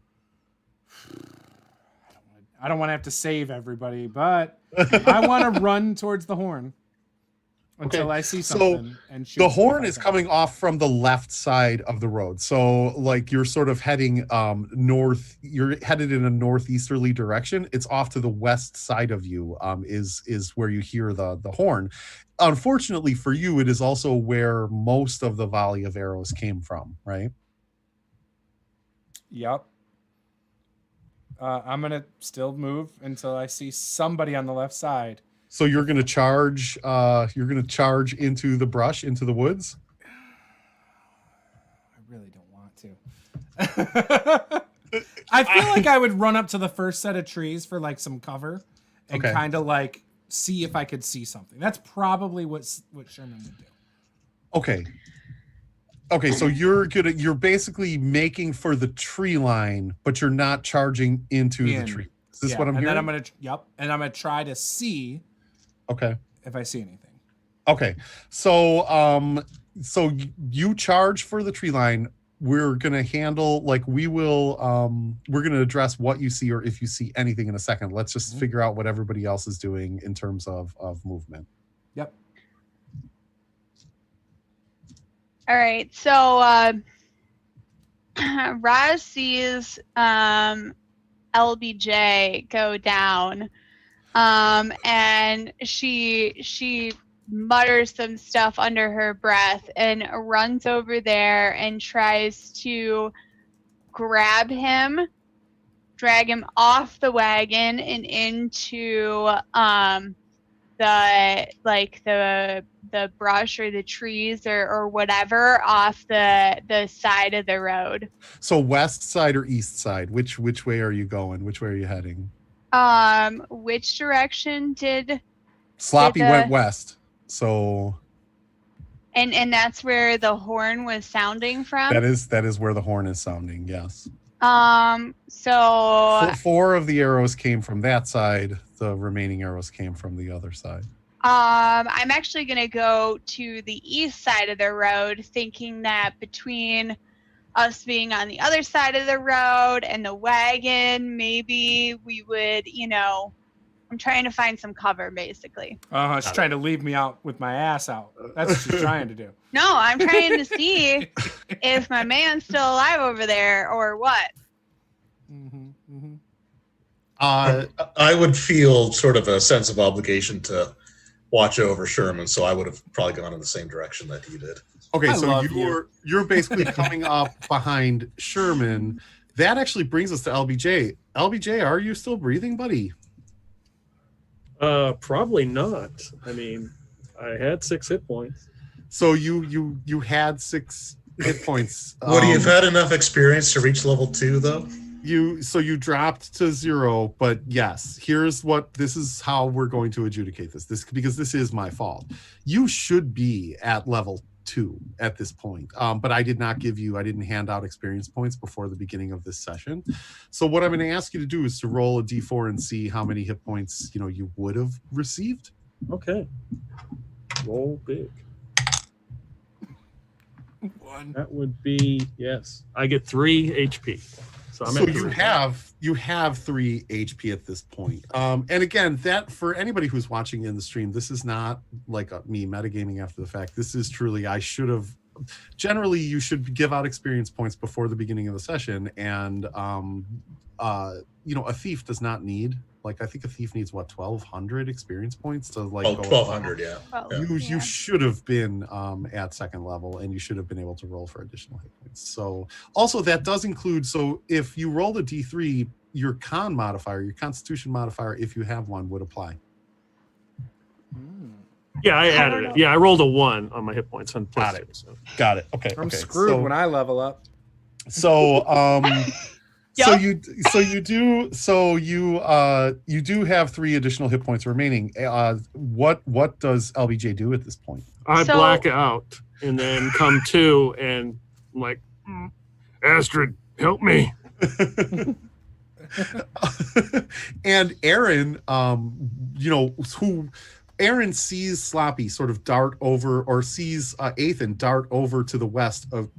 I don't want to have to save everybody, but I want to run towards the horn until I see something. And shoot the horn is coming off from the left side of the road. So like you're sort of heading north. You're headed in a northeasterly direction. It's off to the west side of you is where you hear the horn. Unfortunately for you, it is also where most of the volley of arrows came from, right? Yep. I'm going to still move until I see somebody on the left side. So you're going to charge into the brush, into the woods? I really don't want to. I feel like I would run up to the first set of trees for like some cover and kind of like see if I could see something. That's probably what Sherman would do. Okay, so you're basically making for the tree line, but you're not charging into the tree. Is this what I'm hearing? And then I'm gonna try to see if I see anything. Okay. So so you charge for the tree line. We're gonna handle we're gonna address what you see or if you see anything in a second. Let's just figure out what everybody else is doing in terms of movement. Yep. All right, so Raz sees LBJ go down, and she mutters some stuff under her breath and runs over there and tries to grab him, drag him off the wagon and into the brush or the trees or whatever off the side of the road. So west side or east side? Which way are you going? Which way are you heading? Which direction did Sloppy went west. So and that's where the horn was sounding from? That is where the horn is sounding, yes. So 4 of the arrows came from that side. The remaining arrows came from the other side. I'm actually going to go to the east side of the road, thinking that between us being on the other side of the road and the wagon, maybe we would, I'm trying to find some cover, basically. She's trying to leave me out with my ass out. That's what she's trying to do. No, I'm trying to see if my man's still alive over there or what. I would feel sort of a sense of obligation to watch over Sherman, so I would have probably gone in the same direction that he did. Okay, so you're basically coming up behind Sherman. That actually brings us to LBJ. LBJ, are you still breathing, buddy? Probably not. I mean, I had 6 hit points. So you had 6 hit points. Would you have had enough experience to reach level 2 though? You dropped to 0, but yes, this is how we're going to adjudicate this because this is my fault. You should be at level 2 at this point, but I didn't hand out experience points before the beginning of this session. So what I'm going to ask you to do is to roll a d4 and see how many hit points you would have received. Okay, roll big. 1. That would be, yes, I get 3 HP. So I'm So at 3. you have 3 HP at this point. And again, that for anybody who's watching in the stream, this is not like me metagaming after the fact. This is truly, I should have. Generally, you should give out experience points before the beginning of the session, and a thief does not need, like, I think a thief needs 1,200 experience points to like. Oh, 1,200, yeah. Well, Yeah. You should have been at second level, and you should have been able to roll for additional hit points. So also that does include, so if you rolled a D3, your con modifier, your constitution modifier, if you have one, would apply. Yeah, I added don't it. know. Yeah, I rolled a 1 on my hit points on Got plus it. 2. So. Got it. Okay. I'm okay. screwed when I level up. So Yup. you do have 3 additional hit points remaining. What does LBJ do at this point? I So- black out and then come to and I'm like, Astrid, help me. And Aaron, who Aaron sees Sloppy sort of dart over, or sees Ethan dart over to the west of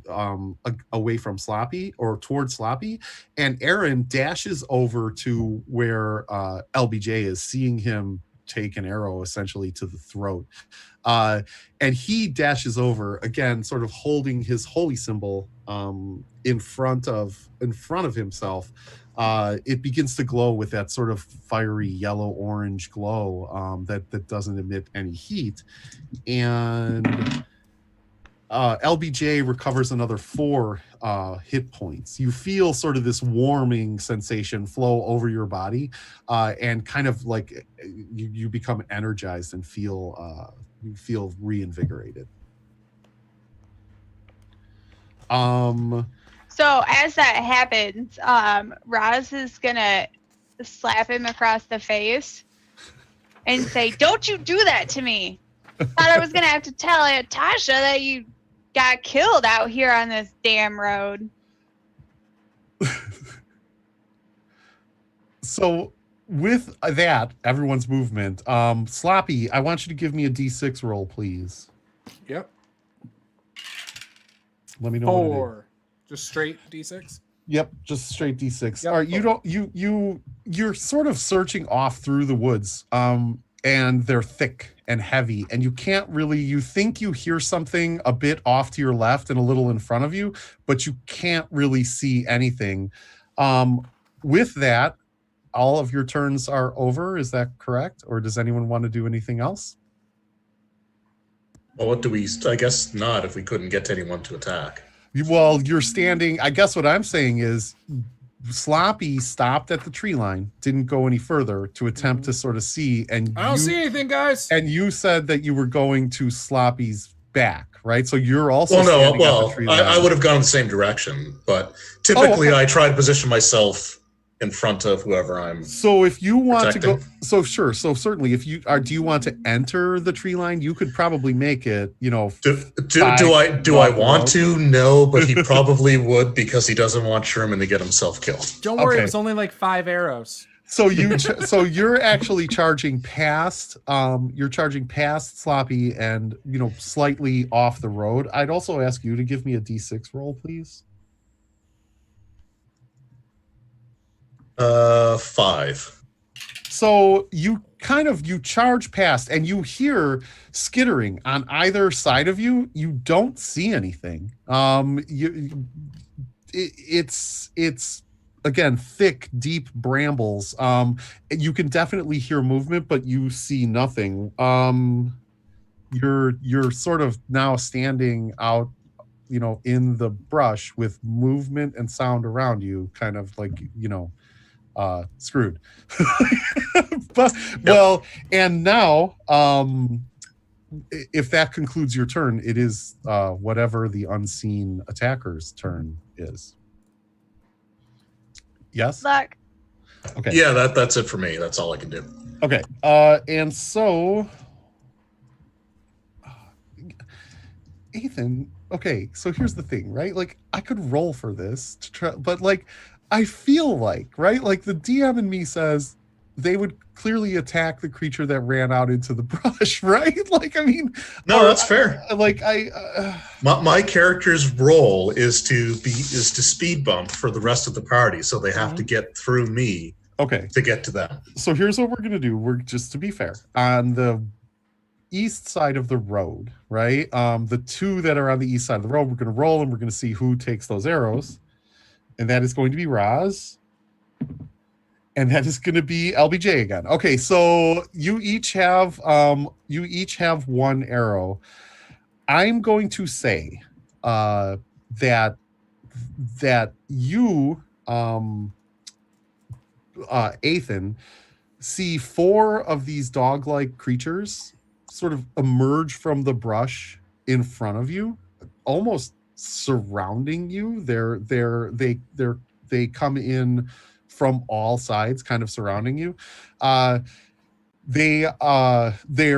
away from Sloppy, or towards Sloppy, and Aaron dashes over to where LBJ is, seeing him take an arrow essentially to the throat. And he dashes over again, sort of holding his holy symbol in front of himself. It begins to glow with that sort of fiery yellow-orange glow that doesn't emit any heat. And LBJ recovers another 4 hit points. You feel sort of this warming sensation flow over your body, and kind of like you become energized and feel reinvigorated. So as that happens, Roz is gonna slap him across the face and say, "Don't you do that to me! Thought I was gonna have to tell Tasha that you got killed out here on this damn road." So with that, everyone's movement. Sloppy, I want you to give me a D6 roll, please. Yep. Let me know. What it is. 4. Just straight D6. Yep, just straight D6. Yep. All right, you're sort of searching off through the woods, and they're thick and heavy, and you can't really. You think you hear something a bit off to your left and a little in front of you, but you can't really see anything. With that, all of your turns are over. Is that correct, or does anyone want to do anything else? Well, what do we? I guess not. If we couldn't get to anyone to attack. Well, you're standing. I guess what I'm saying is Sloppy stopped at the tree line, didn't go any further to attempt to sort of see. And I don't see anything, guys. And you said that you were going to Sloppy's back, right? So you're also. Well, no. standing at the Well, tree line. I would have gone in the same direction, but typically okay. I try to position myself in front of whoever I'm. So if you want to go, protecting. so sure. So certainly, if you are, do you want to enter the tree line? You could probably make it. You know, Do I want to? No, but he probably would, because he doesn't want Sherman to get himself killed. Don't worry, Okay. it was only like 5 arrows. So so you're actually charging past. You're charging past Sloppy, and slightly off the road. I'd also ask you to give me a D6 roll, please. 5. So you charge past, and you hear skittering on either side of you. You don't see anything. It's again thick, deep brambles. You can definitely hear movement, but you see nothing. You're sort of now standing out, in the brush with movement and sound around you, kind of like screwed. But well, and now if that concludes your turn, it is whatever the unseen attacker's turn is. Yes. Luck. Okay. Yeah, that's it for me. That's all I can do. Okay. And so Ethan, okay, so here's the thing, right? Like, I could roll for this to try, but like I feel like, right? Like the DM in me says they would clearly attack the creature that ran out into the brush, right? Like, I mean, No, that's fair. My character's role is to speed bump for the rest of the party, so they have to get through me. Okay. To get to them. So here's what we're gonna do. We're just to be fair on the east side of the road, right? The two that are on the east side of the road, we're gonna roll and we're gonna see who takes those arrows, and that is going to be Roz. And that is going to be LBJ again. Okay, so you each have one arrow. I'm going to say that you, Ethan, see 4 of these dog-like creatures sort of emerge from the brush in front of you, almost surrounding you. They come in from all sides, kind of surrounding you. They're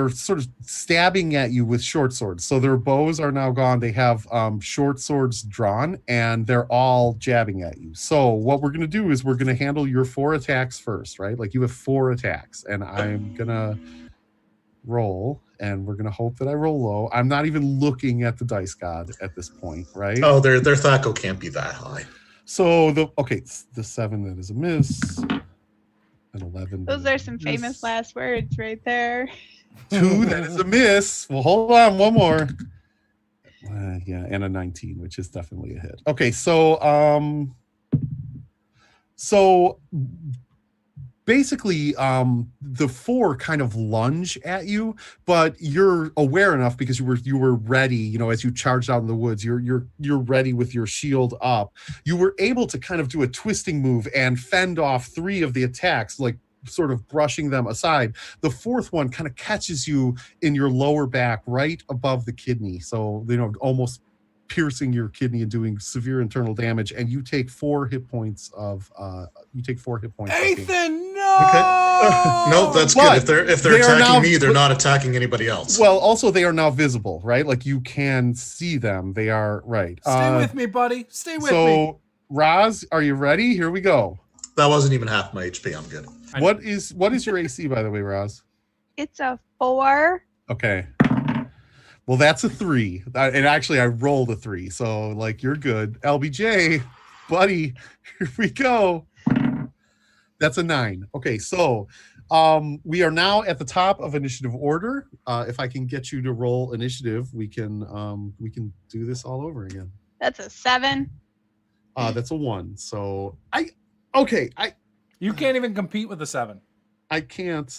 sort of stabbing at you with short swords. So their bows are now gone. They have short swords drawn, and they're all jabbing at you. So what we're going to do is we're going to handle your 4 attacks first, right? Like, you have 4 attacks, and I'm going to roll, and we're going to hope that I roll low. I'm not even looking at the dice god at this point, right? Oh, their Thaco can't be that high. So the 7, that is a miss. An 11. Those are some famous last words right there. 2, that is a miss. Well, hold on, one more. Yeah, and a 19, which is definitely a hit. Okay, so basically the 4 kind of lunge at you, but you're aware enough because you were ready, you know, as you charged out in the woods, you're ready with your shield up. You were able to kind of do a twisting move and fend off 3 of the attacks, like sort of brushing them aside. The 4th one kind of catches you in your lower back, right above the kidney, so, you know, almost piercing your kidney and doing severe internal damage, and you take 4 hit points of Ethan, no. Okay. No, that's But good. If they're attacking me, they're not attacking anybody else. Well, also they are now visible, right? Like, you can see them. They are right. Stay with me, buddy. Stay with me. So, Roz, are you ready? Here we go. That wasn't even half my HP. I'm good. What is your AC, by the way, Roz? It's a 4. Okay. Well, that's a 3. And actually, I rolled a 3. So, like, you're good. LBJ, buddy, here we go. That's a 9. Okay, so we are now at the top of initiative order. If I can get you to roll initiative, we can do this all over again. That's a 7. That's a 1. So you can't even compete with a 7. I can't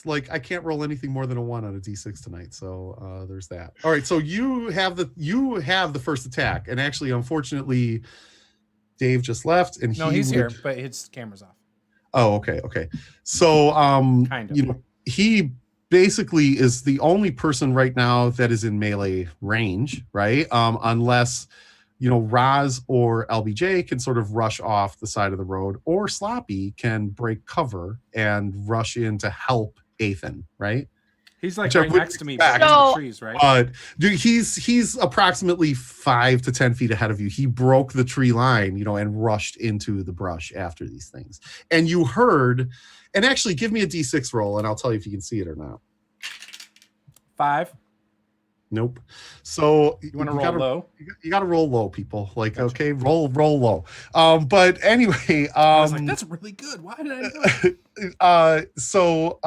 roll anything more than a 1 on a D6 tonight. So there's that. All right, so you have the first attack, and actually, unfortunately, Dave just left, and he's here, but his camera's off. Oh, okay. So kind of. You know, he basically is the only person right now that is in melee range, right? Unless, you know, Roz or LBJ can sort of rush off the side of the road, or Sloppy can break cover and rush in to help Ethan, right? He's like right next to me, back in the trees, right? Dude, he's approximately 5 to 10 feet ahead of you. He broke the tree line, you know, and rushed into the brush after these things. And you heard, and actually, give me a D6 roll, and I'll tell you if you can see it or not. 5. Nope. So you want to roll low? You got to roll low, people. Like, gotcha. Okay, roll low. But anyway, I was like, that's really good. Why did I do it? So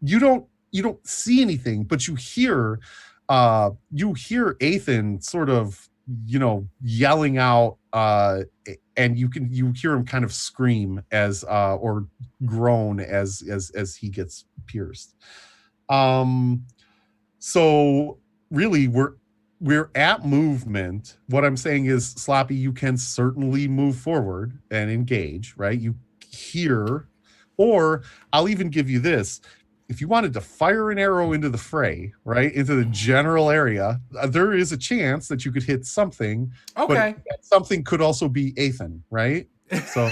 you don't see anything, but you hear Ethan sort of, you know, yelling out, and you hear him kind of scream as or groan as he gets pierced. So really, we're at movement. What I'm saying is, Sloppy, you can certainly move forward and engage, right? You hear, or I'll even give you this. If you wanted to fire an arrow into the fray, right, into the general area, there is a chance that you could hit something. Okay. But that something could also be Ethan, right? So,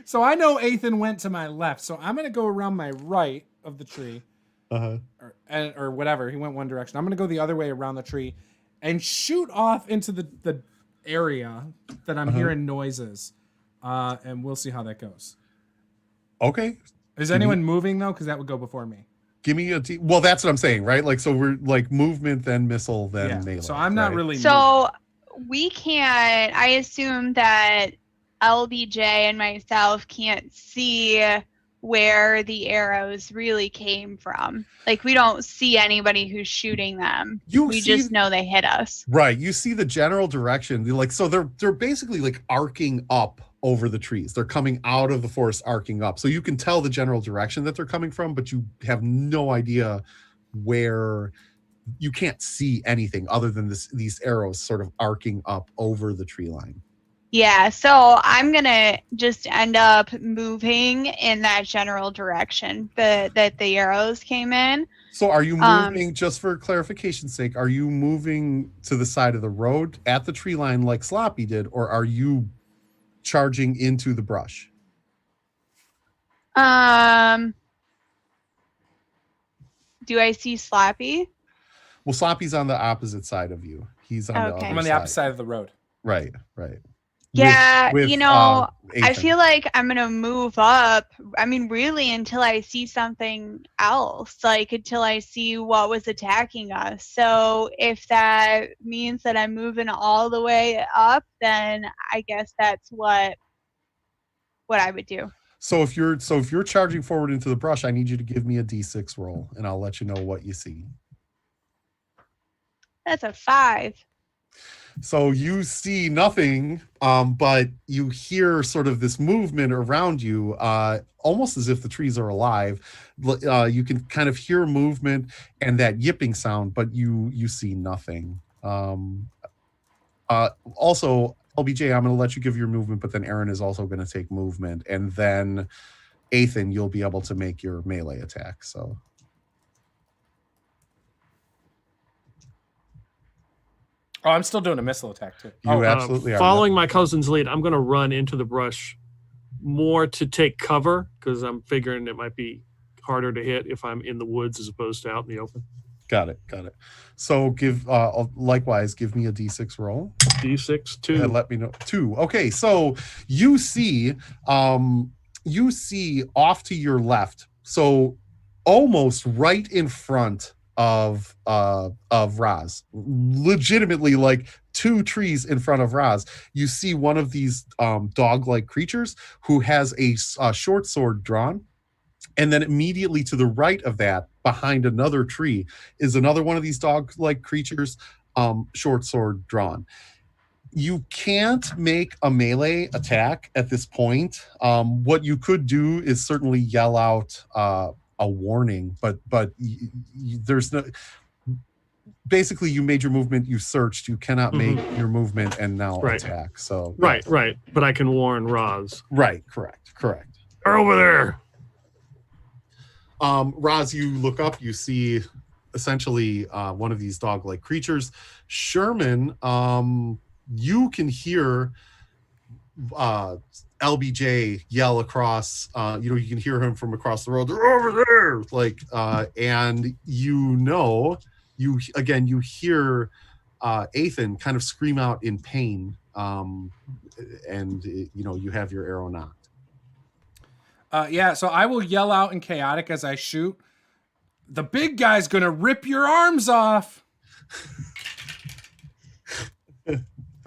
so I know Ethan went to my left, so I'm going to go around my right of the tree. Or whatever. He went one direction. I'm going to go the other way around the tree and shoot off into the area that I'm hearing noises. And we'll see how that goes. Okay. Is anyone moving though? Because that would go before me. Give me well, that's what I'm saying, right? Like, so we're like movement, then missile, then melee. So I'm not really. So we can't. I assume that LBJ and myself can't see where the arrows really came from. Like, we don't see anybody who's shooting them. We just know they hit us. Right. You see the general direction. Like, so they're basically like arcing up over the trees. They're coming out of the forest, arcing up. So you can tell the general direction that they're coming from, but you have no idea where. You can't see anything other than these arrows sort of arcing up over the tree line. Yeah, so I'm gonna just end up moving in that general direction that the arrows came in. So are you moving, just for clarification's sake, are you moving to the side of the road at the tree line like Sloppy did, or are you charging into the brush? Do I see Sloppy? Well, Sloppy's on the opposite side of you. He's on the other side. I'm on the opposite side of the road. Right. Yeah, with, I feel like I'm gonna move up. I mean, really, until I see something else, like until I see what was attacking us. So if that means that I'm moving all the way up, then I guess that's what I would do. So if you're charging forward into the brush, I need you to give me a D6 roll, and I'll let you know what you see. That's a 5. So you see nothing, but you hear sort of this movement around you, almost as if the trees are alive. You can kind of hear movement and that yipping sound, but you see nothing. Also, LBJ, I'm going to let you give your movement, but then Aaron is also going to take movement, and then Ethan, you'll be able to make your melee attack. So. Oh, I'm still doing a missile attack too. You absolutely are. Following my cousin's lead, I'm going to run into the brush more to take cover because I'm figuring it might be harder to hit if I'm in the woods as opposed to out in the open. Got it. So likewise, give me a D6 roll. D6, 2. And let me know. 2. Okay, so you see off to your left, so almost right in front of Raz, legitimately like 2 trees in front of Raz, you see one of these dog-like creatures who has a short sword drawn, and then immediately to the right of that, behind another tree, is another one of these dog-like creatures, short sword drawn. You can't make a melee attack at this point. What you could do is certainly yell out a warning, but there's no. Basically, you made your movement. You searched. You cannot make your movement and now attack. So right. But I can warn Raz. Right. Correct. They're over there. Raz, you look up. You see essentially one of these dog-like creatures. Sherman, you can hear LBJ yell across, you can hear him from across the road. They're over there, and you hear Ethan kind of scream out in pain, and you have your arrow knocked. So I will yell out in chaotic as I shoot. The big guy's gonna rip your arms off.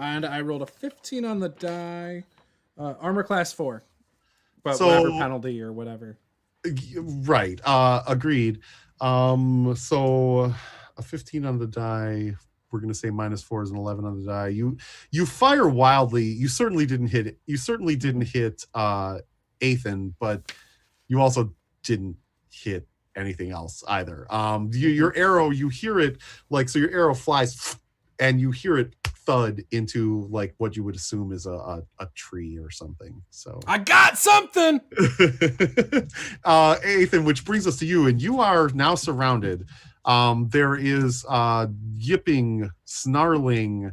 And I rolled a 15 on the die. Armor class 4. But whatever penalty or whatever. Right. Agreed. So a 15 on the die. We're going to say -4 is an 11 on the die. You fire wildly. You certainly didn't hit it. You certainly didn't hit Ethan, but you also didn't hit anything else either. Your arrow, you hear it so your arrow flies and you hear it thud into what you would assume is a tree or something. So I got something. Ethan, which brings us to you, and you are now surrounded. There is yipping, snarling,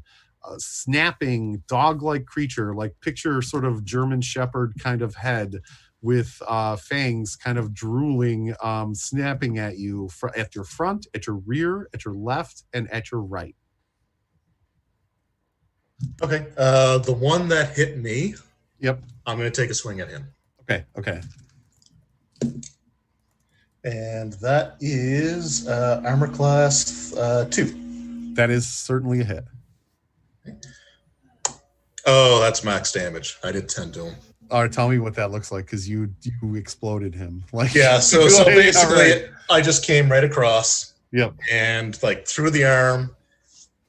snapping, dog-like creature, picture sort of German Shepherd kind of head with fangs kind of drooling, snapping at you at your front, at your rear, at your left, and at your right. Okay. The one that hit me. Yep. I'm going to take a swing at him. Okay. And that is armor class 2. That is certainly a hit. Oh, that's max damage. I did 10 to him. All right, tell me what that looks like, because you exploded him. Like, Yeah, so like, basically, right. I just came right across. Yep. And like through the arm,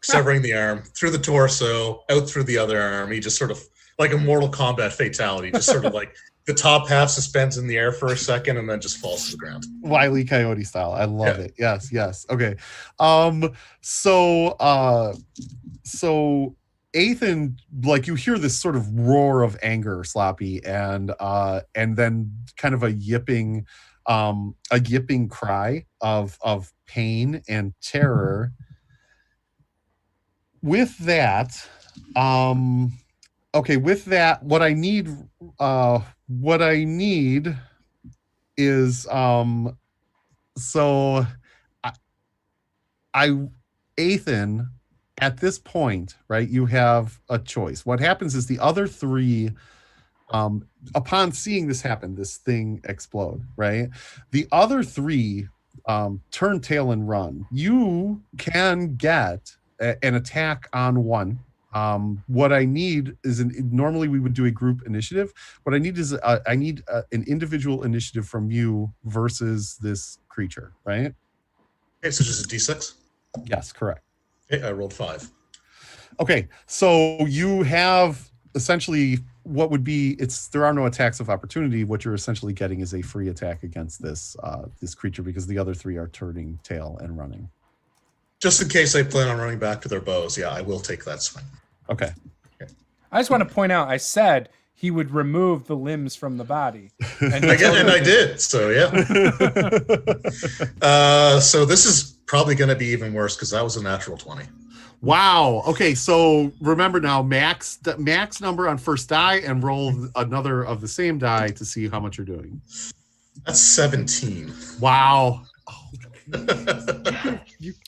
severing the arm, through the torso, out through the other arm. He just sort of like a Mortal Kombat fatality, just sort of like the top half suspends in the air for a second and then just falls to the ground. Wile E. Coyote style. I love it. Yes. Okay. So Ethan, like, you hear this sort of roar of anger, Sloppy, and then kind of a yipping cry of pain and terror. With that, what I need is Ethan, at this point, right, you have a choice. What happens is the other three, upon seeing this happen, this thing explode, right? The other three turn tail and run. You can get an attack on one. What I need is normally we would do a group initiative. What I need is an individual initiative from you versus this creature, right? Okay, so just a D6? Yes, correct. Okay, I rolled 5. Okay, so you have essentially what would be, there are no attacks of opportunity. What you're essentially getting is a free attack against this creature, because the other three are turning tail and running. Just in case they plan on running back to their bows, yeah, I will take that swing. Okay. I just want to point out, I said he would remove the limbs from the body. And I did, so yeah. So this is probably going to be even worse, because that was a natural 20. Wow. Okay, so remember now, max number on first die, and roll another of the same die to see how much you're doing. That's 17. Wow.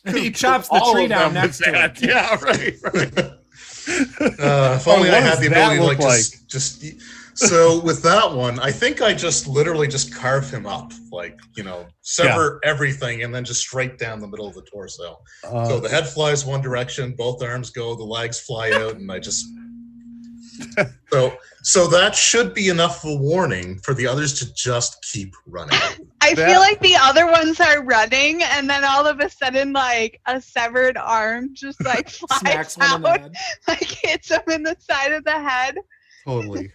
He chops the tree down next to it. Yeah, right. If only I had the ability to just so with that one, I think I just literally just carve him up, like, sever everything and then just straight down the middle of the torso. So the head flies one direction, both arms go, the legs fly out, and I just so that should be enough of a warning for the others to just keep running. I feel like the other ones are running, and then all of a sudden, like, a severed arm just like flies out, like hits him in the side of the head. Totally.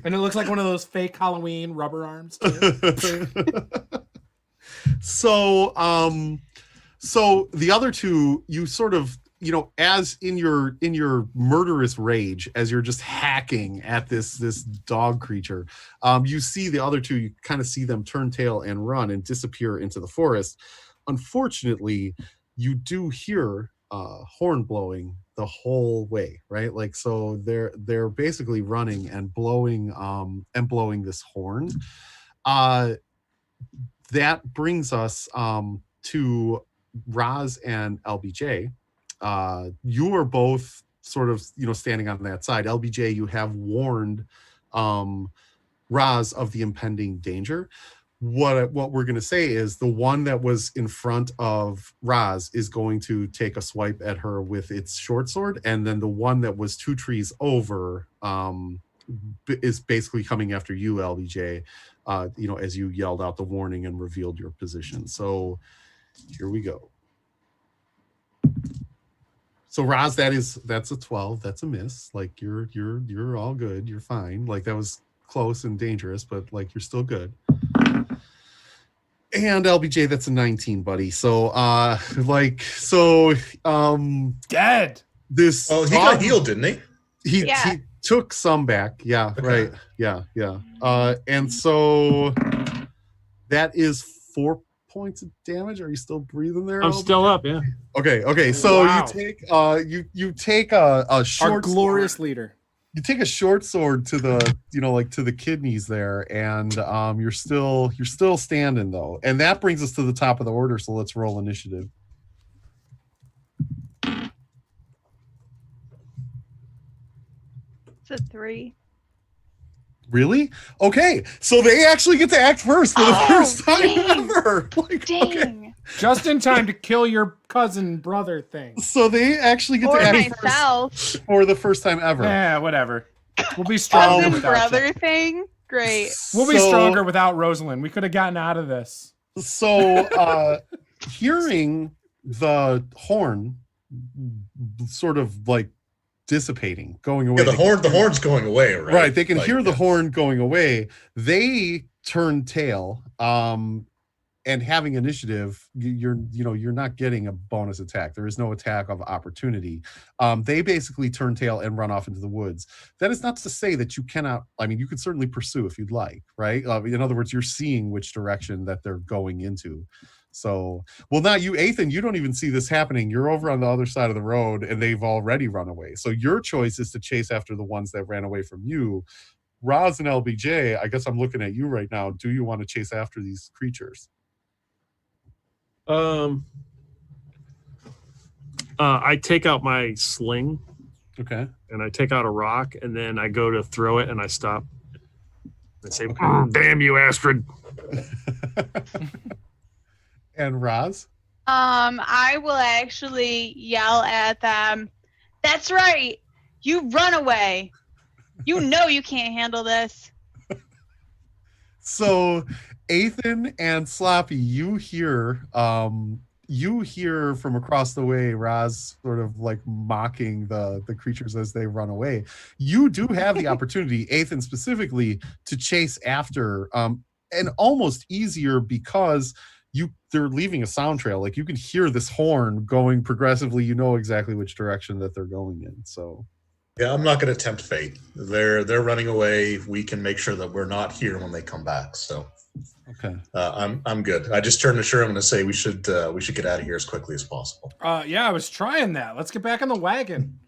And it looks like one of those fake Halloween rubber arms. So the other two, you sort of, as in your murderous rage, as you're just hacking at this dog creature, you see the other two, you kind of see them turn tail and run and disappear into the forest. Unfortunately, you do hear horn blowing the whole way, right? Like, so they're basically running and blowing this horn. That brings us to Raz and LBJ. You are both sort of, standing on that side. LBJ, you have warned Raz of the impending danger. What we're going to say is the one that was in front of Raz is going to take a swipe at her with its short sword, and then the one that was 2 trees over is basically coming after you, LBJ, as you yelled out the warning and revealed your position. So here we go. So Raz, that's a 12. That's a miss. Like, you're all good. You're fine. Like, that was close and dangerous, but like, you're still good. And LBJ, that's a 19, buddy. So dead. This he got healed, didn't he? He took some back. Yeah, okay. Right. Yeah. And so that is 4 points of damage. Are you still breathing there? I'm still up, yeah. Okay. So wow. you take a short, our glorious leader. You take a short sword to the to the kidneys there, and you're still standing though. And that brings us to the top of the order, so let's roll initiative. It's a 3. Really? Okay, so they actually get to act first for the first time dang. ever. Like, Dang. okay. Just in time to kill your cousin brother thing. So they actually get Or to act myself. first for the first time ever. Yeah, whatever. We'll be stronger Cousin without brother you. thing? Great. We'll be stronger without Rosalind. We could have gotten out of this. So hearing the horn sort of like dissipating, going away. Yeah, the horn's going away, right? Right. They can Like, hear the horn going away. They turn tail. And having initiative, you're not getting a bonus attack. There is no attack of opportunity. They basically turn tail and run off into the woods. That is not to say that you cannot. I mean, you could certainly pursue if you'd like, right? In other words, you're seeing which direction that they're going into. So, well, now you, Ethan, you don't even see this happening. You're over on the other side of the road, and they've already run away. So your choice is to chase after the ones that ran away from you. Roz and LBJ, I guess I'm looking at you right now. Do you want to chase after these creatures? I take out my sling. Okay. And I take out a rock, and then I go to throw it, and I stop. I say, "Damn you, Astrid!" And Roz? I will actually yell at them. That's right. You run away. You know you can't handle this. So Ethan and Sloppy, you hear from across the way Roz sort of like mocking the creatures as they run away. You do have the opportunity, Ethan specifically, to chase after, and almost easier because they're leaving a sound trail. Like you can hear this horn going progressively. You know exactly which direction that they're going in. So yeah, I'm not going to tempt fate. They're running away. We can make sure that we're not here when they come back. So, okay, I'm good. I just turned to Sherman to say we should get out of here as quickly as possible. Yeah, I was trying that. Let's get back on the wagon.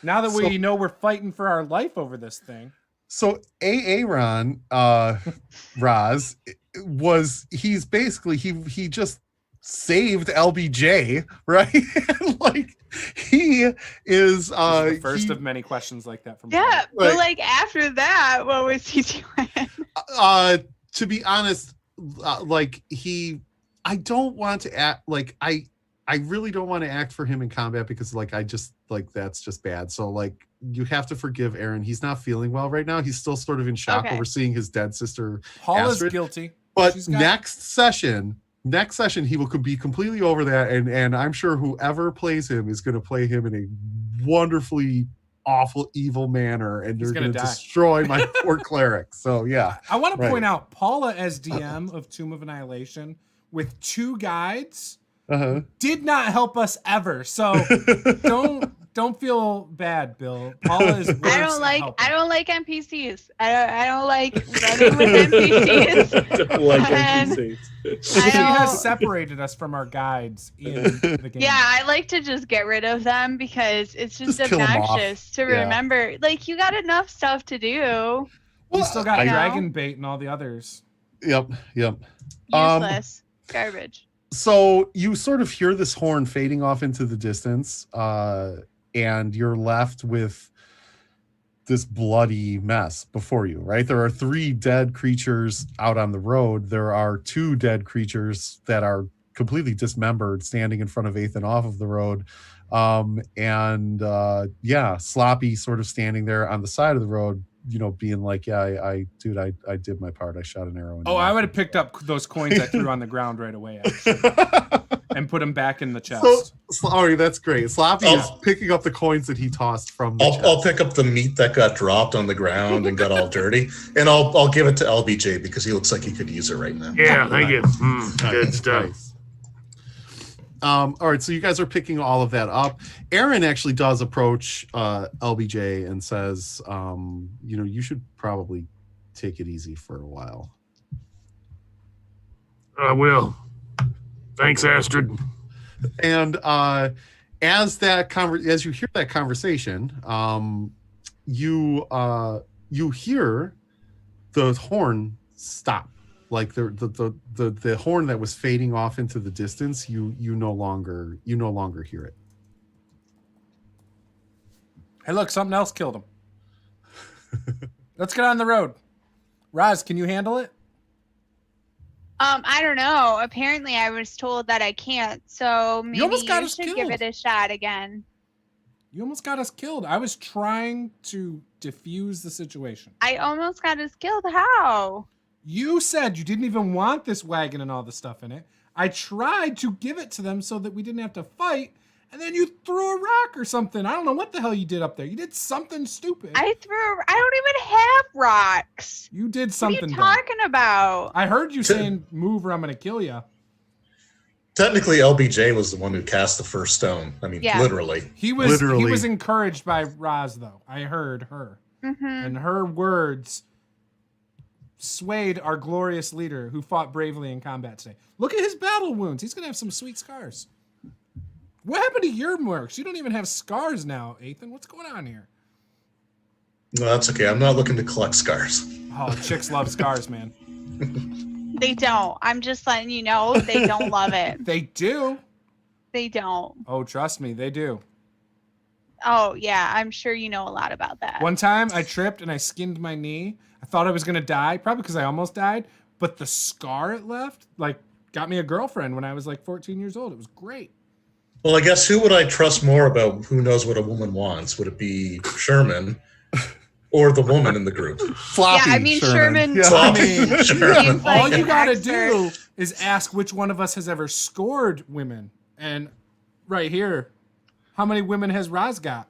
Now that we know we're fighting for our life over this thing. So Aaron, Roz, he's basically he just saved LBJ, right? Like he is the first of many questions like that from Yeah, Paula. but like after that, what was he doing? To be honest, I don't want to act like I really don't want to act for him in combat because like I just like that's just bad. So like you have to forgive Aaron. He's not feeling well right now. He's still sort of in shock over seeing his dead sister. Paula's Astrid. guilty. But next session he will be completely over that, and I'm sure whoever plays him is going to play him in a wonderfully awful, evil manner, and they're going to destroy my poor cleric. So yeah, I want to point out Paula as DM of Tomb of Annihilation with 2 guides did not help us ever. So don't feel bad, Bill. Paula is worse. I don't like NPCs. I don't like running with NPCs. Don't like NPCs. She has separated us from our guides in the game. Yeah, I like to just get rid of them because it's just kill 'em off. obnoxious to remember. Like you got enough stuff to do. We still got Dragon Bait and all the others. Yep. Useless. Garbage. So you sort of hear this horn fading off into the distance, and you're left with this bloody mess before you, right? There are 3 dead creatures out on the road. There are 2 dead creatures that are completely dismembered standing in front of Ethan off of the road. Sloppy sort of standing there on the side of the road, being like, I did my part. I shot an arrow. I would have picked up those coins I threw on the ground right away, actually, and put them back in the chest. Sorry, that's great. Sloppy is picking up the coins that he tossed from the chest. I'll pick up the meat that got dropped on the ground and got all dirty, and I'll give it to LBJ because he looks like he could use it right now. Yeah, thank you. Good stuff. Nice. All right, so you guys are picking all of that up. Aaron actually does approach LBJ and says, you should probably take it easy for a while. I will. Thanks, Astrid. And as you hear that conversation, you hear the horn stop. Like the horn that was fading off into the distance, you no longer hear it. Hey, look, something else killed him. Let's get on the road. Roz, can you handle it? I don't know. Apparently, I was told that I can't. So maybe almost got you us should killed. give it a shot again. You almost got us killed. I was trying to defuse the situation. I almost got us killed. How? You said you didn't even want this wagon and all the stuff in it. I tried to give it to them so that we didn't have to fight, and then you threw a rock or something. I don't know what the hell you did up there. You did something stupid. I don't even have rocks. You did What something are you dumb. talking about? I heard you saying, move or I'm going to kill you. Technically, LBJ was the one who cast the first stone. I mean, Yeah. literally. He was Literally. encouraged by Roz, though. I heard her. Mm-hmm. And her words swayed our glorious leader who fought bravely in combat today. Look at his battle wounds. He's going to have some sweet scars. What happened to your marks? You don't even have scars now, Ethan. What's going on here? No, that's okay. I'm not looking to collect scars. Oh, chicks love scars, man. They don't. I'm just letting you know they don't love it. They do. They don't. Oh, trust me, they do. Oh, yeah. I'm sure you know a lot about that. One time I tripped and I skinned my knee. I thought I was going to die, probably because I almost died. But the scar it left, got me a girlfriend when I was 14 years old. It was great. Well, I guess who would I trust more about who knows what a woman wants? Would it be Sherman or the woman in the group? Floppy. Yeah, I mean, Sherman. Yeah. Floppy. I mean, Sherman. Seems like all you an gotta expert. do is ask which one of us has ever scored women. And right here, how many women has Roz got?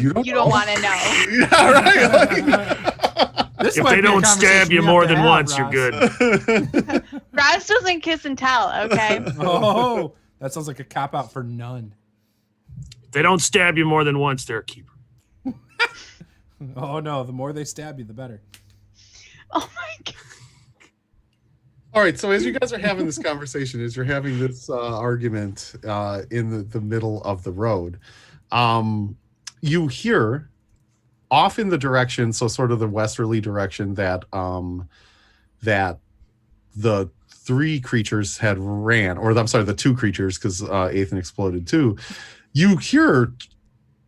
You don't don't know? want to know. Yeah, right. This If might they be a don't stab conversation you we more have to than have, once, you're Roz. good. Roz doesn't kiss and tell, okay? Oh, that sounds like a cop out for none. If they don't stab you more than once, they're a keeper. Oh no, the more they stab you, the better. Oh my god. All right, so as you guys are having this conversation, as you're having this argument in the middle of the road, you hear off in the direction, so sort of the westerly direction that that the three creatures had ran, or I'm sorry, the two creatures, because Ethan exploded too. You hear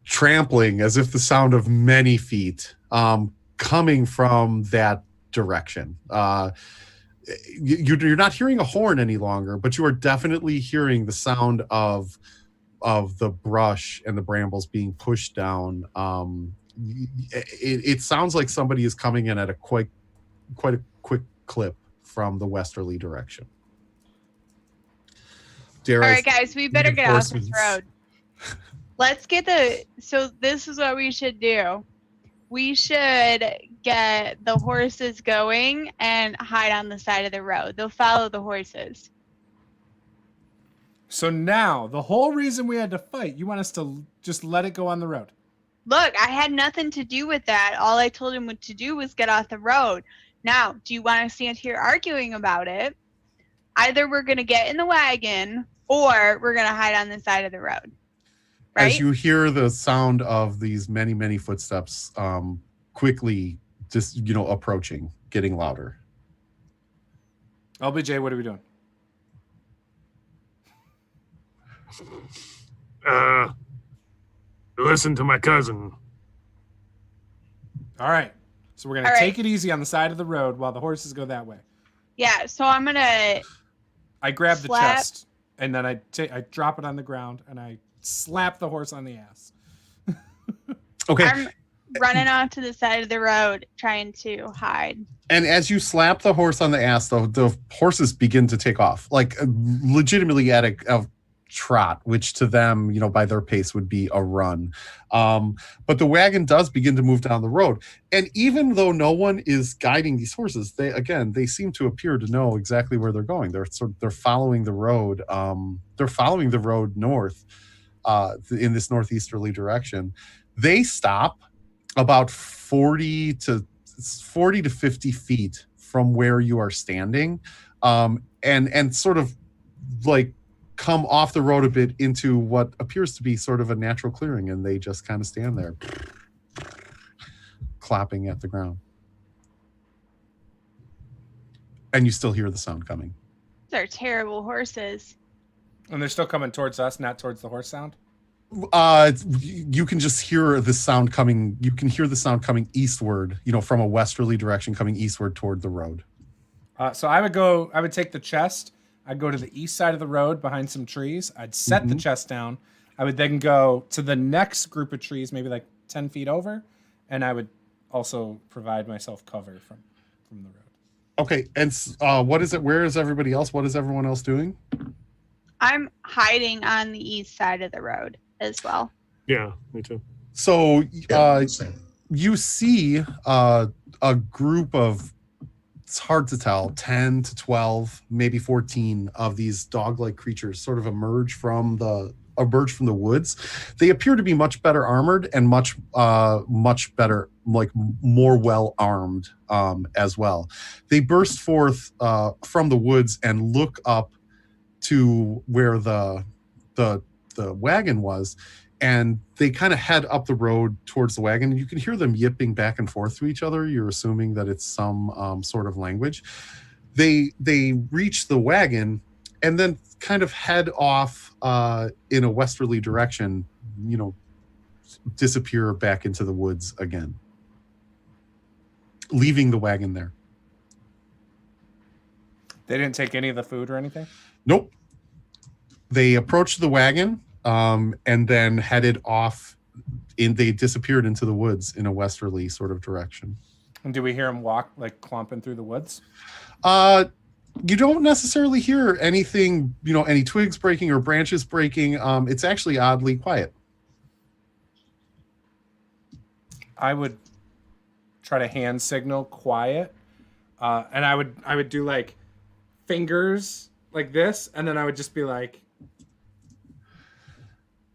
trampling as if the sound of many feet coming from that direction. You're not hearing a horn any longer, but you are definitely hearing the sound of the brush and the brambles being pushed down. It sounds like somebody is coming in at quite a quick clip from the westerly direction. All right, guys, we better get off this reinforcements. road. Let's get so this is what we should do. We should get the horses going and hide on the side of the road. They'll follow the horses. So now, the whole reason we had to fight, you want us to just let it go on the road. Look, I had nothing to do with that. All I told him what to do was get off the road. Now, do you want to stand here arguing about it? Either we're going to get in the wagon or we're going to hide on the side of the road. Right? As you hear the sound of these many footsteps quickly just approaching, getting louder. LBJ, what are we doing? Listen to my cousin. All right. So we're going to All right. take it easy on the side of the road while the horses go that way. Yeah, so I'm going to... I grab the Slap. chest, and then I drop it on the ground, and I slap the horse on the ass. Okay. I'm running off to the side of the road trying to hide. And as you slap the horse on the ass, the horses begin to take off, legitimately at a trot, which to them, by their pace would be a run. But the wagon does begin to move down the road. And even though no one is guiding these horses, they seem to appear to know exactly where they're going. They're following the road. They're following the road north in this northeasterly direction. They stop about 40 to 50 feet from where you are standing, and sort of come off the road a bit into what appears to be sort of a natural clearing, and they just kind of stand there clapping at the ground. And you still hear the sound coming. These are terrible horses. And they're still coming towards us, not towards the horse sound? You can just hear the sound coming. You can hear the sound coming eastward, from a westerly direction coming eastward toward the road. So I would take the chest. I'd go to the east side of the road behind some trees. I'd set the chest down. I would then go to the next group of trees, maybe like 10 feet over. And I would also provide myself cover from the road. Okay. And what is it? Where is everybody else? What is everyone else doing? I'm hiding on the east side of the road as well. Yeah, me too. So Same. you see a group of, it's hard to tell, 10 to 12, maybe 14 of these dog-like creatures sort of emerge from the woods. They appear to be much better armored and much better, like more well armed as well. They burst forth from the woods and look up to where the wagon was, and they kind of head up the road towards the wagon, and you can hear them yipping back and forth to each other. You're assuming that it's some sort of language. They reach the wagon and then kind of head off in a westerly direction, disappear back into the woods again, leaving the wagon there. They didn't take any of the food or anything? Nope. They approached the wagon and then headed off. They disappeared into the woods in a westerly sort of direction. And do we hear them walk, like clomping through the woods? You don't necessarily hear anything, any twigs breaking or branches breaking. It's actually oddly quiet. I would try to hand signal quiet, and I would do like fingers like this, and then I would just be like,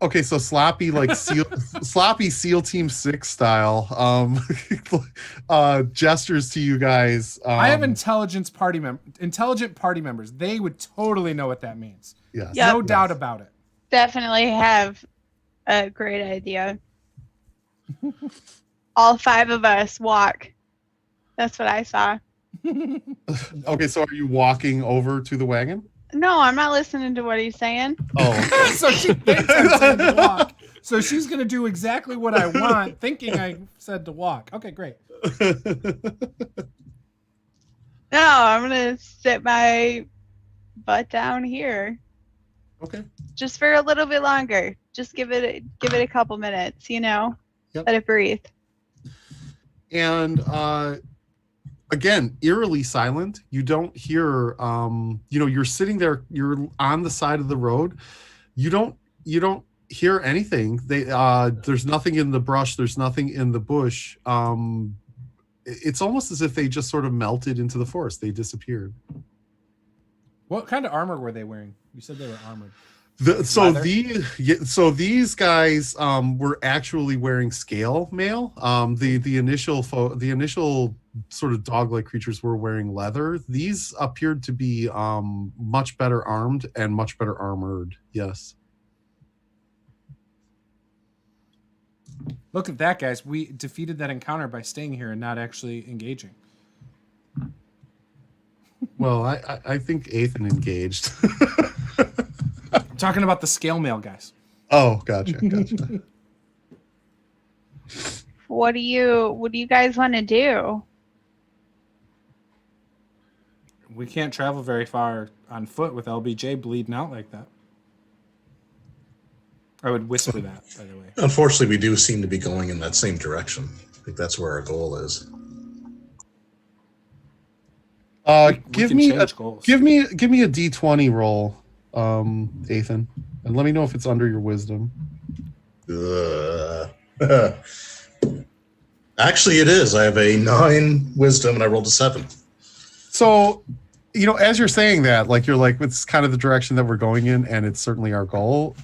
okay, so sloppy like sloppy SEAL Team 6 style gestures to you guys. I have intelligent party members. They would totally know what that means. Yes. Yep. No doubt about it. Definitely have a great idea. All 5 of us walk. That's what I saw. Okay, so are you walking over to the wagon? No, I'm not listening to what he's saying. Oh, So she thinks I'm saying to walk. So she's gonna do exactly what I want, thinking I said to walk. Okay, great. No, I'm gonna sit my butt down here okay. just for a little bit longer. Just give it a couple minutes, Yep. Let it breathe. And again, eerily silent. You don't hear, you're sitting there, you're on the side of the road. You don't hear anything. There's nothing in the brush. There's nothing in the bush. It's almost as if they just sort of melted into the forest. They disappeared. What kind of armor were they wearing? You said they were armored. So these guys were actually wearing scale mail. The initial sort of dog-like creatures were wearing leather. These appeared to be much better armed and much better armored. Yes. Look at that, guys. We defeated that encounter by staying here and not actually engaging. Well, I think Ethan engaged. I'm talking about the scale mail guys. Oh, gotcha. What do you guys want to do? We can't travel very far on foot with LBJ bleeding out like that. I would whisper that, by the way. Unfortunately, we do seem to be going in that same direction. I think that's where our goal is. Give me a D20 roll, Ethan, and let me know if it's under your wisdom. Actually, it is. I have a 9 wisdom, and I rolled a 7. So, as you're saying that, like you're like, it's kind of the direction that we're going in, and it's certainly our goal.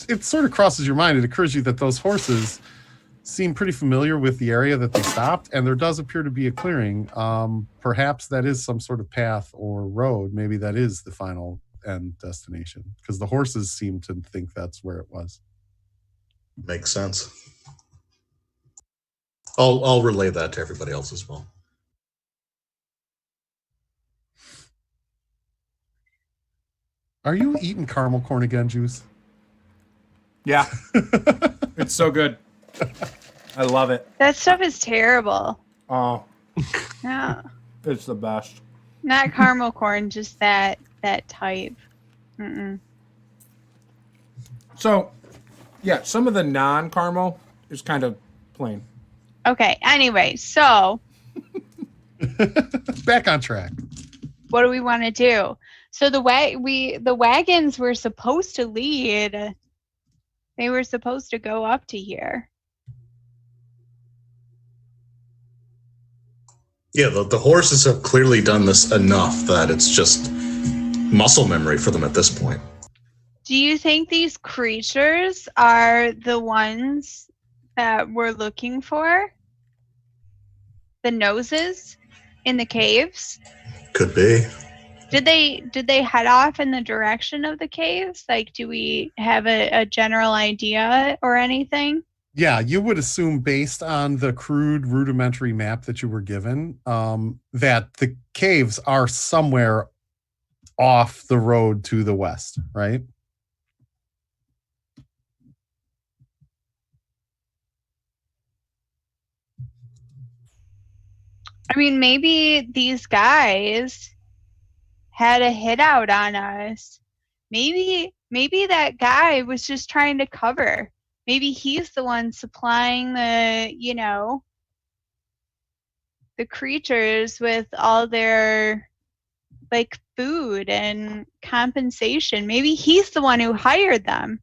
It sort of crosses your mind. It occurs to you that those horses seem pretty familiar with the area that they stopped, and there does appear to be a clearing. Perhaps that is some sort of path or road. Maybe that is the final end destination, because the horses seem to think that's where it was. Makes sense. I'll relay that to everybody else as well. Are you eating caramel corn again, Juice? Yeah. It's so good. I love it. That stuff is terrible. Oh, Yeah. it's the best. Not caramel corn, just that type. Mm-mm. So, yeah, some of the non-caramel is kind of plain. Okay. Anyway, so Back on track. what do we want to do? So the wagons were supposed to lead. They were supposed to go up to here. Yeah, the horses have clearly done this enough that it's just muscle memory for them at this point. Do you think these creatures are the ones that we're looking for? The noses in the caves? Could be. Did they head off in the direction of the caves? Like, do we have a general idea or anything? Yeah, you would assume based on the crude rudimentary map that you were given, that the caves are somewhere off the road to the west, right? I mean, maybe these guys had a hit out on us. Maybe that guy was just trying to cover. Maybe he's the one supplying the creatures with all their like food and compensation. Maybe he's the one who hired them.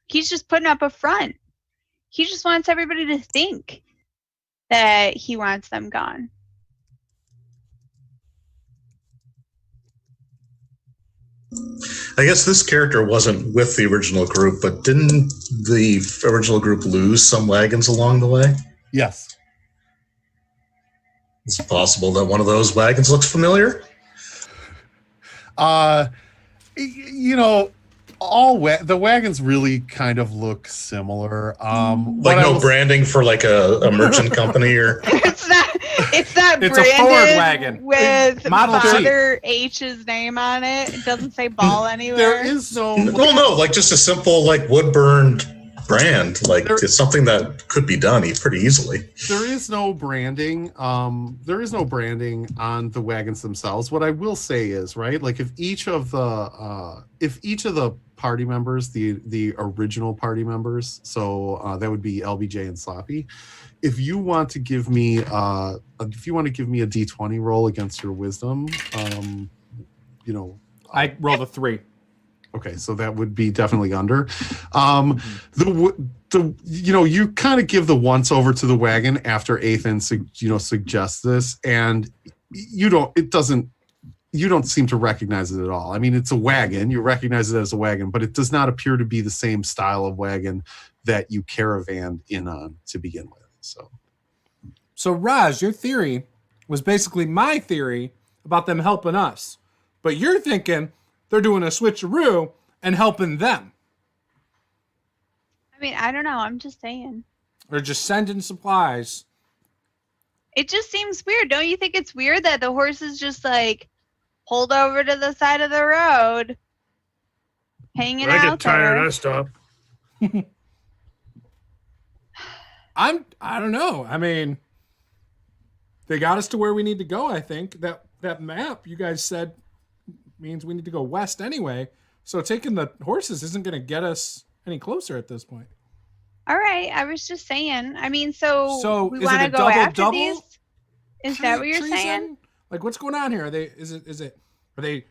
He's just putting up a front. He just wants everybody to think that he wants them gone. I guess this character wasn't with the original group, but didn't the original group lose some wagons along the way? Yes. It's possible that one of those wagons looks familiar. You know, the wagons really kind of look similar. Like no branding for like a merchant company or It's not It's a branded Ford wagon. with Model T. Father H's name on it. It doesn't say ball anywhere. There is no. well, no, like just a simple like wood burned brand. Like it's something that could be done pretty easily. There is no branding. There is no branding on the wagons themselves. What I will say is, right, like if each of the party members, the original party members, so that would be LBJ and Sloppy. If you want to give me a D20 roll against your wisdom, I rolled a 3. Okay, so that would be definitely under. You kind of give the once over to the wagon after Ethan suggests this, and you don't seem to recognize it at all. I mean, it's a wagon. You recognize it as a wagon, but it does not appear to be the same style of wagon that you caravanned in on to begin with. So Raj, your theory was basically my theory about them helping us, but you're thinking they're doing a switcheroo and helping them. I mean, I don't know. I'm just saying. Or just sending supplies. It just seems weird. Don't you think it's weird that the horses just like pulled over to the side of the road, hanging When I out get tired, there? I stop. I don't know. I mean, they got us to where we need to go, I think. That map you guys said means we need to go west anyway. So taking the horses isn't going to get us any closer at this point. All right, I was just saying. I mean, so we is want it to a go after double? these? Is that what you're Treason? saying? Like, what's going on here? Are they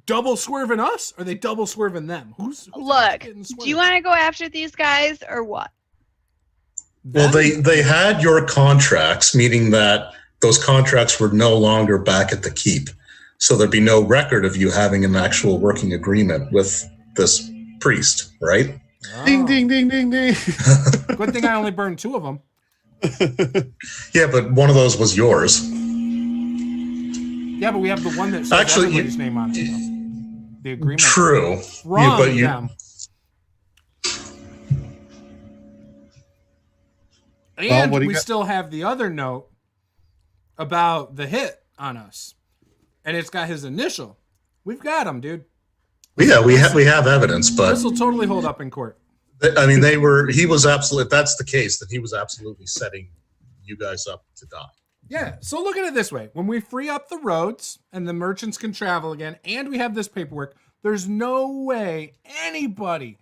double swerving us? Or are they double swerving them? Who's Look, getting do swerved? you want to go after these guys or what? Well, they had your contracts, meaning that those contracts were no longer back at the keep. So there'd be no record of you having an actual working agreement with this priest, right? Oh. Ding, ding, ding, ding, ding. Good thing I only burned 2 of them. Yeah, but one of those was yours. Yeah, but we have the one that says Actually, everybody's name on it. So the agreement True. from Yeah, but you- them. Well, And what do you we got? still have the other note about the hit on us. And it's got his initial. We've got him, dude. Yeah, we have evidence, but This will totally hold up in court. I mean, he was absolutely, if that's the case, then he was absolutely setting you guys up to die. Yeah, so look at it this way. When we free up the roads and the merchants can travel again, and we have this paperwork, there's no way anybody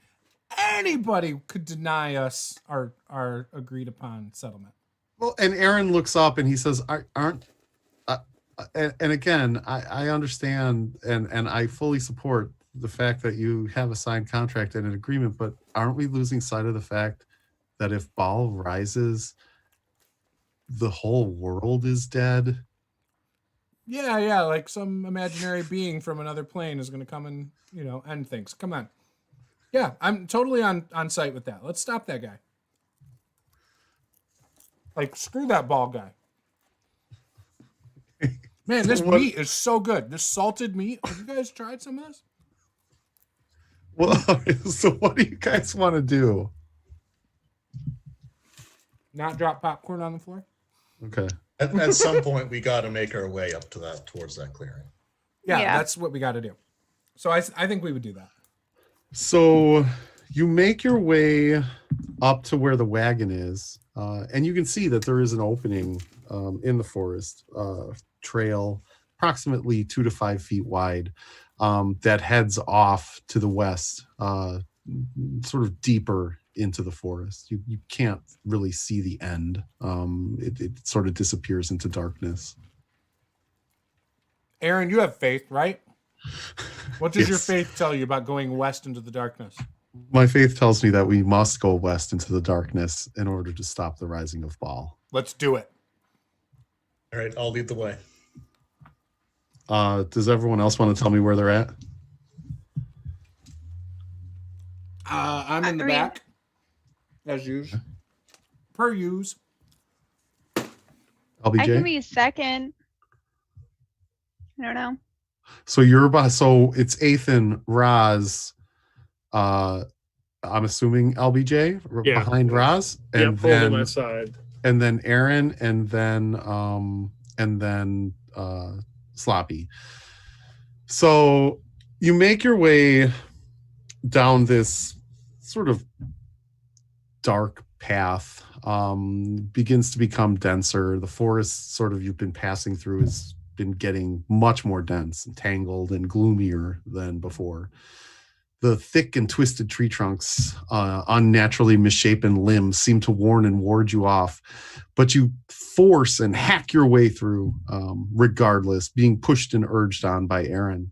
could deny us our agreed upon settlement. Well, and Aaron looks up and he says, aren't, and again, I understand and I fully support the fact that you have a signed contract and an agreement, but aren't we losing sight of the fact that if Baal rises, the whole world is dead? Yeah, like some imaginary being from another plane is going to come and, end things. Come on. Yeah, I'm totally on site with that. Let's stop that guy. Like, screw that Baal guy. Man, this meat is so good. This salted meat. Have you guys tried some of this? Well, so what do you guys want to do? Not drop popcorn on the floor? Okay. At some point, we got to make our way up to towards that clearing. Yeah, that's what we got to do. So I think we would do that. So you make your way up to where the wagon is, and you can see that there is an opening in the forest trail, approximately 2 to 5 feet wide, that heads off to the west, sort of deeper into the forest. You can't really see the end. It sort of disappears into darkness. Aaron, you have faith, right? What does Yes. your faith tell you about going west into the darkness? My faith tells me that we must go west into the darkness in order to stop the rising of Baal. Let's do it. All right, I'll lead the way. Does everyone else want to tell me where they're at? I'm in the back, as usual. Per use. LBJ? I can be second. I don't know. So you're about, so it's Ethan, Raz, I'm assuming LBJ behind Raz, and Hold on then my side. and then Aaron, and then Sloppy. So you make your way down this sort of dark path, begins to become denser. The forest sort of you've been passing through has been getting much more dense and tangled and gloomier than before. The thick and twisted tree trunks, unnaturally misshapen limbs seem to warn and ward you off, but you force and hack your way through regardless, being pushed and urged on by Aaron.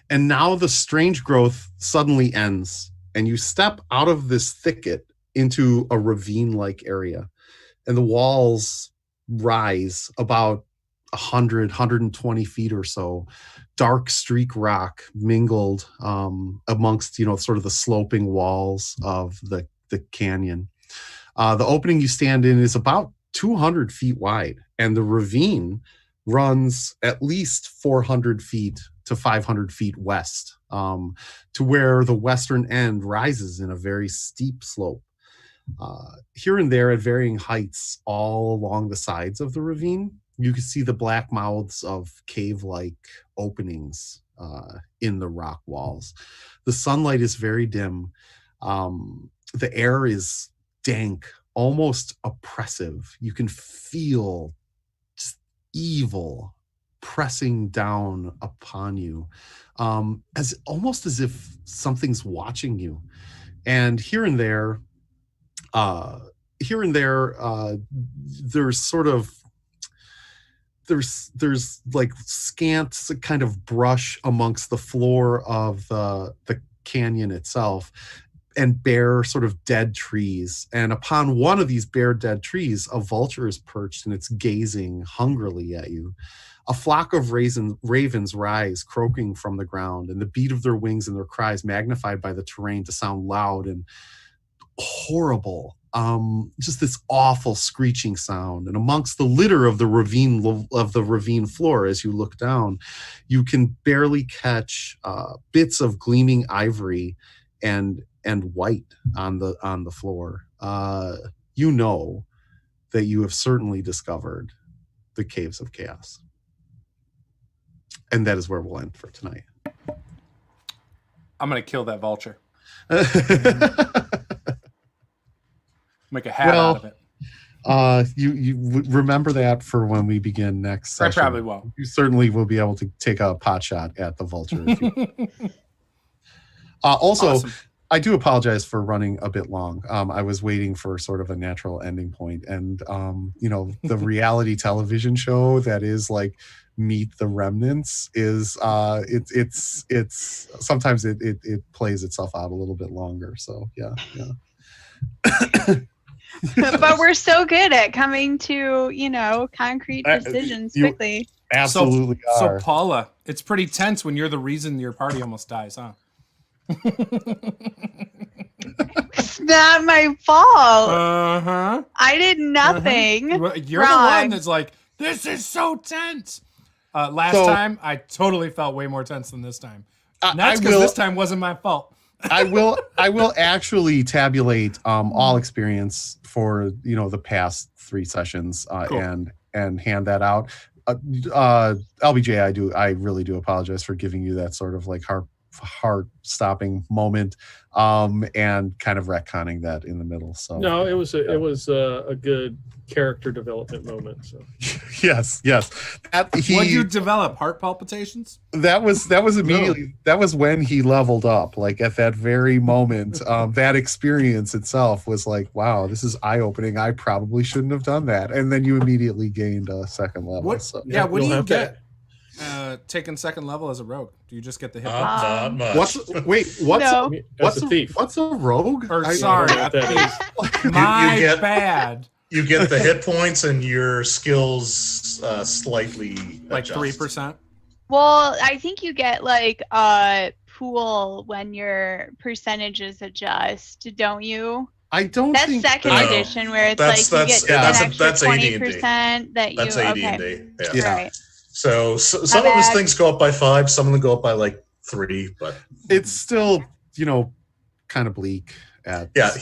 And now the strange growth suddenly ends, and you step out of this thicket into a ravine-like area, and the walls rise about 120 feet or so, dark streak rock mingled amongst, sort of the sloping walls of the canyon. The opening you stand in is about 200 feet wide, and the ravine runs at least 400 feet to 500 feet west, to where the western end rises in a very steep slope. Here and there at varying heights all along the sides of the ravine, you can see the black mouths of cave-like openings in the rock walls. The sunlight is very dim. The air is dank, almost oppressive. You can feel just evil pressing down upon you, almost as if something's watching you. And here and there, there's like scant kind of brush amongst the floor of the canyon itself, and bare sort of dead trees. And upon one of these bare dead trees, a vulture is perched and it's gazing hungrily at you. A flock of ravens rise, croaking from the ground, and the beat of their wings and their cries magnified by the terrain to sound loud and horrible. Just this awful screeching sound. And amongst the litter of the ravine floor, as you look down, you can barely catch bits of gleaming ivory and white on the floor. You know that you have certainly discovered the Caves of Chaos. And that is where we'll end for tonight. I'm gonna kill that vulture. Make a hat out of it. You remember that for when we begin next session. I probably will. You certainly will be able to take a pot shot at the vulture. If you also, awesome. I do apologize for running a bit long. I was waiting for sort of a natural ending point, and the reality television show that is like Meet the Remnants is it's sometimes it plays itself out a little bit longer. So yeah. But we're so good at coming to, concrete decisions quickly. Absolutely so Paula, it's pretty tense when you're the reason your party almost dies, huh? It's not my fault. Uh-huh. I did nothing. Well, you're wrong. the one that's like, this is so tense. Last time, I totally felt way more tense than this time. And that's because this time wasn't my fault. I will actually tabulate all experience for the past 3 sessions cool. and hand that out. LBJ, I really do apologize for giving you that sort of like heart stopping moment and kind of retconning that in the middle. So no, it was a good character development moment. So yes. What did you develop? Heart palpitations? That was immediately. No. That was when he leveled up. Like at that very moment, that experience itself was like, wow, this is eye opening. I probably shouldn't have done that. And then you immediately gained a second level. What? So. Yeah. What do you get? Taking second level as a rogue, do you just get the hit points? Not much. What's a thief? What's a rogue? Sorry, my bad. You get the hit points and your skills slightly like 3%. Well, I think you get like a pool when your percentages adjust, don't you? I don't. That's think second edition where it's you get an extra 20% that you. That's AD&D. Yeah. Right. So some of his things go up by 5, some of them go up by like 3, but it's still, kind of bleak.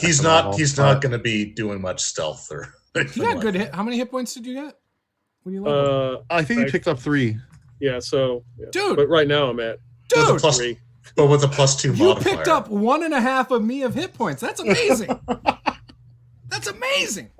He's not going to be doing much stealth or. You got good hit. How many hit points did you get when you leveled? I think you picked up 3. Yeah. So, dude. But right now I'm at dude. With 3. But with a +2 modifier. You picked up 1.5 of me of hit points. That's amazing. That's amazing.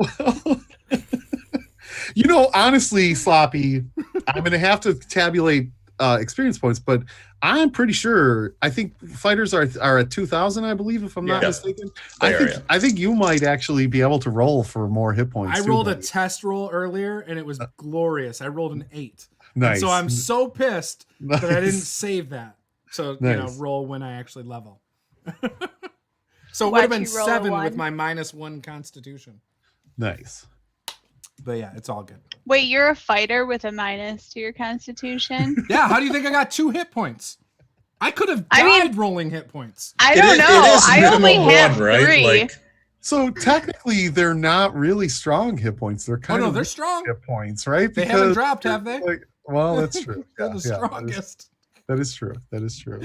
Honestly, Sloppy, I'm going to have to tabulate experience points, but I'm pretty sure, I think fighters are at 2,000, I believe, if I'm not mistaken. I think you might actually be able to roll for more hit points. I rolled a test roll earlier, and it was glorious. I rolled an 8. Nice. And so I'm so pissed that I didn't save that. So, roll when I actually level. So it would have been 7 with my -1 constitution. Nice. But yeah, it's all good. Wait, you're a fighter with a -2 to your constitution? Yeah, how do you think I got 2 hit points? I could have died rolling hit points. I don't know. I only have 3. So technically, they're not really strong hit points. They're kind of they're strong hit points, right? They haven't dropped, have they? Well, that's true. They're the strongest. That is true.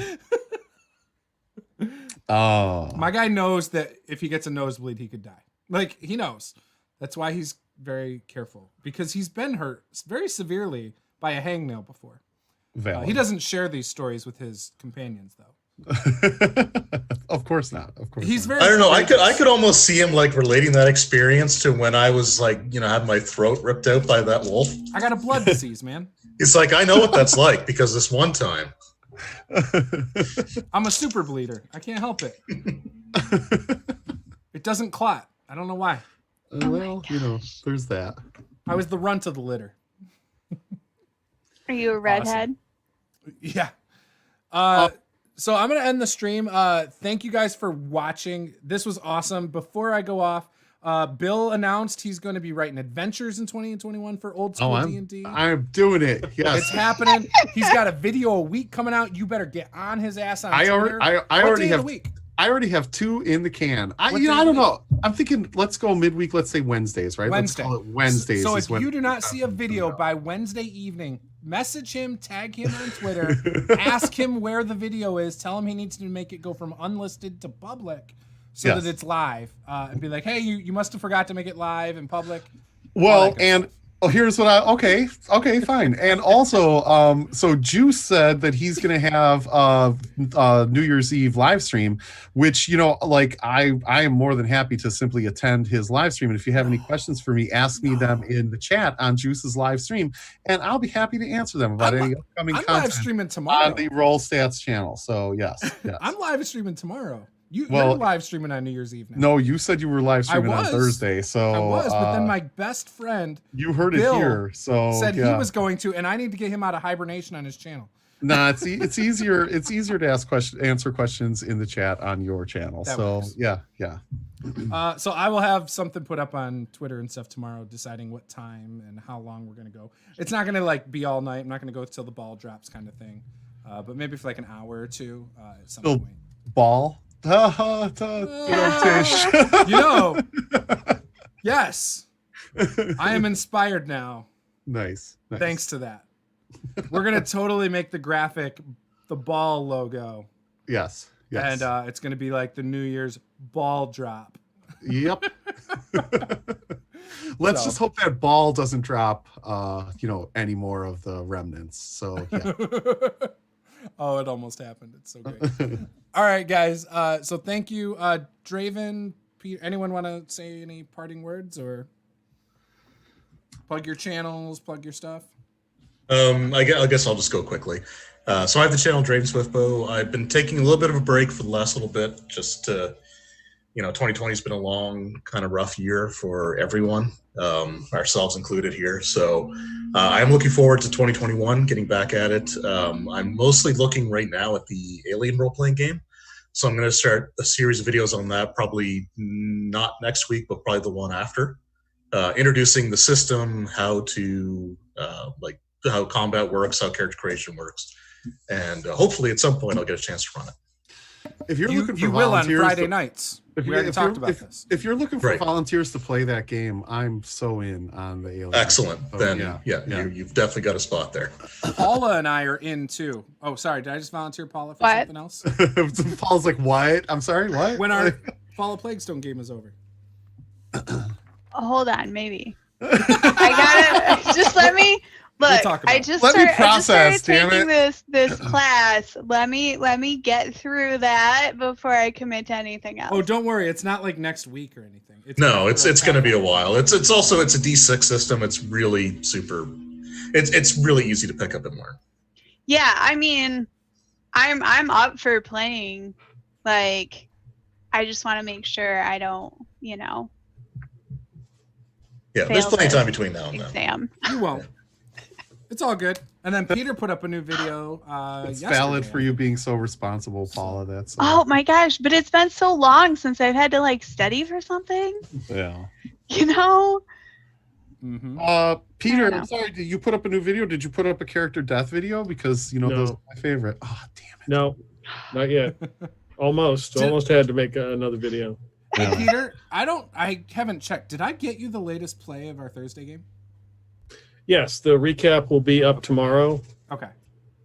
Oh, my guy knows that if he gets a nosebleed, he could die. Like, he knows. That's why he's very careful, because he's been hurt very severely by a hangnail before. He doesn't share these stories with his companions, though. Of course not. He's very. I don't know. I could almost see him like relating that experience to when I was like, had my throat ripped out by that wolf. I got a blood disease, man. It's like, I know what that's like because this one time. I'm a super bleeder. I can't help it. It doesn't clot. I don't know why. Well, there's that. I was the runt of the litter. Are you a redhead? Awesome. Yeah. So I'm going to end the stream. Thank you guys for watching. This was awesome. Before I go off, Bill announced he's going to be writing adventures in 2021 for old school D&D. I'm doing it. Yes. It's happening. He's got a video a week coming out. You better get on his ass on Twitter. I already have. I already have 2 in the can. I don't know. I'm thinking, let's go midweek. Let's say Wednesdays, right? Wednesday. Let's call it Wednesdays. So if you do not see a video by Wednesday evening, message him, tag him on Twitter, ask him where the video is, tell him he needs to make it go from unlisted to public so that it's live, and be like, hey, you must have forgot to make it live and public. Well, and Oh, here's what okay, fine. And also, so Juce said that he's gonna have New Year's Eve live stream, which, you know, like I am more than happy to simply attend his live stream. And if you have any questions for me, ask me them in the chat on Juce's live stream, and I'll be happy to answer them about any upcoming I'm content live streaming tomorrow on the Roll Stats channel. So yes. I'm live streaming tomorrow. You're Well, live streaming on New Year's Eve now. No, you said you were live streaming on was. Thursday, so I was, but then my best friend you heard Bill it here. So said yeah. he was going to, and I need to get him out of hibernation on his channel. Nah, it's easier. It's easier to answer questions in the chat on your channel. That so works. yeah. So I will have something put up on Twitter and stuff tomorrow, deciding what time and how long we're gonna go. It's not gonna like be all night. I'm not gonna go till the ball drops, kind of thing. But maybe for like an hour or two at some point. Ball. You know, yes, I am inspired now. Nice. Thanks to that. We're gonna totally make the graphic the ball logo. Yes. And it's gonna be like the New Year's ball drop. Yep. Let's just hope that ball doesn't drop any more of the remnants. So yeah. Oh, it almost happened. It's so great. All right, guys. So thank you, Draven. Peter, anyone want to say any parting words or plug your channels, plug your stuff? I guess I'll just go quickly. So I have the channel Draven Swiftbow. I've been taking a little bit of a break for the last little bit. Just 2020 has been a long, kind of rough year for everyone, ourselves included here. So I'm looking forward to 2021, getting back at it. I'm mostly looking right now at the Alien role-playing game. So I'm going to start a series of videos on that, probably not next week, but probably the one after. Introducing the system, how combat works, how character creation works. And hopefully at some point I'll get a chance to run it. If you're looking for you will on volunteers Friday nights. We already talked about this. If you're looking for Right. volunteers to play that game, I'm so in on the Alien. Excellent. So, Then yeah. you've definitely got a spot there. Paula and I are in too. Oh, sorry. Did I just volunteer Paula for What? something else? Paul's like, what? I'm sorry, what? When our Fall of Plaguestone game is over. Hold on, maybe. I gotta just let me look. talk about I it. just Let me started, I just process, started damn taking this class. Let me get through that before I commit to anything else. Oh, don't worry. It's not like next week or anything. No, it's going to be a while. It's a D6 system. It's really super. It's really easy to pick up and learn. Yeah, I mean, I'm up for playing. Like, I just want to make sure I don't, Yeah, there's fail plenty of this time between now and then. exam. You won't. It's all good. And then Peter put up a new video. It's yesterday. valid for you being so responsible, Paula. That's Oh my gosh, but it's been so long since I've had to like study for something. yeah. You know? Mm-hmm. Peter, I don't I'm sorry. Did you put up a new video? Did you put up a character death video? Because No. those are my favorite. Oh, damn it. No, not yet. Almost had to make another video. Hey, Peter, I haven't checked. Did I get you the latest play of our Thursday game? Yes, the recap will be up tomorrow Okay,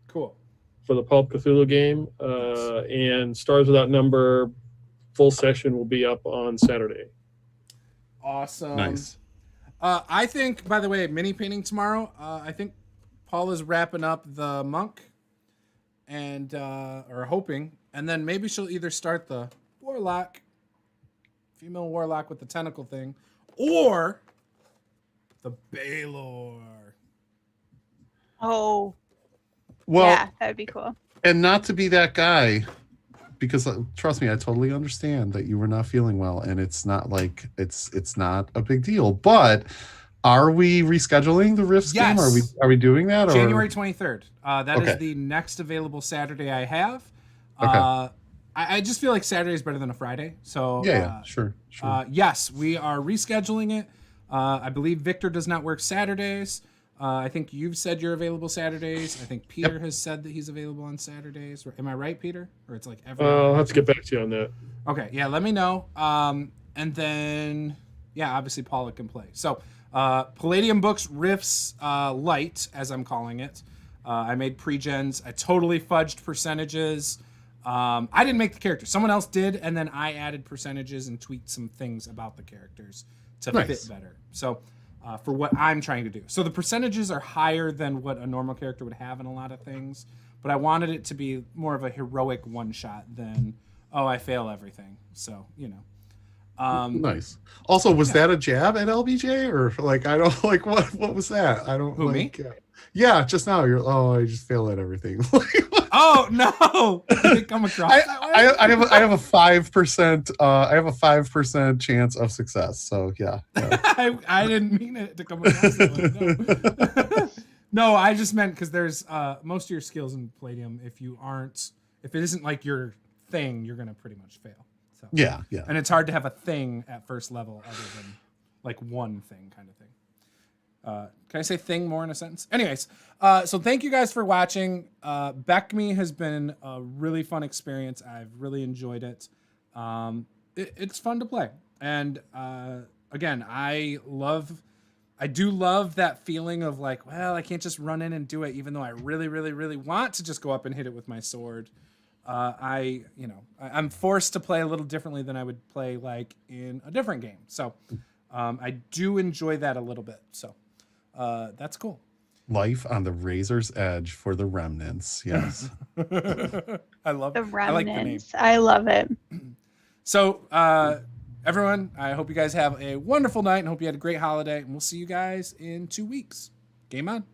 cool. for the Pulp Cthulhu game, and Stars Without Number full session will be up on Saturday. Awesome. Nice. I think, by the way, mini painting tomorrow. I think Paula's wrapping up the monk, and or hoping, and then maybe she'll either start the warlock, female warlock with the tentacle thing, or the Baylor. Oh, Well, yeah, that would be cool. and not to be that guy, because trust me, I totally understand that you were not feeling well, and it's not like it's not a big deal. But are we rescheduling the Rifts game? Yes. Are we doing that? Or? January 23rd. That is Okay. the next available Saturday I have. Okay. I just feel like Saturday is better than a Friday. So Yeah, sure. yes, we are rescheduling it. I believe Victor does not work Saturdays. I think you've said you're available Saturdays. I think Peter has said that he's available on Saturdays. Am I right, Peter? Or it's like every. I'll have to get back to you on that. Okay, yeah, let me know. And then, yeah, obviously Paula can play. So, Palladium Books Riffs Light, as I'm calling it. I made pre-gens. I totally fudged percentages. I didn't make the character. Someone else did, and then I added percentages and tweaked some things about the characters to Nice. fit better. So, for what I'm trying to do. So the percentages are higher than what a normal character would have in a lot of things, but I wanted it to be more of a heroic one shot than, oh, I fail everything. So, you know. Nice. Also, was that a jab at LBJ, or like, I don't like what was that? I don't. Who, like, me? Yeah, just now you're. Oh, I just fail at everything. Oh no! Did it come across that way? I have a 5%. I have a 5% chance of success. So yeah. I didn't mean it to come across that way. No. No, I just meant because there's most of your skills in Palladium. If it isn't like your thing, you're gonna pretty much fail. So Yeah. and it's hard to have a thing at first level other than like one thing kind of thing. Can I say thing more in a sentence? Anyways, so thank you guys for watching. BECMI has been a really fun experience. I've really enjoyed it. It's fun to play. And again, I do love that feeling of like, well, I can't just run in and do it, even though I really, really, really want to just go up and hit it with my sword. I'm forced to play a little differently than I would play like in a different game. So I do enjoy that a little bit. So that's cool. Life on the razor's edge for the remnants. Yes. I love The remnants. I like the name. I love it. So everyone, I hope you guys have a wonderful night and hope you had a great holiday. And we'll see you guys in 2 weeks. Game on.